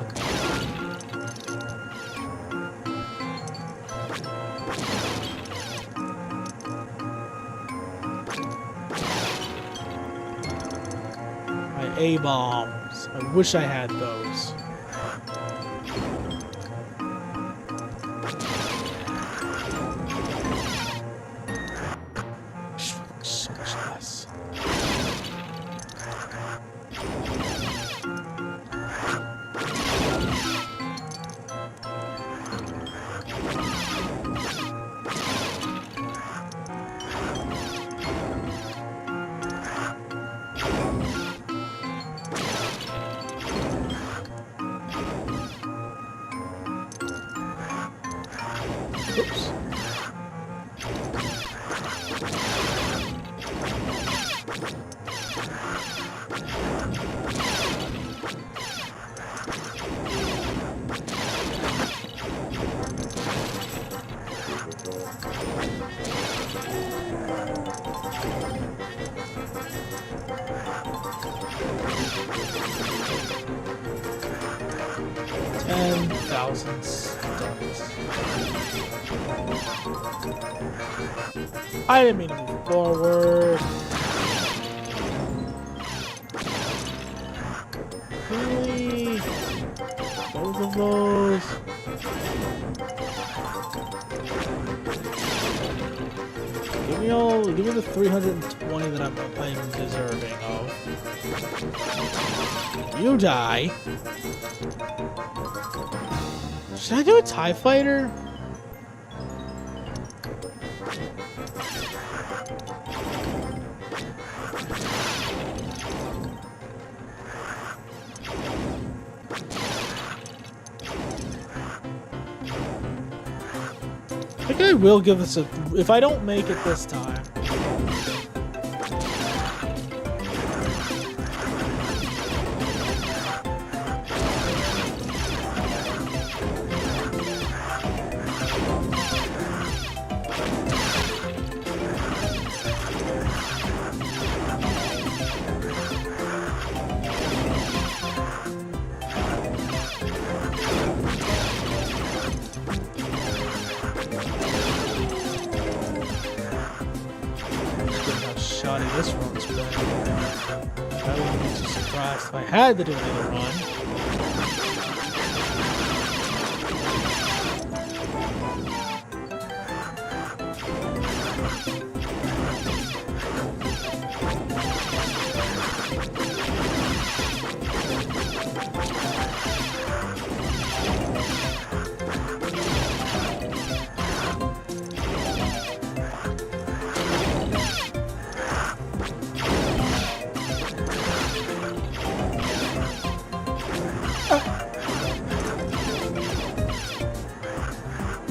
My A-bombs. I wish I had those. So much less. Oops. I didn't mean to move forward. Really? Both of those. Give me the 320 that I'm deserving of. You die. Should I do a TIE Fighter? I think I will give this a... If I don't make it this time... shoddy this run's been. I wouldn't be too surprised if I had to do another run.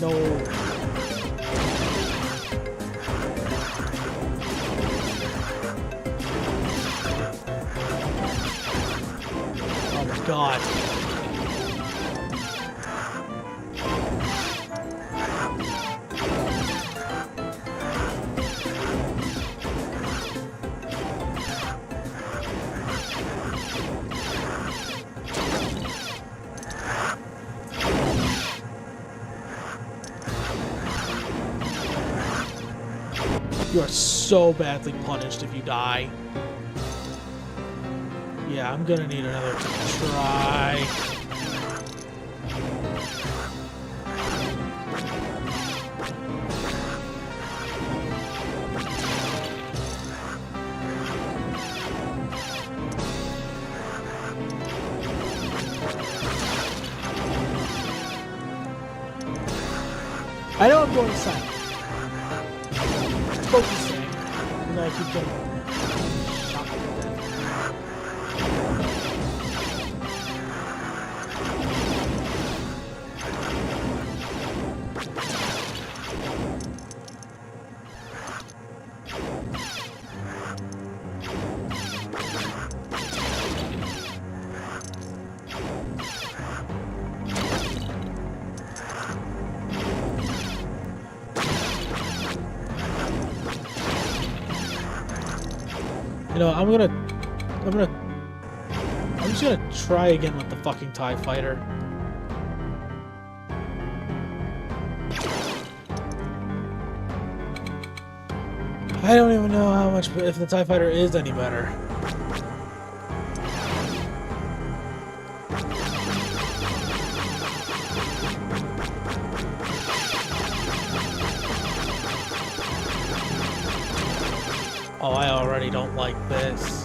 No. Oh my god. You are so badly punished if you die. Yeah, I'm gonna need another try. I know I'm going silent. Focusing. And I keep getting shot to death. You know, I'm just gonna try again with the fucking TIE fighter. I don't even know how much, if the TIE fighter is any better. Oh, I already don't like this.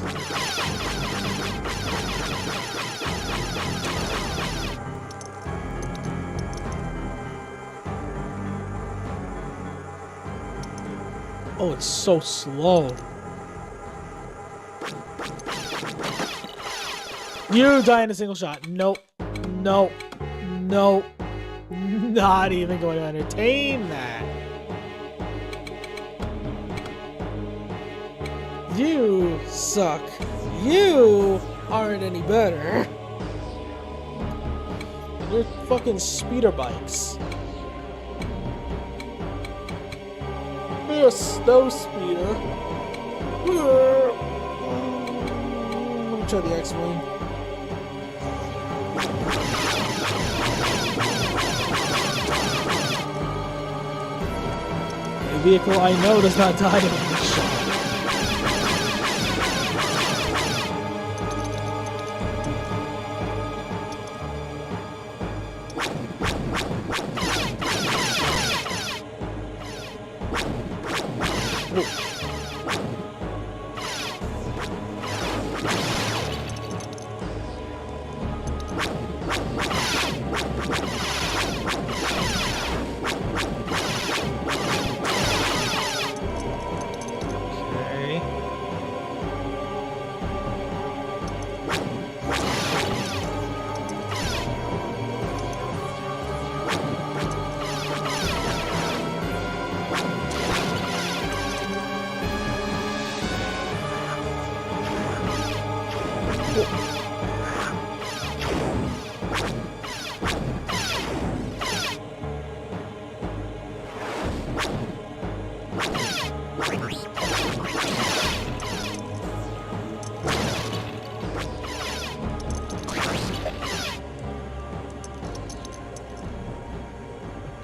Oh, it's so slow. You die in a single shot. Nope. Nope. Nope. Not even going to entertain that. You suck. You aren't any better. You're fucking speeder bikes. You're a snow speeder. Let me try the X-Wing. A vehicle I know does not die in one shot.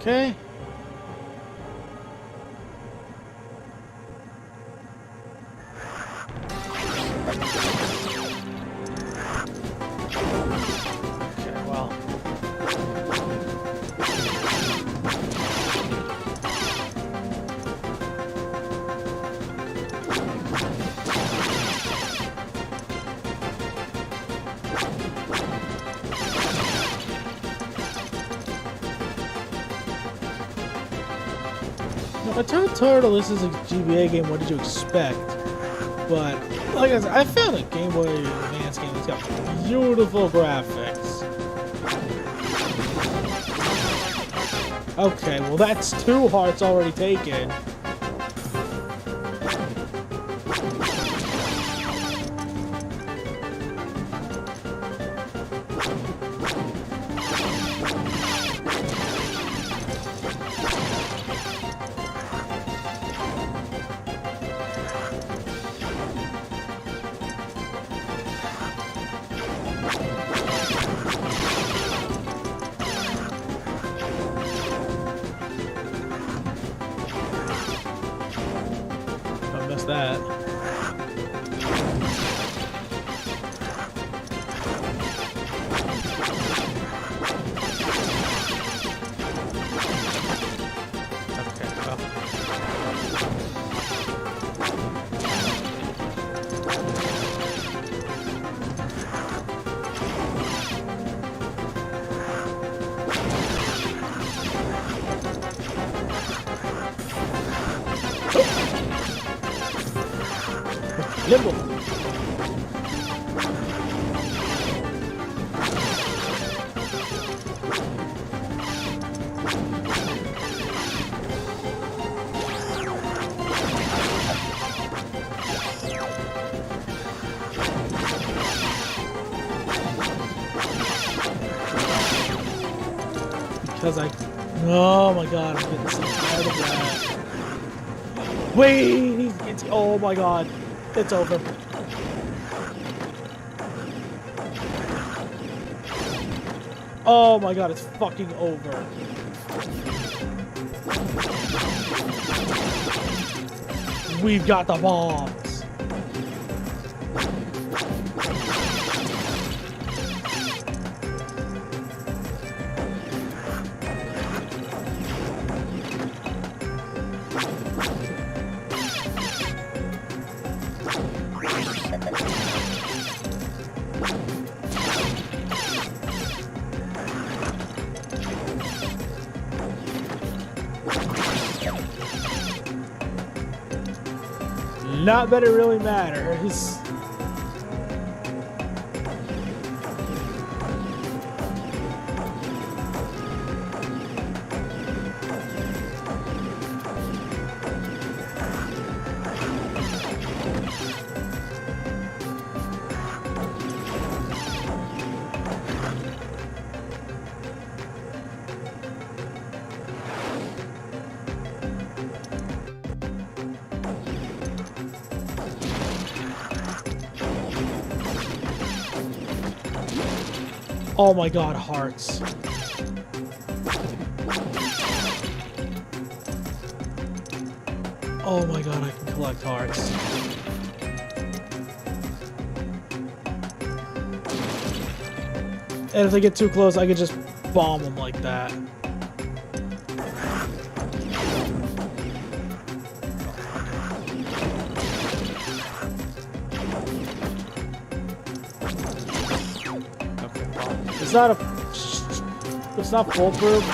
Okay. Okay, well. I told Turtle this is a GBA game, what did you expect? But, like I said, I found a Game Boy Advance game that's got beautiful graphics. Okay, well that's 2 hearts already taken. I missed that. Okay, well. Limbo. Because oh my god, I'm getting so tired of that. Wait, oh my god, it's over. Oh my god, it's fucking over. We've got the bombs. Not that it really matters. Oh my god, hearts. Oh my god, I can collect hearts. And if they get too close, I can just bomb them like that. It's not foolproof,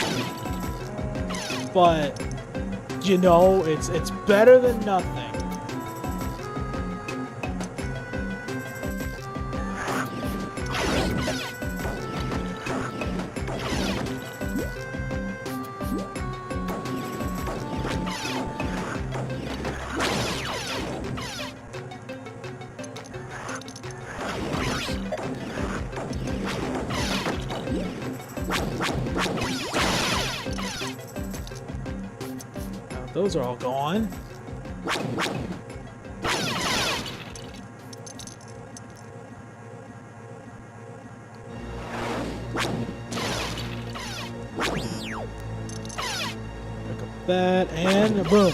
but you know, it's better than nothing. Those are all gone. Pick up that and boom.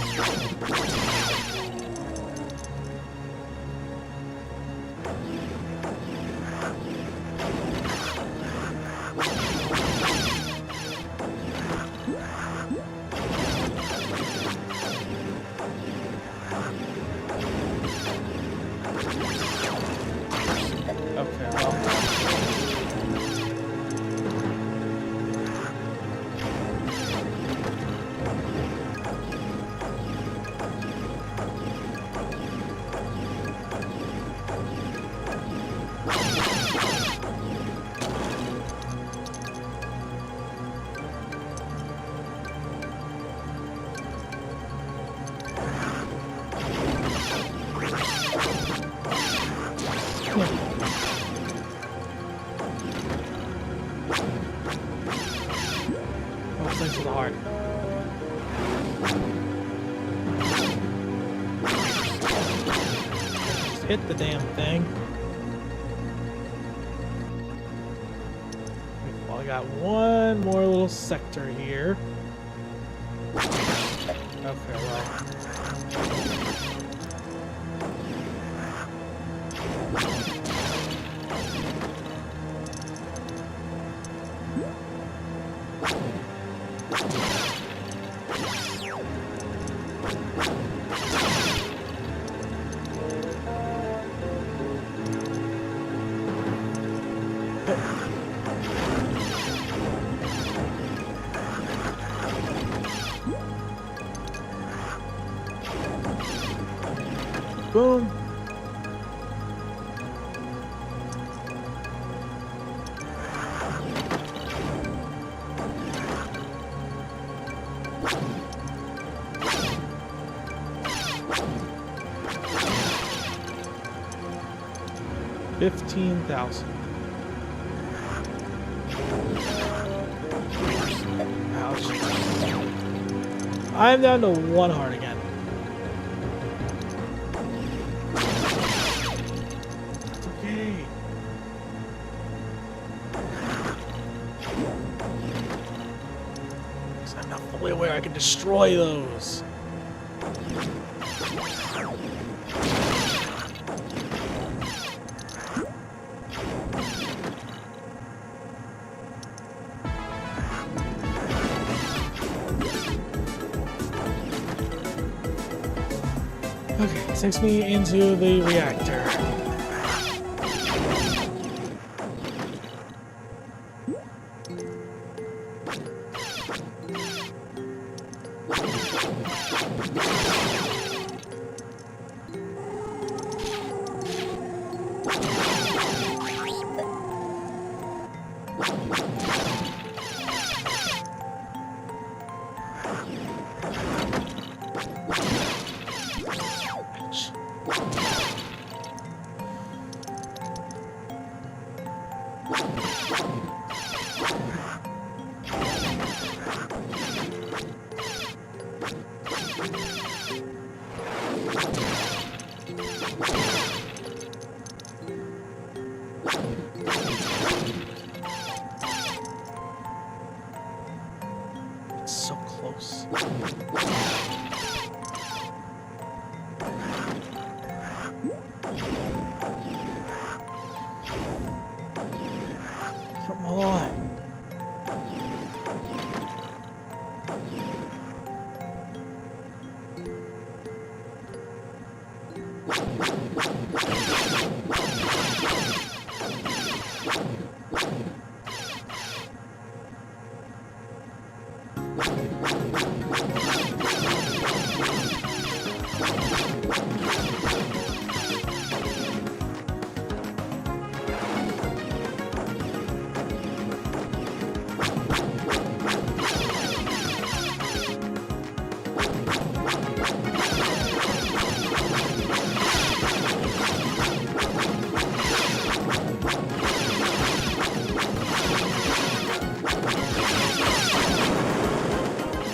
just hit the damn thing. Well, I got one more little sector here. Okay, well. Boom. $15,000. Ouch. I'm down to 1 heart again. That's okay. Because I'm not fully aware I can destroy those. Okay, it takes me into the reactor. It's so close. Come on.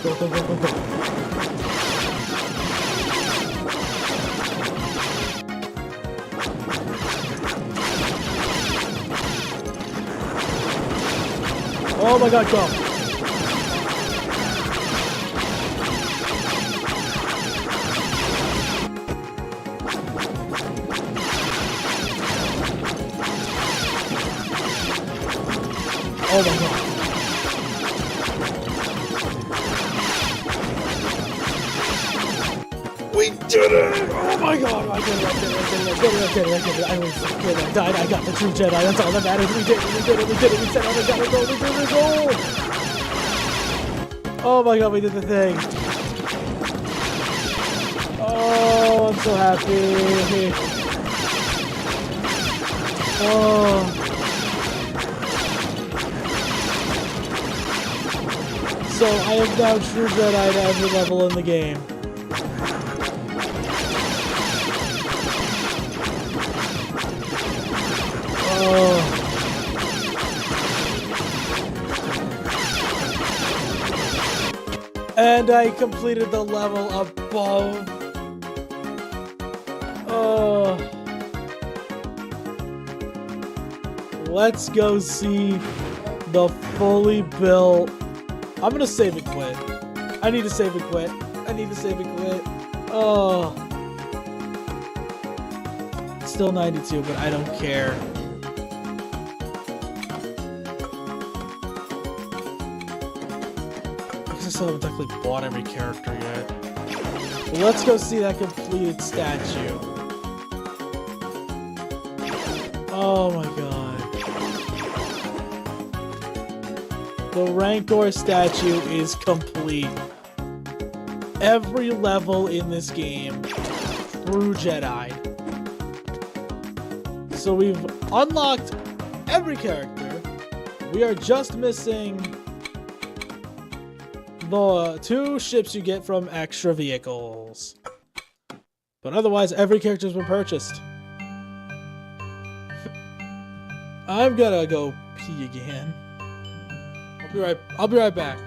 Go, go, go, go, go. Oh my god, go. Oh my god. We did it! Oh my god, I did it, I really fucking did it. I died, I got the True Jedi, that's all that matters. We did it, we said, oh my god, we did the goal! Oh my god, we did the thing. Oh, I'm so happy. Oh. So, I am now True Jedi to every level in the game. Oh. And I completed the level above. Oh. Let's go see the fully built. I'm gonna save and quit. I need to save and quit. I need to save and quit. Oh. Still 92, but I don't care. Because I still haven't technically bought every character yet. But let's go see that completed statue. Oh my god. The Rancor statue is complete. Every level in this game, True Jedi. So we've unlocked every character. We are just missing the 2 ships you get from extra vehicles. But otherwise, every character's been purchased. I'm gonna go pee again. I'll be right back.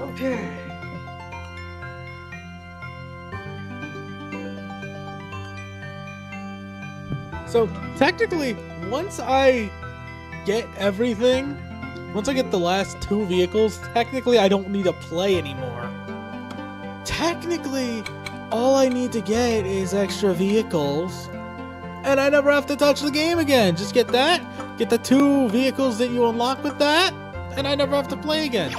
Okay. So technically, once I get everything, once I get the last 2 vehicles, technically I don't need to play anymore. Technically, all I need to get is extra vehicles, and I never have to touch the game again. Just get that, get the 2 vehicles that you unlock with that, and I never have to play again.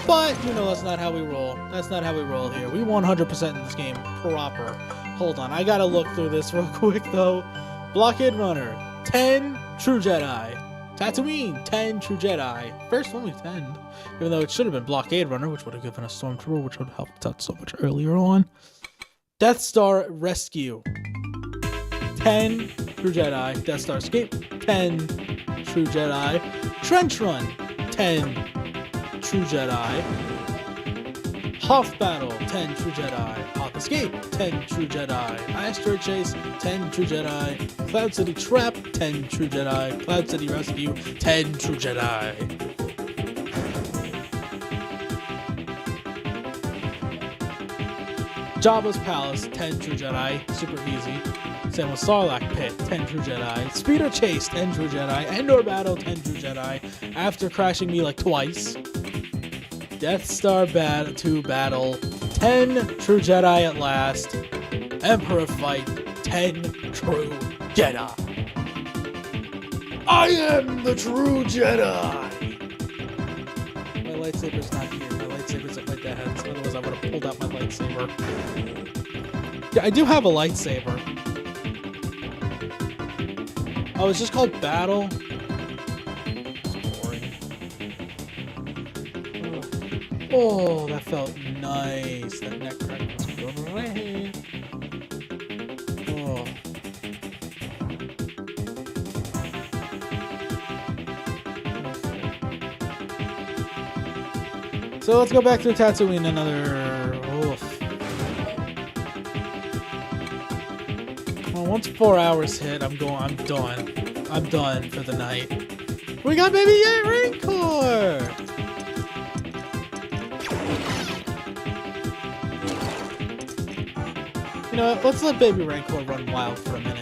But, you know, that's not how we roll. That's not how we roll here. We 100% in this game proper. Hold on, I gotta look through this real quick, though. Blockade Runner, 10 True Jedi. Tatooine, 10 True Jedi. First only 10. Even though it should have been Blockade Runner, which would have given us Stormtrooper, which would have helped out so much earlier on. Death Star Rescue, 10 True Jedi. Death Star Escape, 10 True Jedi. Trench Run, 10 True Jedi. Hoth Battle, 10 True Jedi. Hoth Escape, 10 True Jedi. Asteroid Chase, 10 True Jedi. Cloud City Trap, 10 True Jedi. Cloud City Rescue, 10 True Jedi. Jabba's Palace, 10 True Jedi. Super easy. Same with Sarlacc Pit, 10 True Jedi. Speeder Chase, 10 True Jedi. Endor Battle, 10 True Jedi. After crashing me like twice. Death Star 2 Battle, 10 True Jedi at last. Emperor Fight, 10 True Jedi. I am the True Jedi! My lightsaber's not here. My lightsaber's at my dad's. Otherwise, I would have pulled out my lightsaber. Yeah, I do have a lightsaber. Oh, it's just called Battle. Oh, that felt nice. That neck crack was Oh. So let's go back to Tatooine. Another. Oof. Well, once 4 hours hit, I'm done. I'm done for the night. We got Baby Rancor. You know what? Let's let Baby Rancor run wild for a minute.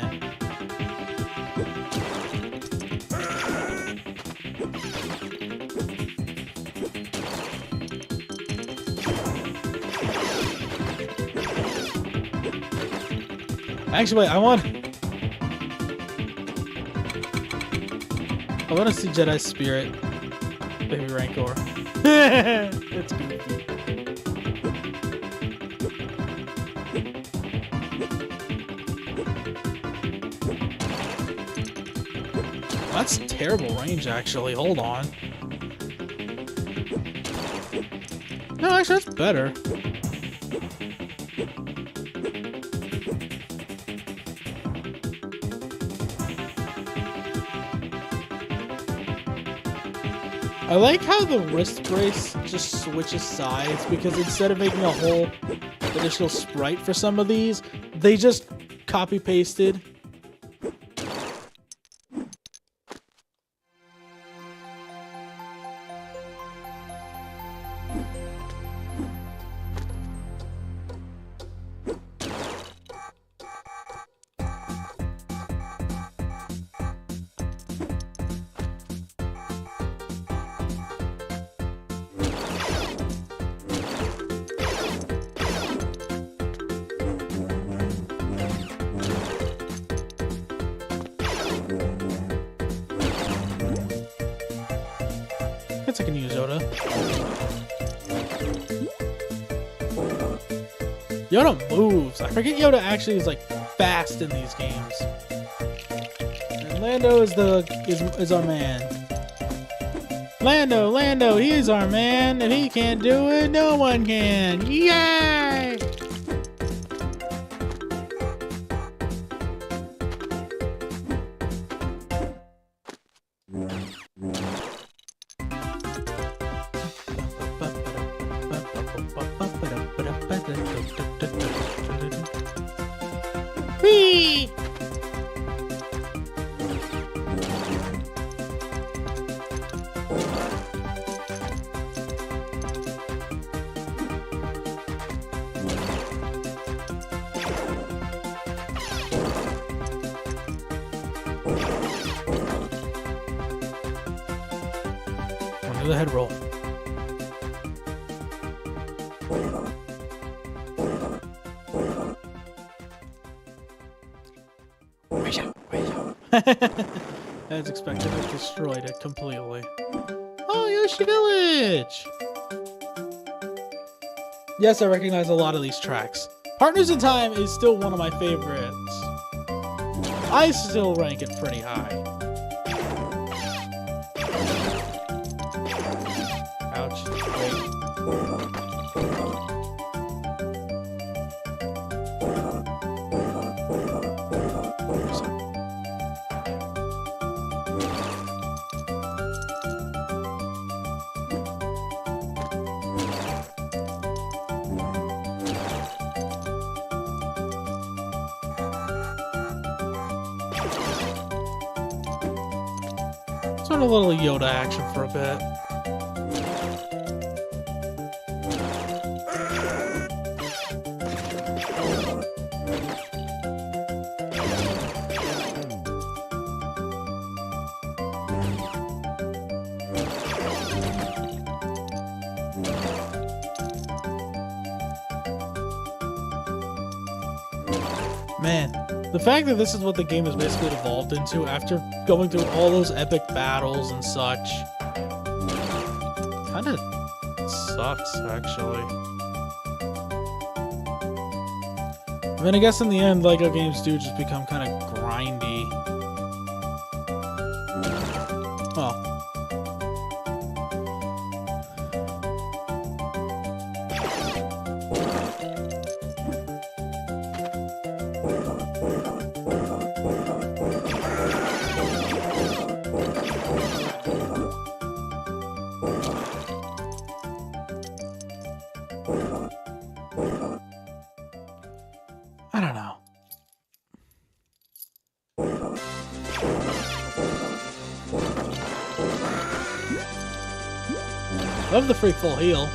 Actually, wait, I want to see Jedi Spirit, Baby Rancor. It's goofy. That's terrible range, actually. Hold on. No, actually, that's better. I like how the wrist brace just switches sides, because instead of making a whole additional sprite for some of these, they just copy pasted. I can use Yoda. Yoda moves. I forget Yoda actually is like fast in these games. And Lando is our man. Lando, he is our man. If he can't do it, no one can. Yay! Whee! Do the head roll. As expected, I destroyed it completely. Oh, Yoshi Village! Yes, I recognize a lot of these tracks. Partners in Time is still one of my favorites. I still rank it pretty high. Ouch. Wait. Sort of a little Yoda action for a bit. Man, the fact that this is what the game has basically evolved into after going through all those epic battles and such kind of sucks, actually. I mean, I guess in the end, LEGO games do just become kind of grindy. Well. Love the free full heal.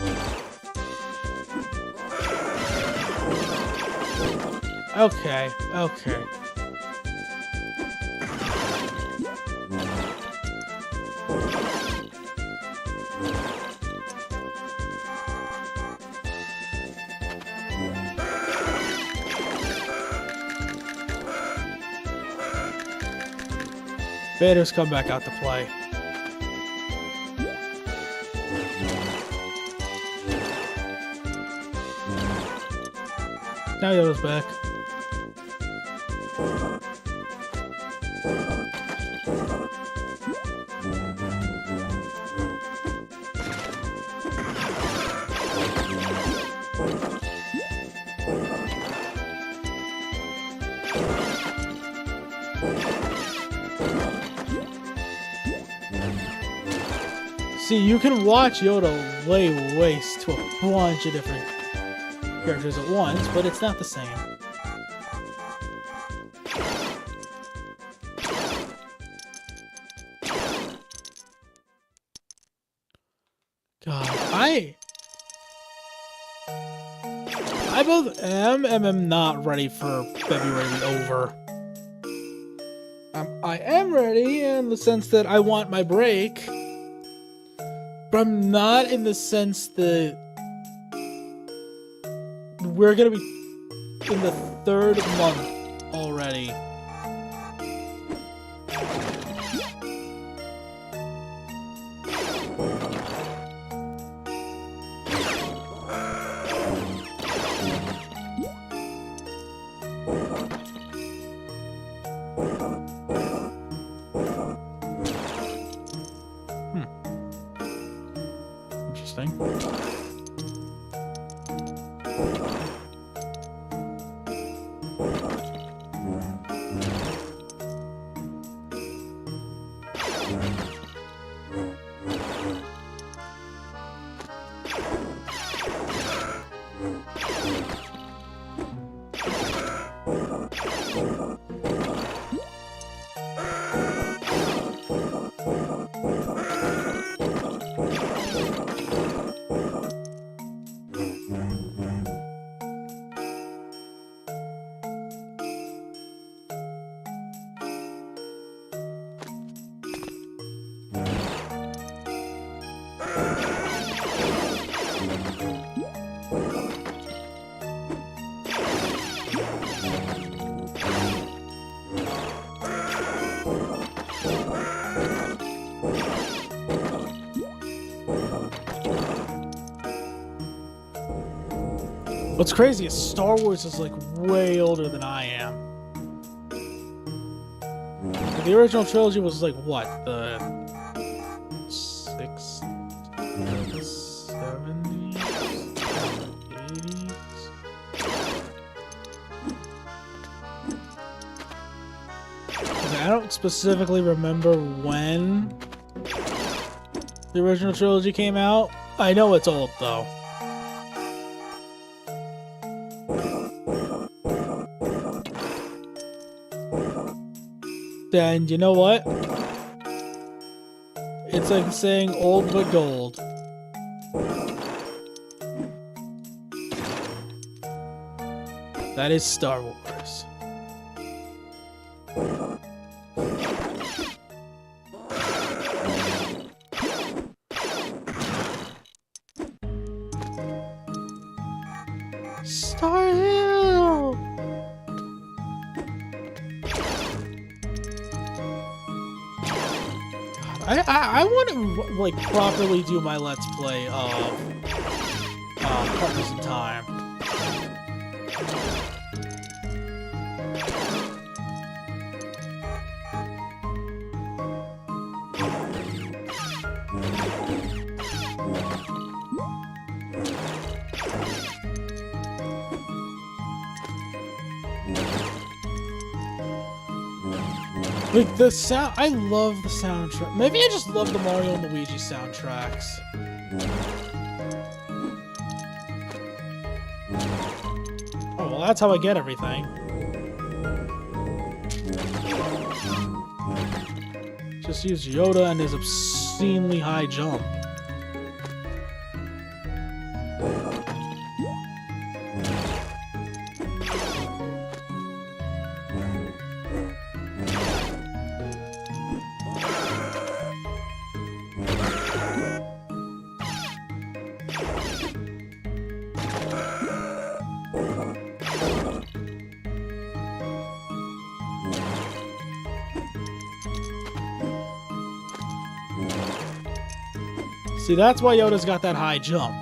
Okay, okay. Vader's come back out to play. Now Yoda's back. See, you can watch Yoda lay waste to a bunch of different characters at once, but it's not the same. God, I both am and am not ready for February to be over. I am ready in the sense that I want my break, but I'm not in the sense that we're gonna be in the 3rd month already. Interesting. What's crazy is Star Wars is like way older than I am. The original trilogy was like what? The 60s, 70s, 80s? Okay, I don't specifically remember when the original trilogy came out. I know it's old though. And you know what? It's like saying old but gold. That is Star Wars. Star Hill! I want to like properly do my Let's Play of Partners in Time. Like the sound, I love the soundtrack. Maybe I just love the Mario and Luigi soundtracks. Oh, well, that's how I get everything. Just use Yoda and his obscenely high jump. See, that's why Yoda's got that high jump.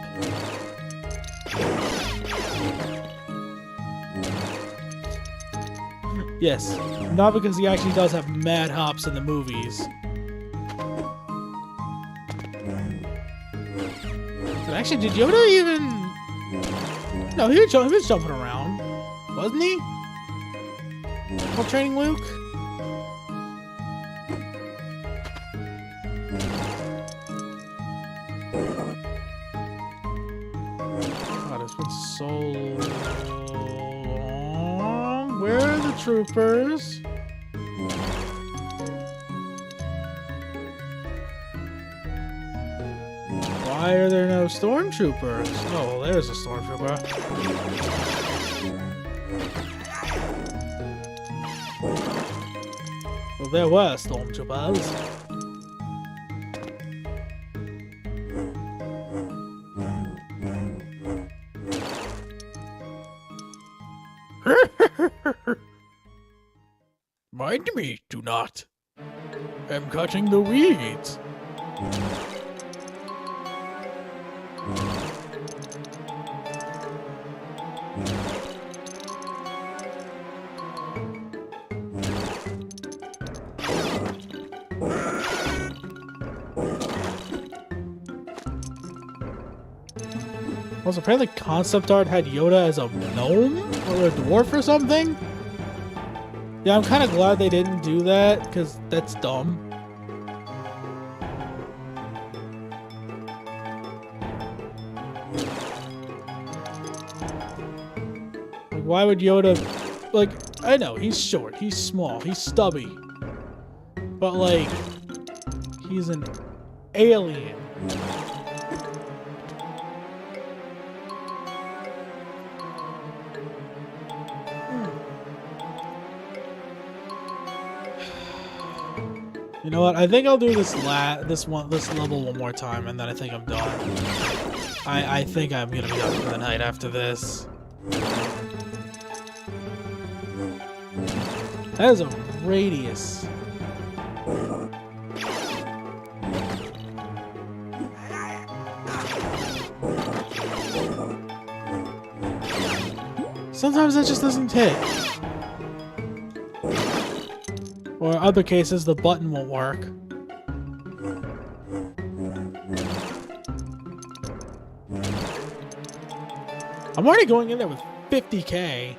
Yes, not because he actually does have mad hops in the movies. But actually, did Yoda even... No, he was jumping around. Wasn't he? While training Luke? God, it's been so long. Where are the troopers? Why are there no stormtroopers? Oh, well, there's a stormtrooper. Well, there were stormtroopers. Mind me, do not. I'm cutting the weeds. Also, apparently concept art had Yoda as a gnome or a dwarf or something. Yeah, I'm kind of glad they didn't do that because that's dumb. Like, why would Yoda... Like, I know, he's short, he's small, he's stubby. But, like, he's an alien. You know what? I think I'll do this level one more time, and then I think I'm done. I think I'm gonna be done for the night after this. That is a radius. Sometimes that just doesn't hit. Or in other cases, the button won't work. I'm already going in there with 50k.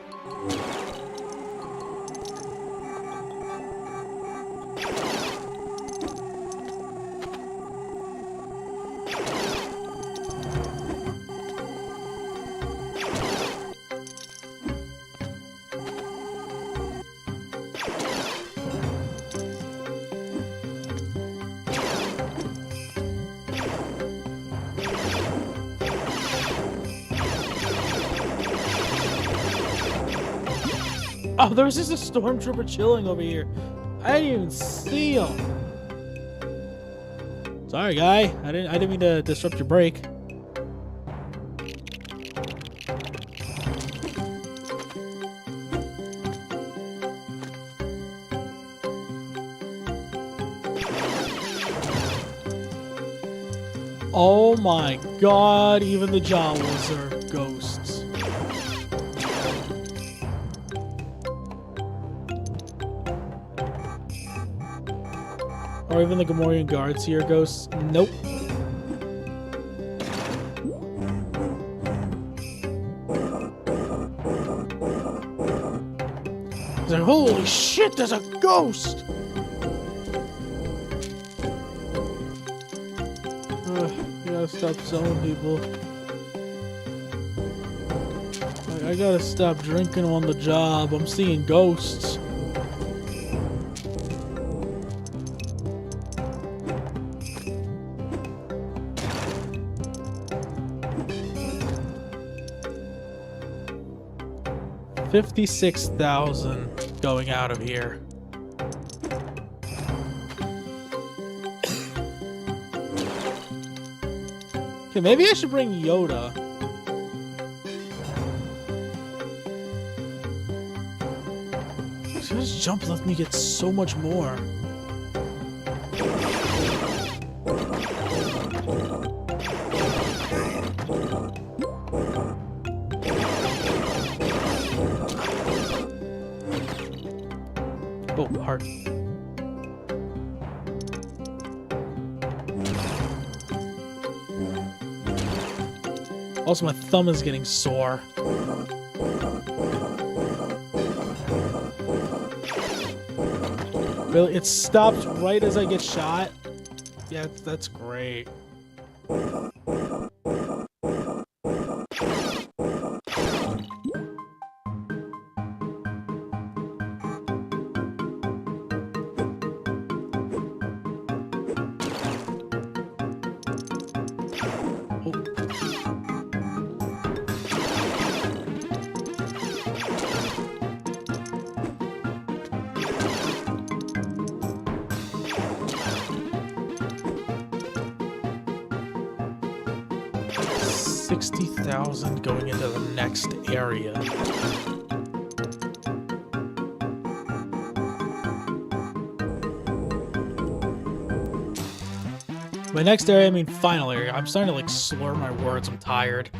Oh, there's just a stormtrooper chilling over here. I didn't even see him. Sorry, guy. I didn't mean to disrupt your break. Oh my god, even the Jawas are ghosts. Or even the Gamorrean guards here, ghosts. Nope. It's like, holy shit, there's a ghost! You gotta stop selling people. I gotta stop drinking on the job. I'm seeing ghosts. $56,000 going out of here. Okay, maybe I should bring Yoda. So this jump left me get so much more. part. Also, my thumb is getting sore. Really? It stops right as I get shot? Yeah, that's great. $60,000 going into the next area. By next area, I mean final area. I'm starting to like slur my words. I'm tired.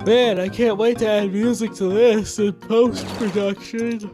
Man, I can't wait to add music to this in post-production.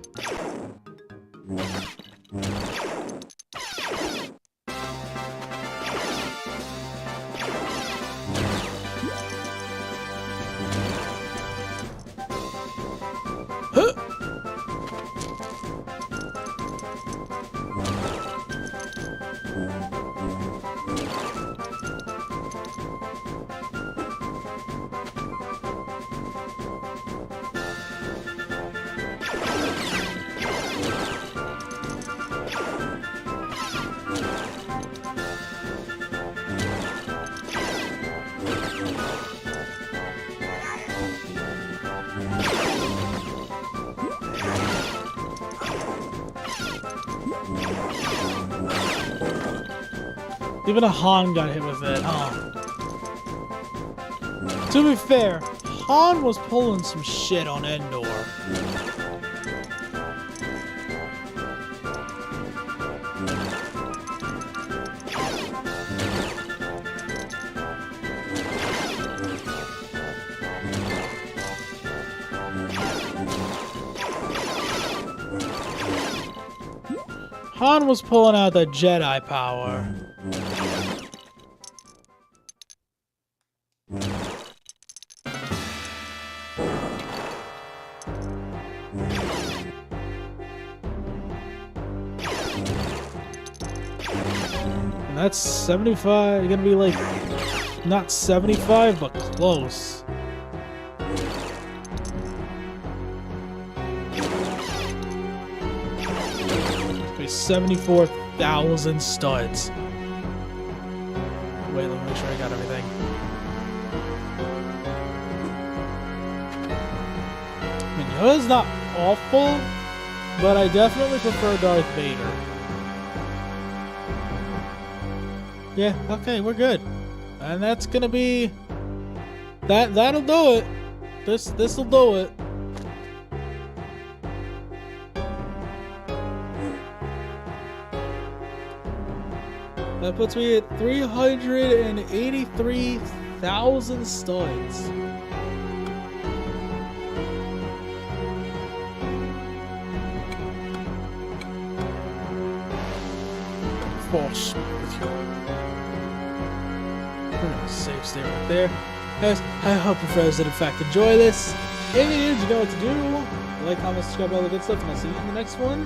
Even a Han got hit with it. Oh. To be fair, Han was pulling some shit on Endor. Han was pulling out the Jedi power. And that's 75, gonna be like, not 75, but close. It's 74,000 studs. Wait, let me make sure I got everything. I mean, Yoda's not awful, but I definitely prefer Darth Vader. Yeah, okay, we're good. And that's gonna be... That'll do it. This'll do it. That puts me at 383,000 studs. Force with you. We're gonna save state right there. Guys, I hope you guys did in fact enjoy this. If you did, you know what to do. Like, comment, subscribe, all the good stuff, and I'll see you in the next one.